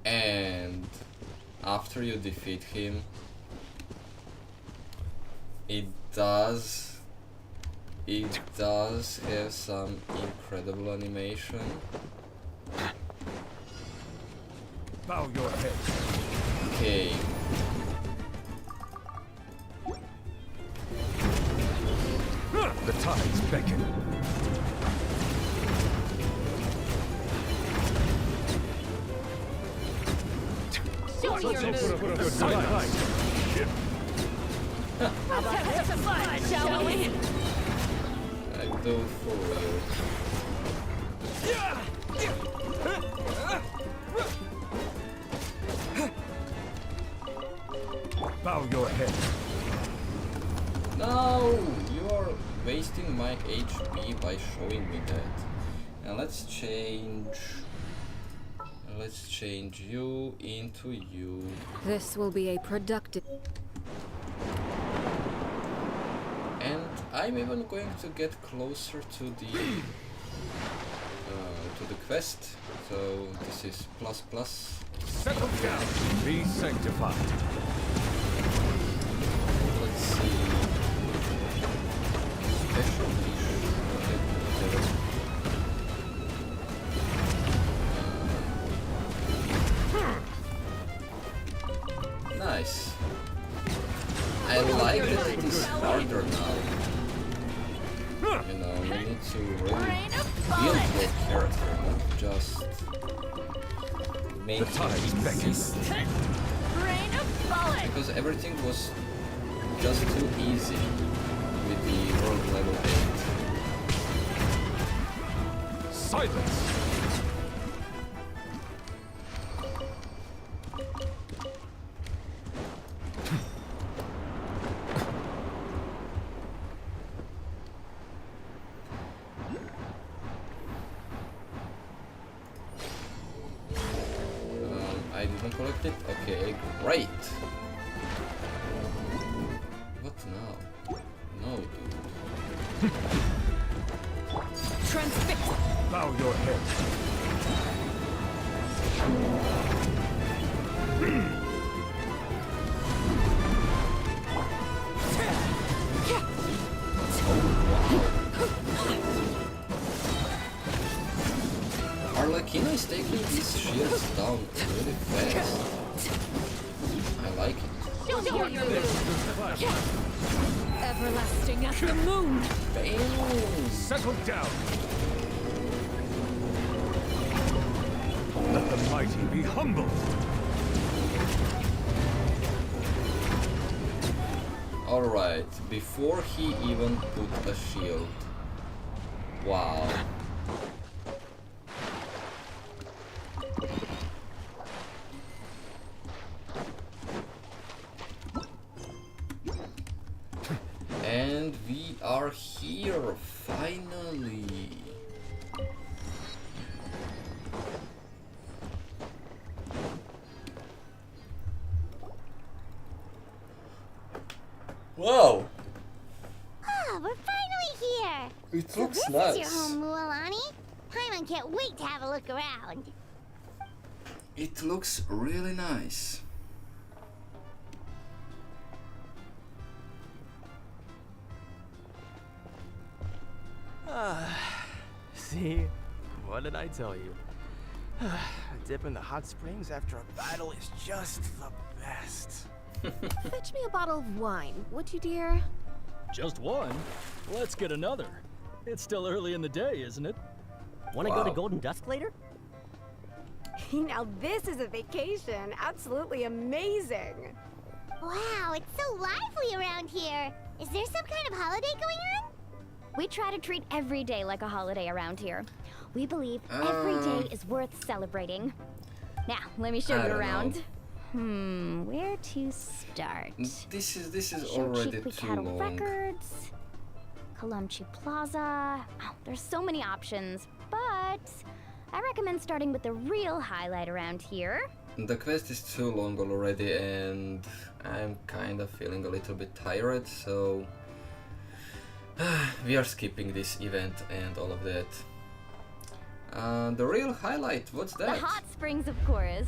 And after you defeat him, it does have some incredible animation. Bow your head. Okay. The tides beckon. Show me your moves. How about this a fight, shall we? I do it for real. Bow your head. No! You are wasting my HP by showing me that. And let's change you into you. This will be a productive... And I'm even going to get closer to the quest. So this is ++. Settle down. Be sanctified. Let's see. Special leash. Nice. I like that it is harder now. You know, you need to really build your character, not just make it easy. Because everything was just too easy with the world level 8. Silence! I didn't collect it? Okay, great! What now? No, dude. Transfix! Bow your head. Arlecchino is taking these shields down really fast. I like it. Show me your moves. Everlasting as the moon. Bam! Settle down. Let the mighty be humbled. Alright, before he even put a shield. Wow. And we are here, finally. Whoa! Ah, we're finally It So looks this nice. is your home, Mualani. Paimon can't wait to have a look around. It looks really nice. See? What did I tell you? A dip in the hot springs after a battle is just the best. Fetch me a bottle of wine, would you, dear? Just one? Let's get another. It's still early in the day, isn't it? Want to go to Golden Dusk later? Now this is a vacation. Absolutely amazing. Wow, it's so lively around here. Is there some kind of holiday going on? We try to treat every day like a holiday around here. We believe every day is worth celebrating. Now, let me show I you don't around. Where to start? This is Show already Cheaply too Cattle long. Records, Kalumchi Plaza. Oh, there's so many options, but I recommend starting with the real highlight around here. The quest is too long already and I'm kind of feeling a little bit tired, so we are skipping this event and all of that. The real highlight, what's that? The hot springs, of course.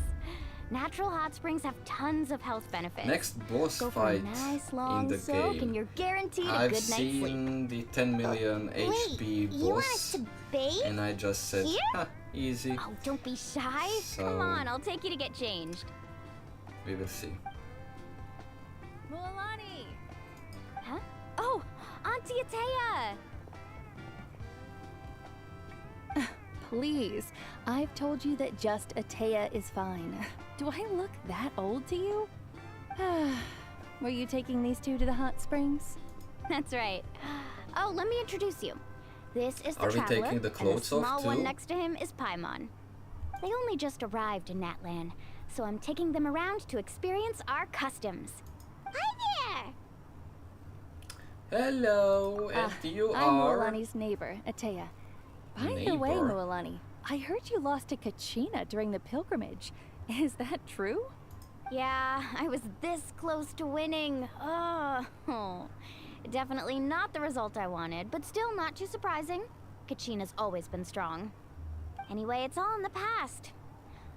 Natural hot springs have tons of health benefits. Next boss Go fight for a nice long in the soak game. and you're guaranteed a I've good night's sleep. seen the 10 million HP you want us boss to bathe? and I just said, Here? "Ha, easy." Oh, don't be shy. So- Come on, I'll take you to get changed. We will see. Mualani! Huh? Oh, Auntie Atea! Please, I've told you that just Atea is fine. Do I look that old to you? Were you taking these two to the hot springs? That's right. Oh, let me introduce you. This is the Are we Traveler, taking the clothes and the off small one too? next to him is Paimon. They only just arrived in Natlan, so I'm taking them around to experience our customs. Hi there! Hello, and you I'm are... Mualani's neighbor, Atea. By the way, Neighbor. Mualani, I heard you lost to Kachina during the pilgrimage. Is that true? Yeah, I was this close to winning. Oh, definitely not the result I wanted, but still not too surprising. Kachina's always been strong. Anyway, it's all in the past.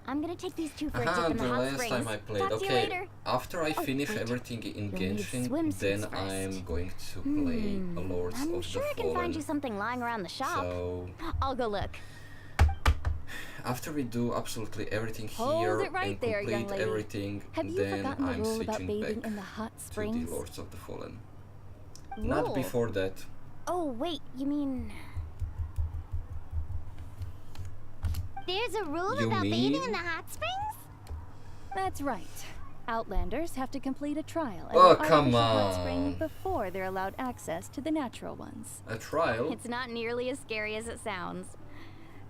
I'm gonna take these two for a dip in the the hot last springs. time I played. Talk to you Okay, later. after I Oh, finish wait. everything in You'll need Genshin, swimsuits then first. I'm going to play Lords I'm of sure the I can Fallen. find you something lying around the shop. So, I'll go look. after we do absolutely everything Hold here it right and there, complete young lady. everything, Have you then forgotten the I'm rule about switching bathing back in the hot to springs? the Lords of the Fallen. Not Rule? before that. Oh, wait, you mean... There's a rule You about bathing mean? in the hot springs? That's right. Outlanders have to complete a trial at Oh, an come artificial hot spring on. before they're allowed access to the natural ones. A trial? It's not nearly as scary as it sounds.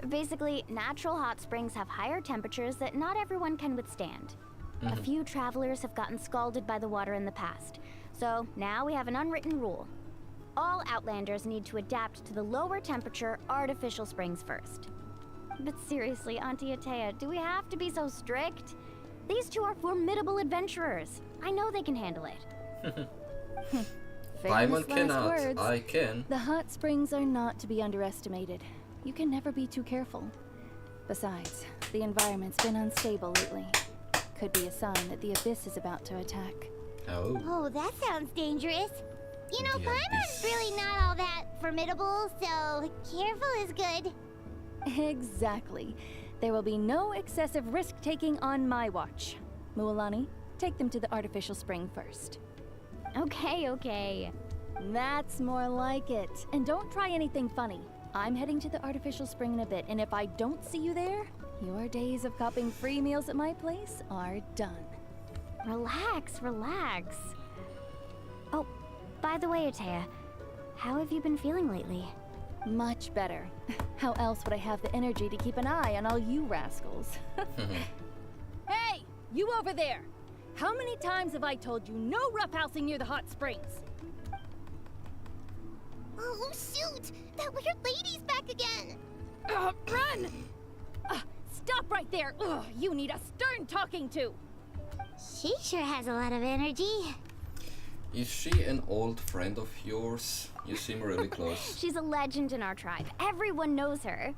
Basically, natural hot springs have higher temperatures that not everyone can withstand. A Mhm. few travelers have gotten scalded by the water in the past, so now we have an unwritten rule. All Outlanders need to adapt to the lower temperature artificial springs first. But seriously, Auntie Atea, do we have to be so strict? These two are formidable adventurers. I know they can handle it. Paimon Famous last cannot, words. I can. The hot springs are not to be underestimated. You can never be too careful. Besides, the environment's been unstable lately. Could be a sign that the abyss is about to attack. Oh. Oh, that sounds dangerous. You know, The Paimon's really not all that formidable, so careful is good. Exactly. There will be no excessive risk-taking on my watch. Mualani, take them to the artificial spring first. Okay. That's more like it. And don't try anything funny. I'm heading to the artificial spring in a bit, and if I don't see you there, your days of copping free meals at my place are done. Relax. Oh, by the way, Atea, how have you been feeling lately? Much better. How else would I have the energy to keep an eye on all you rascals? Hey, you over there! How many times have I told you no roughhousing near the hot springs? Oh, shoot! That weird lady's back again! Run! Stop right there! Ugh, you need a stern talking to! She sure has a lot of energy. Is she an old friend of yours? You seem really close. She's a legend in our tribe. Everyone knows her.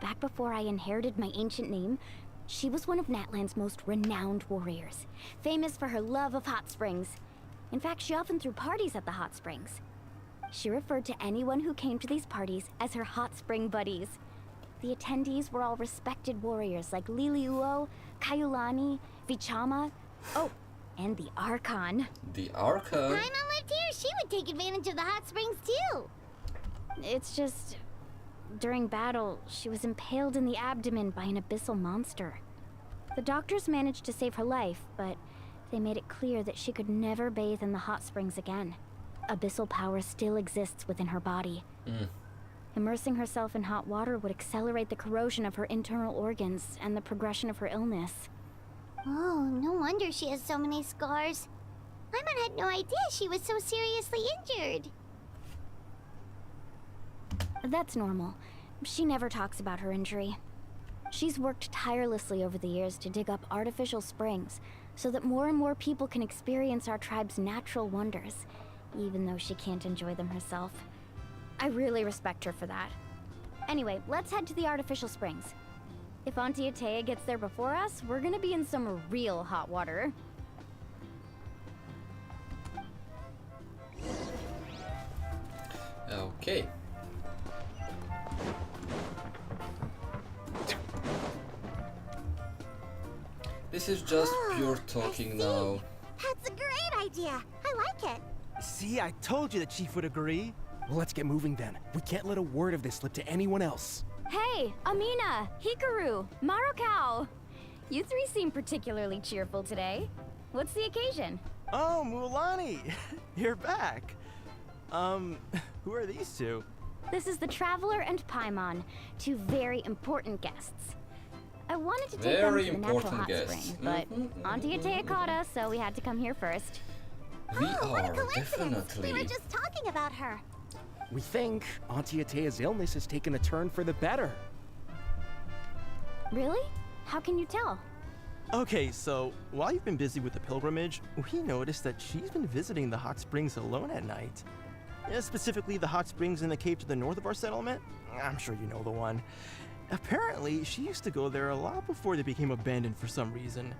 Back before I inherited my ancient name, she was one of Natlan's most renowned warriors, famous for her love of hot springs. In fact, she often threw parties at the hot springs. She referred to anyone who came to these parties as her hot spring buddies. The attendees were all respected warriors like Liliuo, Kaiulani, Vichama, oh, and the Archon. The Archon? If Paimon lived here, she would take advantage of the hot springs too. It's just... during battle, she was impaled in the abdomen by an abyssal monster. The doctors managed to save her life, but they made it clear that she could never bathe in the hot springs again. Abyssal power still exists within her body. Immersing herself in hot water would accelerate the corrosion of her internal organs and the progression of her illness. Oh, no wonder she has so many scars. Paimon had no idea she was so seriously injured. That's normal. She never talks about her injury. She's worked tirelessly over the years to dig up artificial springs so that more and more people can experience our tribe's natural wonders, even though she can't enjoy them herself. I really respect her for that. Anyway, let's head to the artificial springs. If Auntie Atea gets there before us, we're gonna be in some real hot water. Okay. This is just pure talking now. That's a great idea. I like it. See, I told you the chief would agree. Well, let's get moving then. We can't let a word of this slip to anyone else. Hey, Amina, Hikaru, Marukao. You three seem particularly cheerful today. What's the occasion? Oh, Mulani, you're back. Who are these two? This is the Traveler and Paimon, two very important guests. I wanted to take them to the natural hot spring, but Auntie Atea caught us, so we had to come here first. We What a are coincidence. We were definitely. just talking about her. We think Auntie Atea's illness has taken a turn for the better. Really? How can you tell? Okay, so while you've been busy with the pilgrimage, we noticed that she's been visiting the hot springs alone at night. Specifically, the hot springs in the cave to the north of our settlement. I'm sure you know the one. Apparently, she used to go there a lot before they became abandoned for some reason.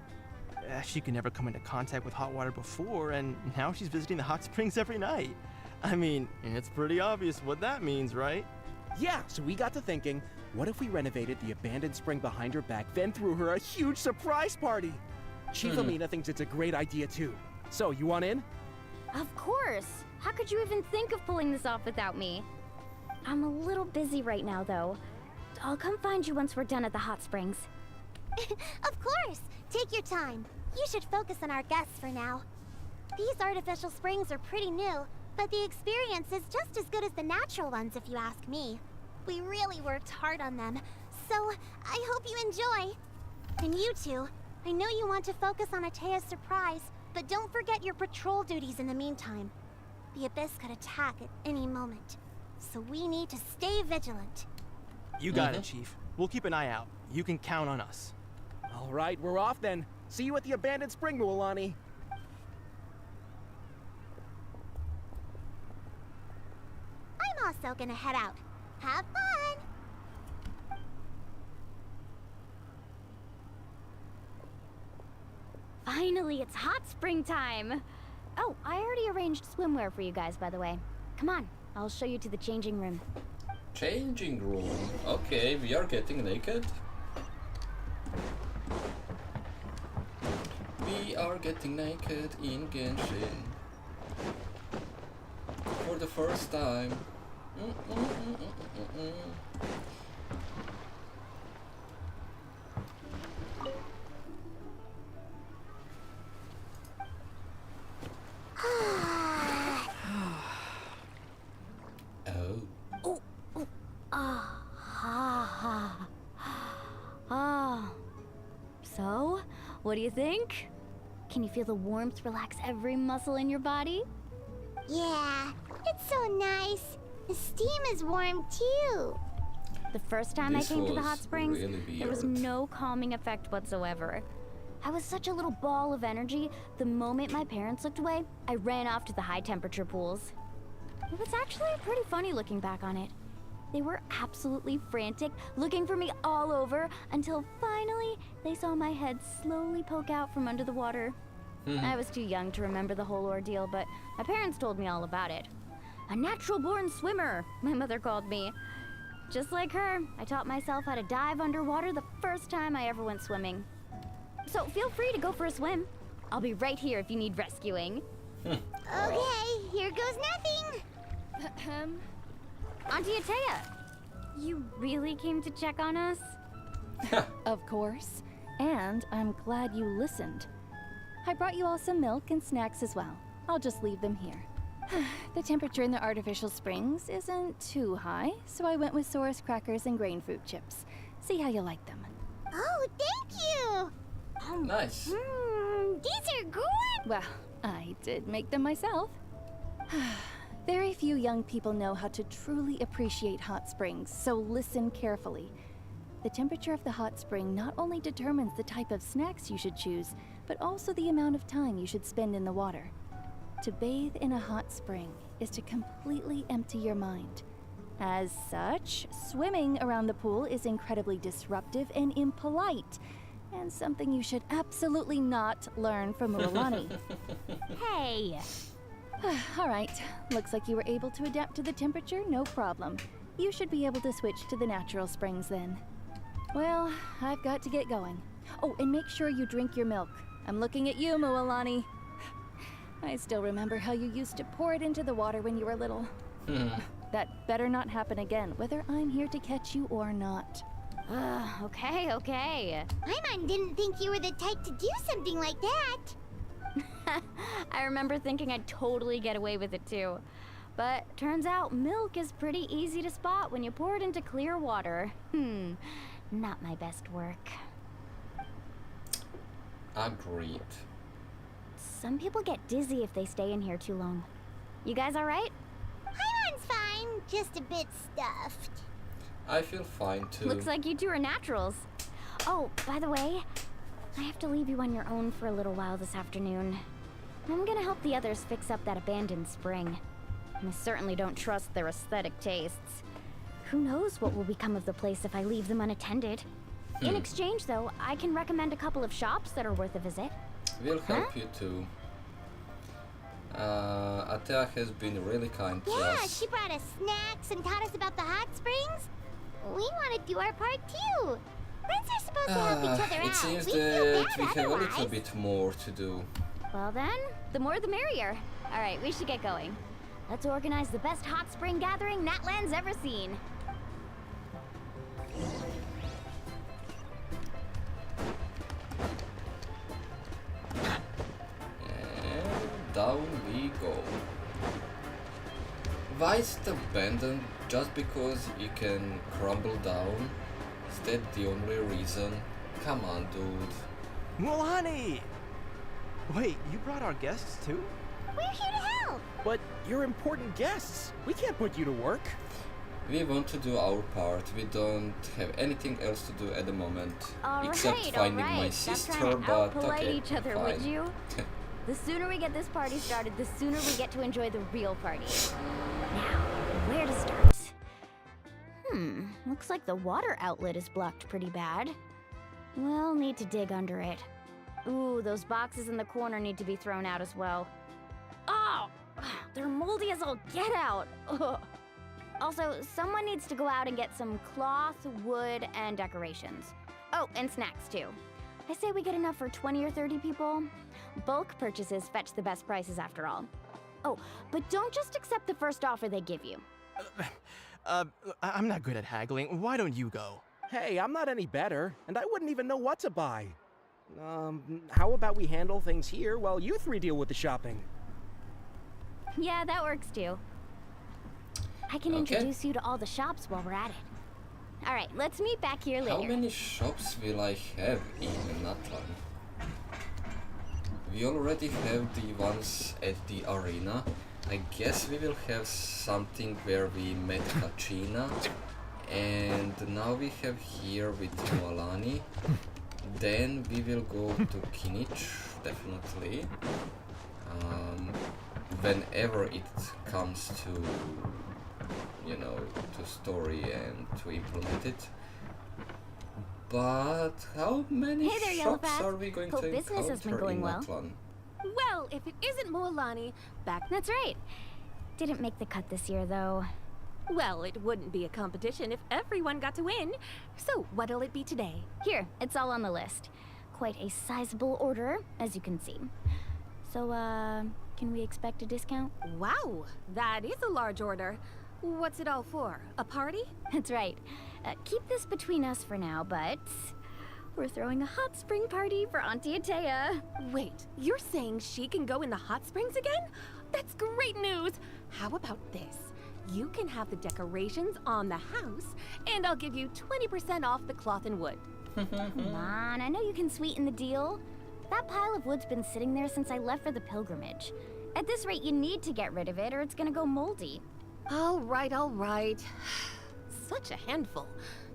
She could never come into contact with hot water before, and now she's visiting the hot springs every night. I mean, it's pretty obvious what that means, right? Yeah, so we got to thinking, what if we renovated the abandoned spring behind her back, then threw her a huge surprise party? Chief Amina thinks it's a great idea too. So, you want in? Of course! How could you even think of pulling this off without me? I'm a little busy right now, though. I'll come find you once we're done at the hot springs. Of course. Take your time. You should focus on our guests for now. These artificial springs are pretty new, but the experience is just as good as the natural ones if you ask me. We really worked hard on them, so I hope you enjoy. And you two, I know you want to focus on Atea's surprise, but don't forget your patrol duties in the meantime. The Abyss could attack at any moment, so we need to stay vigilant. You got it, Chief. We'll keep an eye out. You can count on us. All right, we're off then. See you at the abandoned spring, Mulani. I'm also gonna head out. Have fun! Finally, it's hot spring time! Oh, I already arranged swimwear for you guys, by the way. Come on, I'll show you to the changing room. Changing room. Okay, we are getting naked. We are getting naked in Genshin. For the first time. So, what do you think? Can you feel the warmth relax every muscle in your body? Yeah, it's so nice. The steam is warm too. The first time I came to the hot springs, really there was weird. no calming effect whatsoever. I was such a little ball of energy. The moment my parents looked away, I ran off to the high temperature pools. It was actually pretty funny looking back on it. They were absolutely frantic, looking for me all over, until finally they saw my head slowly poke out from under the water. I was too young to remember the whole ordeal, but my parents told me all about it. A natural-born swimmer, my mother called me. Just like her, I taught myself how to dive underwater the first time I ever went swimming. So feel free to go for a swim. I'll be right here if you need rescuing. Okay, here goes nothing. Auntie Atea, you really came to check on us? Of course. And I'm glad you listened. I brought you all some milk and snacks as well. I'll just leave them here. The temperature in the artificial springs isn't too high, so I went with Saurus crackers and grain fruit chips. See how you like them. Oh, thank you! Nice. These are good! Well, I did make them myself. Very few young people know how to truly appreciate hot springs, so listen carefully. The temperature of the hot spring not only determines the type of snacks you should choose, but also the amount of time you should spend in the water. To bathe in a hot spring is to completely empty your mind. As such, swimming around the pool is incredibly disruptive and impolite, and something you should absolutely not learn from Mualani. Hey! All right, looks like you were able to adapt to the temperature, no problem. You should be able to switch to the natural springs then. Well, I've got to get going. Oh, and make sure you drink your milk. I'm looking at you, Mualani. I still remember how you used to pour it into the water when you were little. That better not happen again, whether I'm here to catch you or not. Okay. Paimon didn't think you were the type to do something like that. I remember thinking I'd totally get away with it too. But turns out milk is pretty easy to spot when you pour it into clear water. Not my best work. Agreed. Some people get dizzy if they stay in here too long. You guys alright? Paimon's fine, just a bit stuffed. I feel fine too. Looks like you two are naturals. Oh, by the way, I have to leave you on your own for a little while this afternoon. I'm gonna help the others fix up that abandoned spring. And I certainly don't trust their aesthetic tastes. Who knows what will become of the place if I leave them unattended. In exchange, though, I can recommend a couple of shops that are worth a visit. We'll help you too. Atea has been really kind to us. Yeah, she brought us snacks and taught us about the hot springs. We want to do our part too. Friends are supposed to help each other out. It seems we that we have otherwise. a little bit more to do. Well then, the more the merrier. Alright, we should get going. Let's organize the best hot spring gathering Natlan's ever seen. Down we go. Why is it abandoned just because you can crumble down? Is that the only reason? Come on, dude. Mualani! Wait, you brought our guests too? We're here to help. But you're important guests. We can't put you to work. We want to do our part. We don't have anything else to do at the moment. Except Alright, finding my Stop sister, trying to but out-polite okay, each other, fine. would you? The sooner we get this party started, the sooner we get to enjoy the real party. Now, where to start? Looks like the water outlet is blocked pretty bad. We'll need to dig under it. Ooh, those boxes in the corner need to be thrown out as well. Oh! They're moldy as all get out! Ugh. Also, someone needs to go out and get some cloth, wood, and decorations. Oh, and snacks too. I say we get enough for 20 or 30 people. Bulk purchases fetch the best prices after all. Oh, but don't just accept the first offer they give you. I'm not good at haggling. Why don't you go? Hey, I'm not any better, and I wouldn't even know what to buy. How about we handle things here while you three deal with the shopping? Yeah, that works too. I can introduce you to all the shops while we're at it. Alright, let's meet back here later. How many shops will I have in Natlan? We already have the ones at the arena. I guess we will have something where we met Kachina. And now we have here with Mualani. Then we will go to Kinich, definitely. Whenever it comes to, you know, to story and to implement it. But how many Hey there, shops Yellowback. are we going Hope to business has been encounter going in well. Natlan? Well, if it isn't Mualani, back. That's right. Didn't make the cut this year, though. Well, it wouldn't be a competition if everyone got to win. So, what'll it be today? Here, it's all on the list. Quite a sizable order, as you can see. So, can we expect a discount? Wow, that is a large order. What's it all for? A party? That's right. Keep this between us for now, but we're throwing a hot spring party for Auntie Atea. Wait, you're saying she can go in the hot springs again? That's great news! How about this? You can have the decorations on the house, and I'll give you 20% off the cloth and wood. Come on, I know you can sweeten the deal. That pile of wood's been sitting there since I left for the pilgrimage. At this rate, you need to get rid of it or it's gonna go moldy. All right, all right. Such a handful.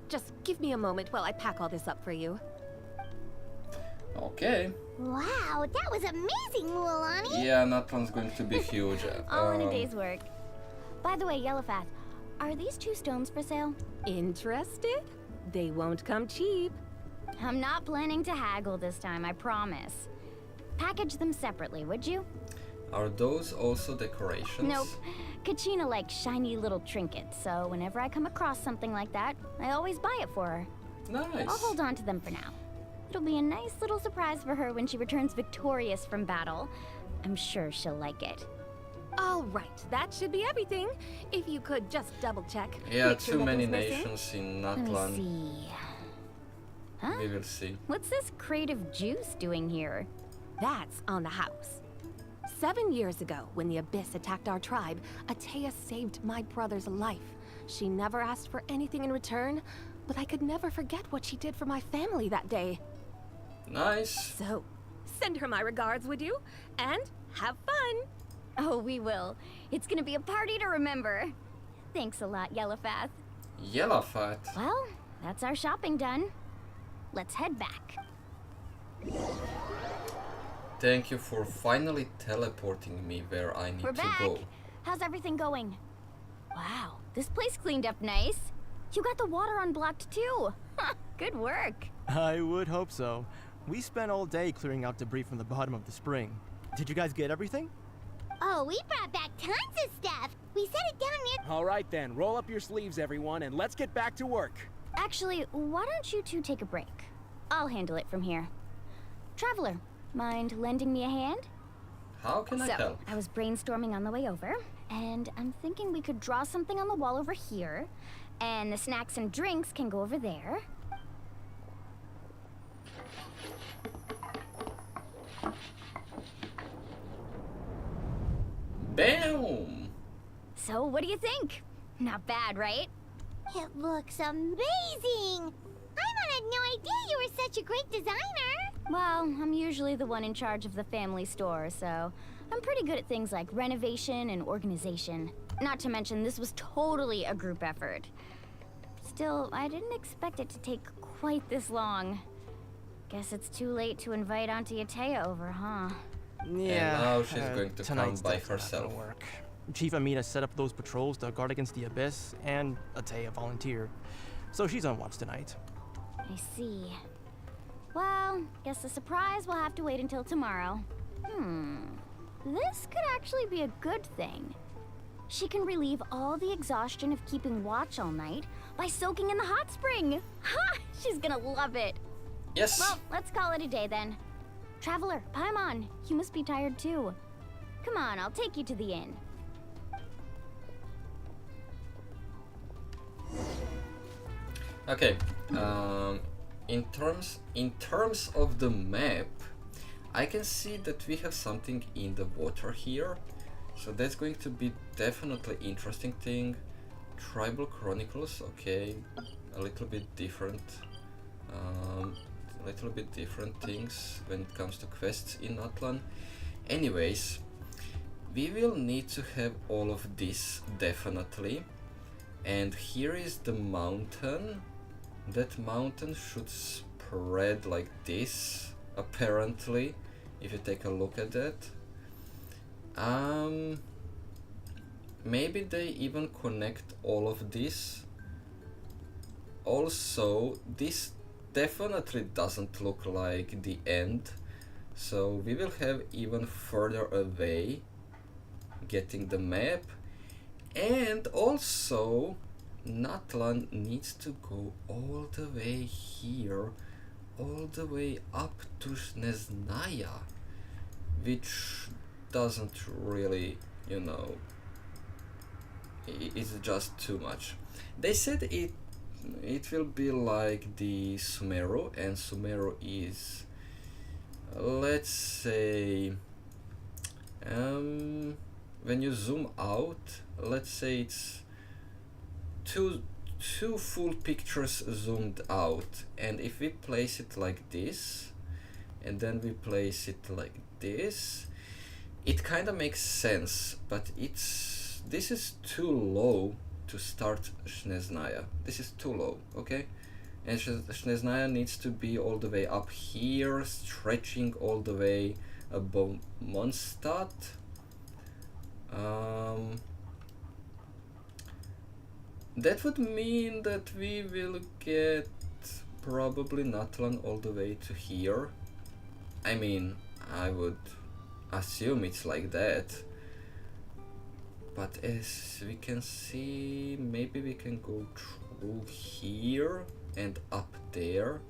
Just give me a moment while I pack all this up for you. Okay. Wow, that was amazing, Mualani. Yeah, Natlan's going to be huge. All in a day's work. By the way, Yellowfath, are these 2 stones for sale? Interested? They won't come cheap. I'm not planning to haggle this time, I promise. Package them separately, would you? Are those also decorations? Nope. Kachina likes shiny little trinkets, so whenever I come across something like that, I always buy it for her. Nice. I'll hold on to them for now. It'll be a nice little surprise for her when she returns victorious from battle. I'm sure she'll like it. All right, that should be everything. If you could just double check. Yeah, Make sure too many nothing's missing. nations in Let me Natlan. see. Huh? We will see. What's this creative juice doing here? That's on the house. 7 years ago, when the Abyss attacked our tribe, Atea saved my brother's life. She never asked for anything in return, but I could never forget what she did for my family that day. Nice. So, send her my regards, would you? And have fun! Oh, we will. It's gonna be a party to remember. Thanks a lot, Yellowfath. Yellowfath. Well, that's our shopping done. Let's head back. Thank you for finally teleporting me where I need We're to back. go. How's everything going? Wow, this place cleaned up nice. You got the water unblocked too. Good work. I would hope so. We spent all day clearing out debris from the bottom of the spring. Did you guys get everything? Oh, we brought back tons of stuff. We set it down near. All right then, roll up your sleeves, everyone, and let's get back to work. Actually, why don't you two take a break? I'll handle it from here. Traveler, mind lending me a hand? How can I help? I was brainstorming on the way over, and I'm thinking we could draw something on the wall over here, and the snacks and drinks can go over there. Bam! So, what do you think? Not bad, right? It looks amazing. Paimon had no idea you were such a great designer. Well, I'm usually the one in charge of the family store, so I'm pretty good at things like renovation and organization. Not to mention, this was totally a group effort. Still, I didn't expect it to take quite this long. Guess it's too late to invite Auntie Atea over, huh? Yeah. And now she's going to come tonight's by definitely not herself. gonna work. Chief Amina set up those patrols to guard against the Abyss, and Atea volunteered. So she's on watch tonight. I see. Well, guess the surprise will have to wait until tomorrow. This could actually be a good thing. She can relieve all the exhaustion of keeping watch all night by soaking in the hot spring. Ha! She's gonna love it. Yes. Well, let's call it a day then. Traveler, Paimon, you must be tired too. Come on, I'll take you to the inn. Okay. In terms of the map, I can see that we have something in the water here, so that's going to be definitely interesting thing. Tribal Chronicles, okay, a little bit different. Things when it comes to quests in Natlan. Anyways, we will need to have all of this definitely. And here is the mountain. That mountain should red like this, apparently, if you take a look at that. Maybe they even connect all of this. Also, this definitely doesn't look like the end, so we will have even further away getting the map. And also Natlan needs to go all the way here, all the way up to Snezhnaya, which doesn't really, you know, it's just too much. They said it will be like the Sumeru, and Sumeru is, let's say, when you zoom out, let's say it's two full pictures zoomed out, and if we place it like this and then we place it like this, it kind of makes sense, but this is too low to start Snezhnaya. This is too low, okay? And Snezhnaya needs to be all the way up here, stretching all the way above Mondstadt. That would mean that we will get probably Natlan all the way to here. I mean, I would assume it's like that. But as we can see, maybe we can go through here and up there.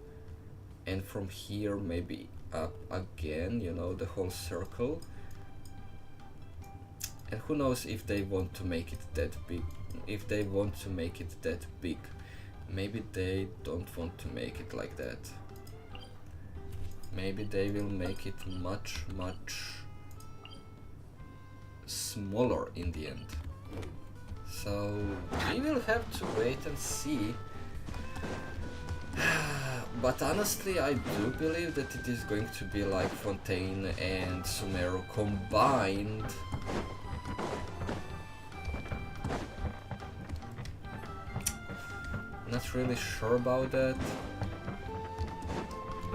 And from here maybe up again, you know, the whole circle. And who knows if they want to make it that big. If they want to make it that big. Maybe they don't want to make it like that. Maybe they will make it much smaller in the end. So we will have to wait and see. But honestly, I do believe that it is going to be like Fontaine and Sumeru combined. Not really sure about that,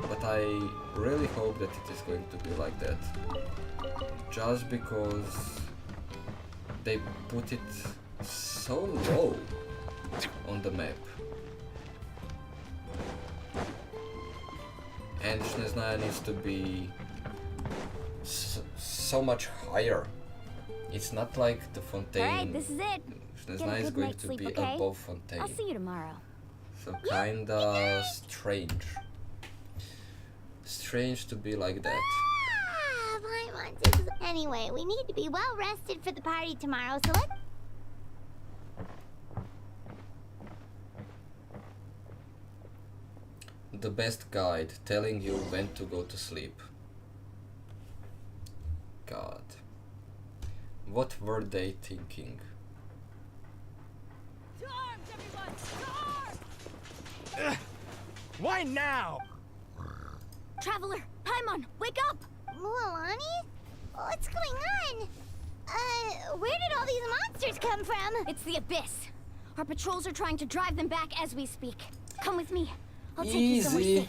but I really hope that it is going to be like that. Just because they put it so low on the map. And Snezhnaya needs to be so much higher. It's not like the Fontaine. Alright, this is it. Snezhnaya is going to be above Fontaine. I'll see you tomorrow. So kinda strange. Strange to be like that. Anyway, we need to be well rested for the party tomorrow, so let's... The best guide telling you when to go to sleep. God. What were they thinking? To arms, everyone! To arms! Why now? Traveler, Paimon, wake up! Mualani? What's going on? Where did all these monsters come from? It's the Abyss. Our patrols are trying to drive them back as we speak. Come with me. I'll take you somewhere safe.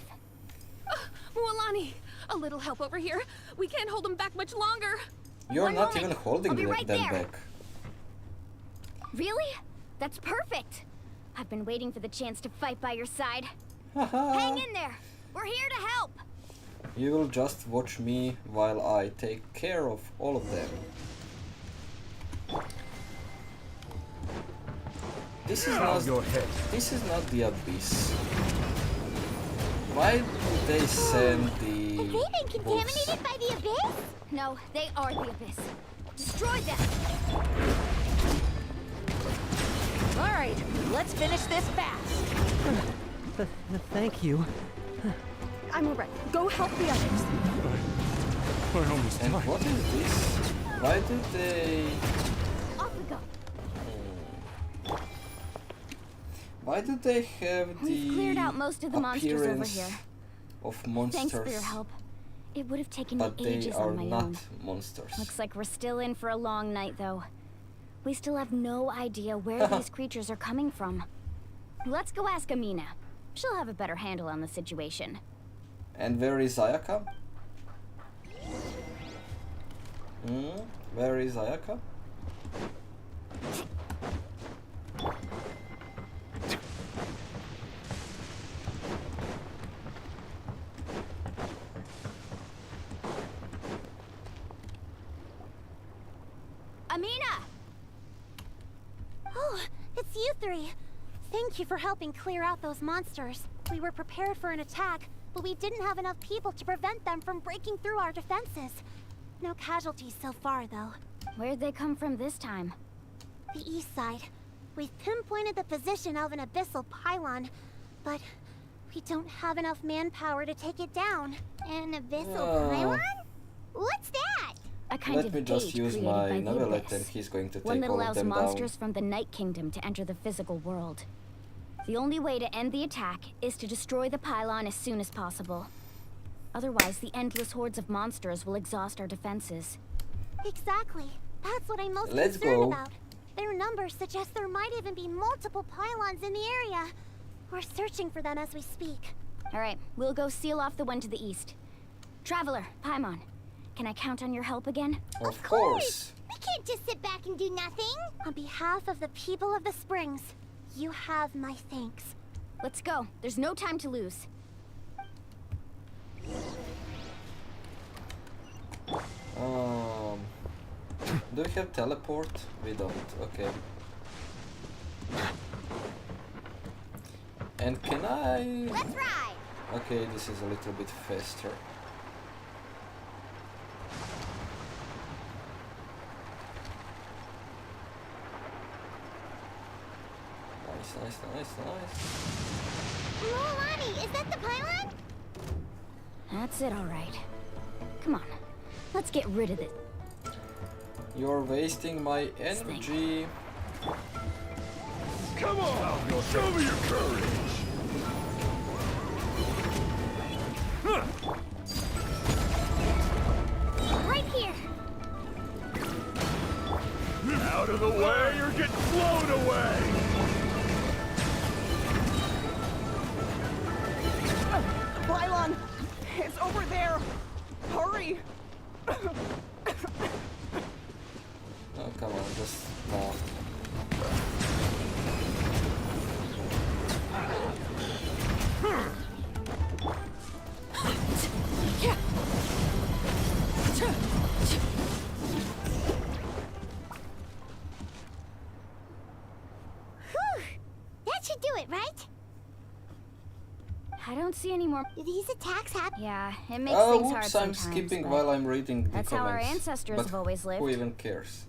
Mualani, a little help over here. We can't hold them back much longer. You're not even holding them right there. back. Really? That's perfect. I've been waiting for the chance to fight by your side. Hang in there. We're here to help. You will just watch me while I take care of all of them. This is not the Abyss. Why did they send the... Have they been contaminated by the Abyss? No, they are the Abyss. Destroy them! Alright, let's finish this fast. Thank you. I'm alright. Go help the others. I almost And what is this? Why did they... Off we go. Why did they have We've cleared out most of the monsters over here. Of monsters? Thanks for your help. It would have taken But me they ages are on my not own. monsters. Looks like we're still in for a long night, though. We still have no idea where these creatures are coming from. Let's go ask Amina. She'll have a better handle on the situation. And where is Ayaka? Where is Ayaka? Amina! Oh, it's you three. Thank you for helping clear out those monsters. We were prepared for an attack, but we didn't have enough people to prevent them from breaking through our defenses. No casualties so far, though. Where'd they come from this time? The east side. We've pinpointed the position of an abyssal pylon, but we don't have enough manpower to take it down. An abyssal pylon? What's that? A kind Let of me just gate use created my by the novelette abyss. and he's going to One take that all of allows them monsters down. from the Night Kingdom to enter the physical world. The only way to end the attack is to destroy the pylon as soon as possible. Otherwise, the endless hordes of monsters will exhaust our defenses. Exactly. That's what I'm most Let's concerned go. about. Their numbers suggest there might even be multiple pylons in the area. We're searching for them as we speak. All right, we'll go seal off the one to the east. Traveler, Paimon, can I count on your help again? Of course. We can't just sit back and do nothing. On behalf of the people of the Springs, you have my thanks. Let's go. There's no time to lose. Do we have teleport? We don't. Okay. And can I? Let's ride. Okay, this is a little bit faster. Nice. Mualani, is that the pylon? That's it, all right. Come on, let's get rid of it. You're wasting my energy. Come on, show me your courage. Right here. Out of the way, you're getting blown away. Pylon! It's over there! Hurry! Oh, come on, just no. Whew. That should do it, right? I don't see any more. These attacks happen. Yeah, it makes Oh, things hard oops, I'm sometimes, skipping but while I'm reading the that's comments. how our ancestors But have always lived. who even cares?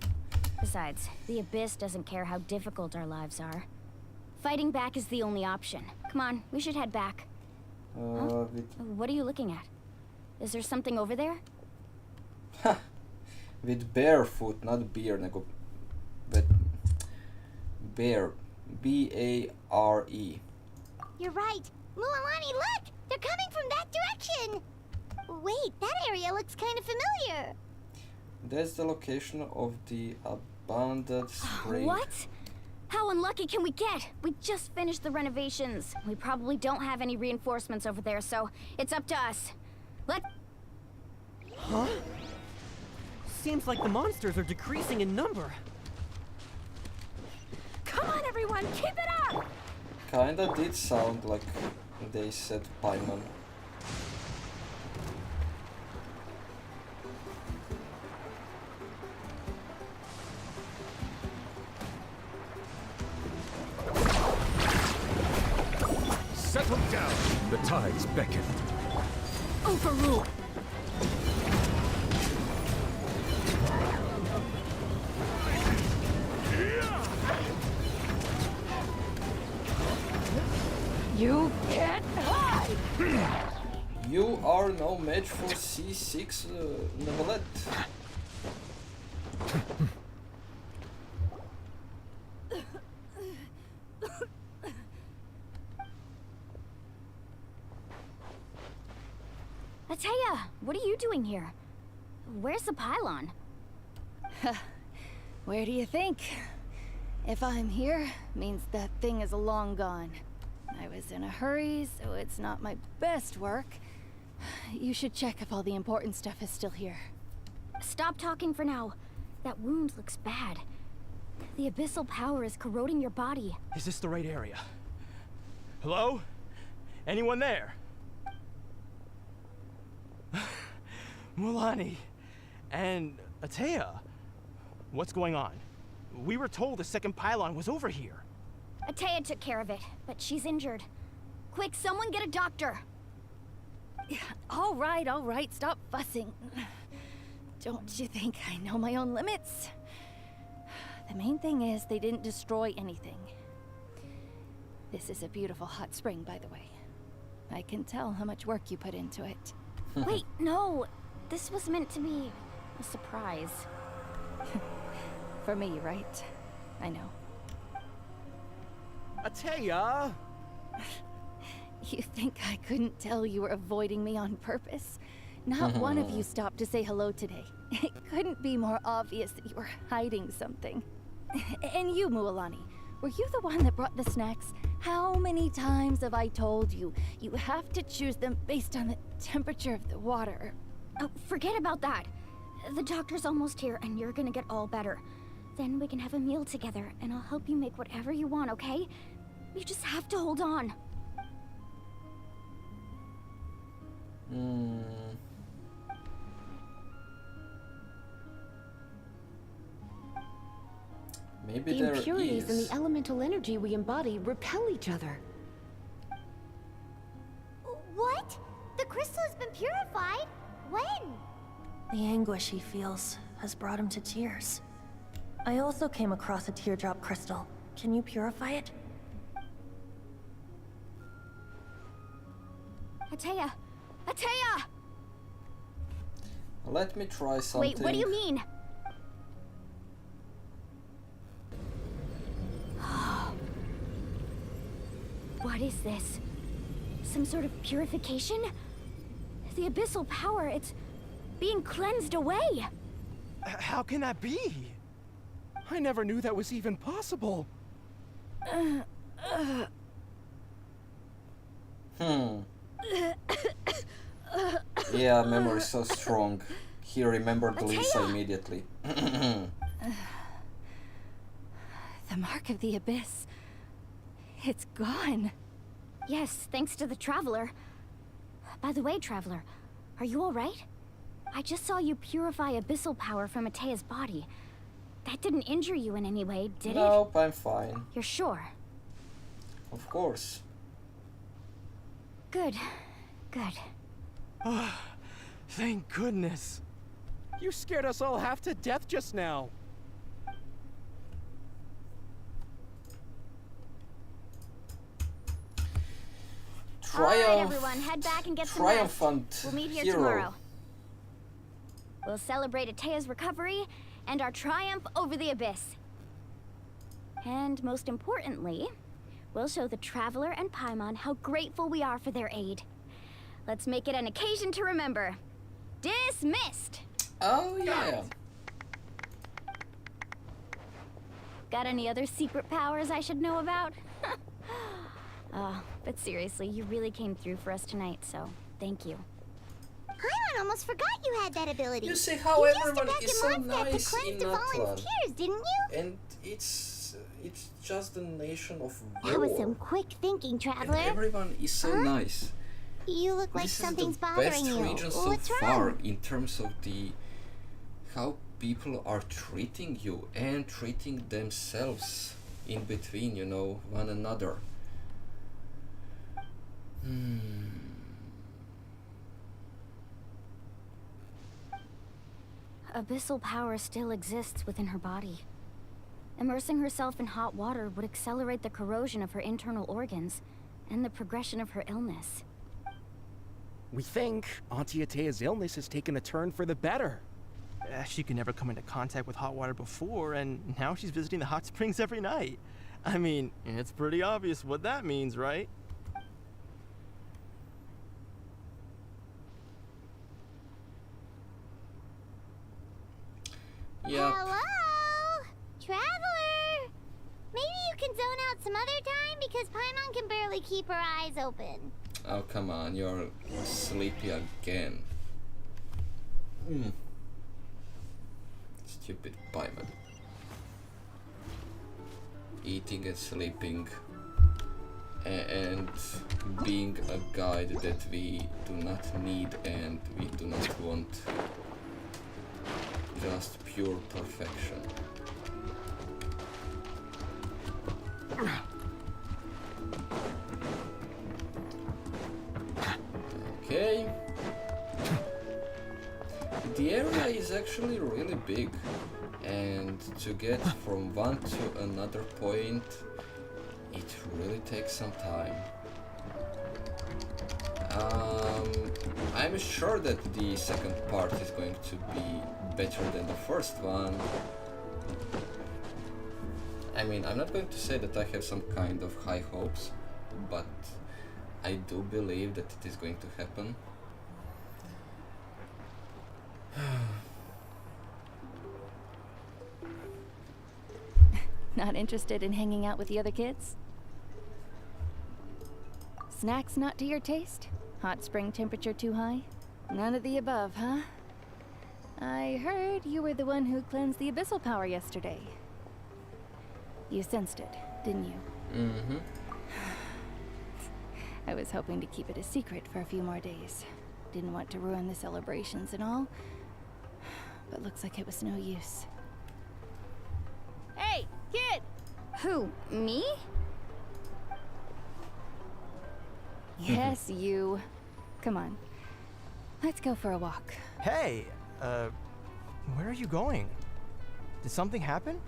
Besides, the Abyss doesn't care how difficult our lives are. Fighting back is the only option. Come on, we should head back. What are you looking at? Is there something over there? With barefoot, not beer, Nego. But bear. B-A-R-E. You're right. Mualani, look! They're coming from that direction! Wait, that area looks kind of familiar. That's the location of the abandoned spring. What? How unlucky can we get? We just finished the renovations. We probably don't have any reinforcements over there, so it's up to us. Huh? Seems like the monsters are decreasing in number. Come on, everyone, keep it up! Kinda did sound like they said Paimon. Settle down. The tides beckon. Overrule. You can't hide! You are no match for C6 Novelette. Ataya, what are you doing here? Where's the pylon? Where do you think? If I'm here, means that thing is long gone. I was in a hurry, so it's not my best work. You should check if all the important stuff is still here. Stop talking for now. That wound looks bad. The abyssal power is corroding your body. Is this the right area? Hello? Anyone there? Mulani and Atea. What's going on? We were told the second pylon was over here. Atea took care of it, but she's injured. Quick, someone get a doctor. All right, stop fussing. Don't you think I know my own limits? The main thing is they didn't destroy anything. This is a beautiful hot spring, by the way. I can tell how much work you put into it. Wait, no. This was meant to be a surprise. For me, right? I know. Atea! You think I couldn't tell you were avoiding me on purpose? Not one of you stopped to say hello today. It couldn't be more obvious that you were hiding something. And you, Mualani, were you the one that brought the snacks? How many times have I told you, you have to choose them based on the temperature of the water? Oh, forget about that. The doctor's almost here, and you're gonna get all better. Then we can have a meal together, and I'll help you make whatever you want, okay? You just have to hold on. Maybe the there impurities is. and the elemental energy we embody repel each other. What? The crystal has been purified? When? The anguish he feels has brought him to tears. I also came across a teardrop crystal. Can you purify it? Atea! Atea! Let me try something. Wait, what do you mean? What is this? Some sort of purification? The abyssal power, it's being cleansed away. How can that be? I never knew that was even possible. Yeah, memory so strong. He remembered Lisa immediately. The mark of the abyss. It's gone. Yes, thanks to the Traveler. By the way, Traveler, are you alright? I just saw you purify abyssal power from Atea's body. That didn't injure you in any way, did it? Nope, I'm fine. You're sure? Of course. Good. Good. Oh, thank goodness. You scared us all half to death just now. Alright, everyone, head back and get some rest. Triumphant We'll meet here hero. tomorrow. We'll celebrate Atea's recovery and our triumph over the abyss. And most importantly, we'll show the Traveler and Paimon how grateful we are for their aid. Let's make it an occasion to remember. Dismissed! Oh, yeah. Got any other secret powers I should know about? But seriously, you really came through for us tonight, so thank you. Paimon almost forgot you had that ability. You see how you everyone used is to so back Mondstadt nice to cleanse in Devalin's Natlan. tears, didn't you? And it's just a nation of That was war. some quick thinking, And Traveler. everyone is so nice. You look like This something's is the bothering best you. region so What's far wrong? in terms of the how people are treating you and treating themselves in between, you know, one another. Abyssal power still exists within her body. Immersing herself in hot water would accelerate the corrosion of her internal organs and the progression of her illness. We think Auntie Atea's illness has taken a turn for the better. She could never come into contact with hot water before, and now she's visiting the hot springs every night. I mean, it's pretty obvious what that means, right? Yep. Hello? Traveler! Maybe you can zone out some other time? Because Paimon can barely keep her eyes open. Oh, come on, you're sleepy again. Stupid Paimon. Eating and sleeping and being a guide that we do not need and we do not want. Just pure perfection. Okay. The area is actually really big, and to get from one to another point, it really takes some time. I'm sure that the second part is going to be better than the first one. I mean, I'm not going to say that I have some kind of high hopes, but I do believe that it is going to happen. Not interested in hanging out with the other kids? Snacks not to your taste? Hot spring temperature too high? None of the above, huh? I heard you were the one who cleansed the abyssal power yesterday. You sensed it, didn't you? Mm-hmm. I was hoping to keep it a secret for a few more days. Didn't want to ruin the celebrations and all. But looks like it was no use. Hey, kid! Who, me? Yes, you. Come on. Let's go for a walk. Hey, where are you going? Did something happen?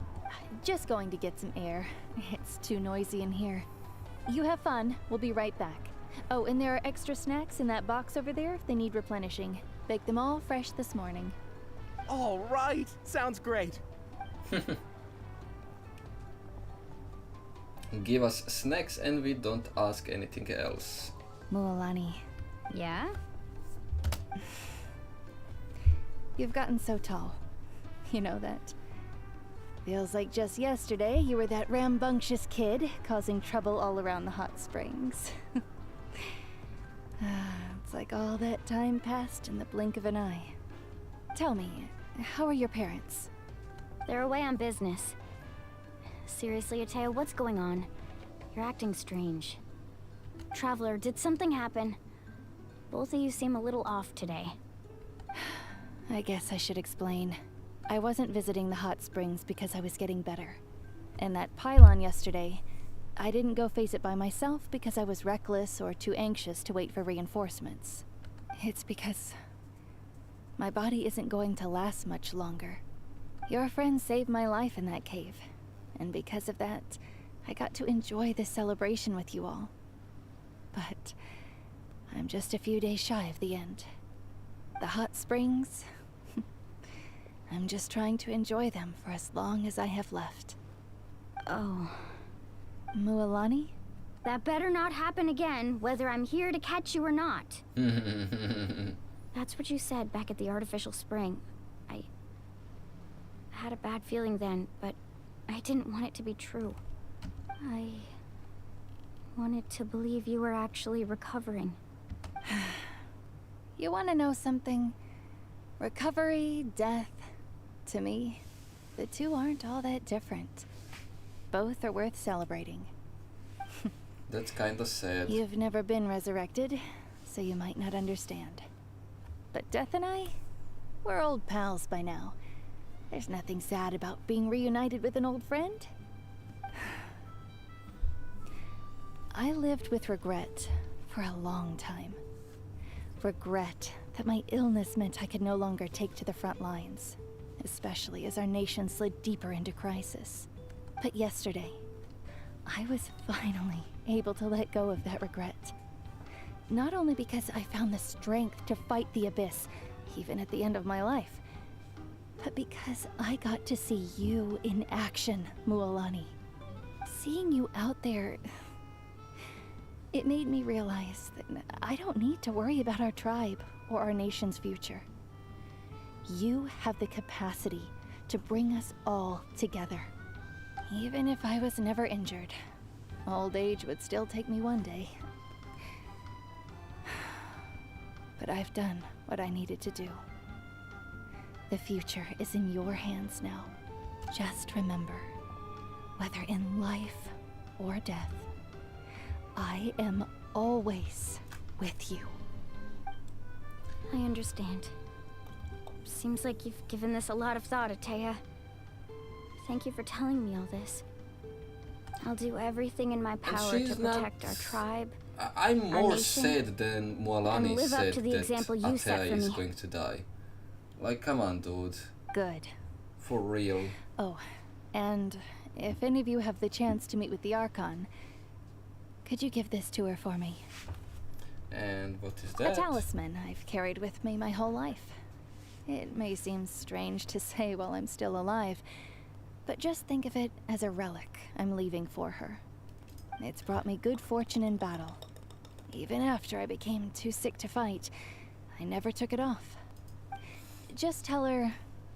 Just going to get some air. It's too noisy in here. You have fun. We'll be right back. Oh, and there are extra snacks in that box over there if they need replenishing. Baked them all fresh this morning. All right. Sounds great. Give us snacks and we don't ask anything else. Mualani. Yeah? You've gotten so tall. You know that. Feels like just yesterday you were that rambunctious kid causing trouble all around the hot springs. It's like all that time passed in the blink of an eye. Tell me, how are your parents? They're away on business. Seriously, Ateo, what's going on? You're acting strange. Traveler, did something happen? Both of you seem a little off today. I guess I should explain. I wasn't visiting the hot springs because I was getting better. And that pylon yesterday, I didn't go face it by myself because I was reckless or too anxious to wait for reinforcements. It's because my body isn't going to last much longer. Your friend saved my life in that cave. And because of that, I got to enjoy this celebration with you all. But I'm just a few days shy of the end. The hot springs, I'm just trying to enjoy them for as long as I have left. Oh. Mualani? That better not happen again, whether I'm here to catch you or not. That's what you said back at the artificial spring. I had a bad feeling then, but I didn't want it to be true. I wanted to believe you were actually recovering. You want to know something? Recovery, death, to me, the two aren't all that different. Both are worth celebrating. That's kinda sad. You've never been resurrected, so you might not understand. But Death and I, we're old pals by now. There's nothing sad about being reunited with an old friend. I lived with regret for a long time. Regret that my illness meant I could no longer take to the front lines, especially as our nation slid deeper into crisis. But yesterday, I was finally able to let go of that regret. Not only because I found the strength to fight the abyss, even at the end of my life, but because I got to see you in action, Mualani. Seeing you out there, it made me realize that I don't need to worry about our tribe or our nation's future. You have the capacity to bring us all together. Even if I was never injured, Old age would still take me one day. But I've done what I needed to do. The future is in your hands now. Just remember, whether in life or death, I am always with you. I understand. Seems like you've given this a lot of thought, Atea. Thank you for telling me all this. I'll do everything in my power to protect our tribe. I'm more nation, sad than Mualani live up said to the that example you set Atea for is me. going to die. Like, come on, dude. Good. For real. Oh, and if any of you have the chance to meet with the Archon, could you give this to her for me? And what is A that? talisman I've carried with me my whole life. It may seem strange to say while I'm still alive, but just think of it as a relic I'm leaving for her. It's brought me good fortune in battle. Even after I became too sick to fight, I never took it off. Just tell her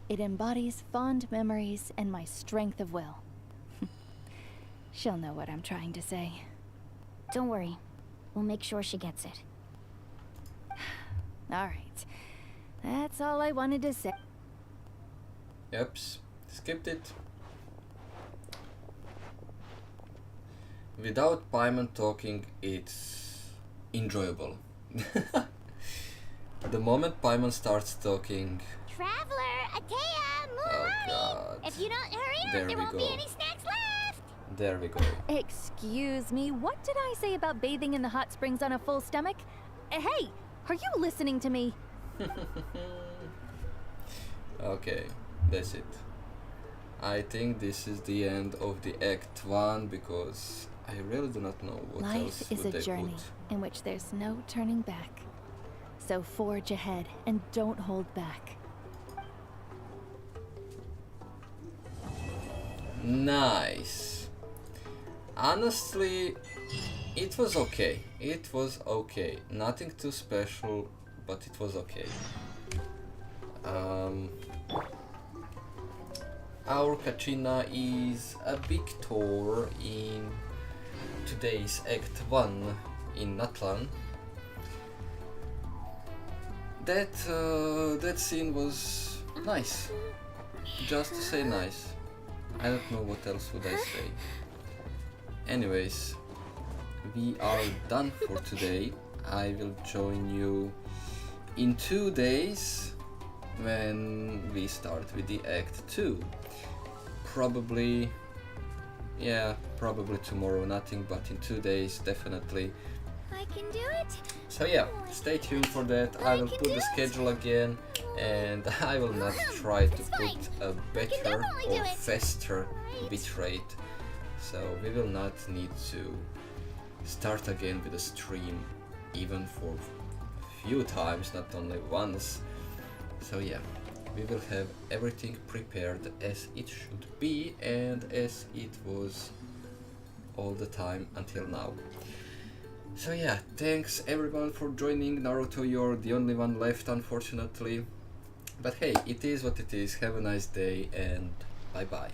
it embodies fond memories and my strength of will. She'll know what I'm trying to say. Don't worry. We'll make sure she gets it. All right. That's all I wanted to say. Oops, skipped it. Without Paimon talking, it's enjoyable. The moment Paimon starts talking... Traveler, Atea, Oh god. if you don't hurry up, There there we won't go. be any snacks left. There we go. Excuse me, what did I say about bathing in the hot springs on a full stomach? Hey, are you listening to me? Okay, that's it. I think this is the end of the Act 1 because I really do not know what Life else is would a they journey put. in which there's no turning back. So forge ahead and don't hold back. Nice. Honestly, it was okay. It was okay. Nothing too special, but it was okay. Our Kachina is a victor in today's Act 1 in Natlan. That scene was nice. Just to say nice. I don't know what else would I say. Anyways, we are done for today. I will join you in 2 days when we start with the Act 2. Probably tomorrow nothing, but in 2 days definitely. I can do it. So yeah, stay tuned for that. I will put the schedule again, and I will not try to put a better or faster bitrate. So we will not need to start again with a stream even for a few times, not only once. So yeah, we will have everything prepared as it should be and as it was all the time until now. So yeah, thanks everyone for joining. Naruto, you're the only one left, unfortunately. But hey, it is what it is. Have a nice day and bye bye.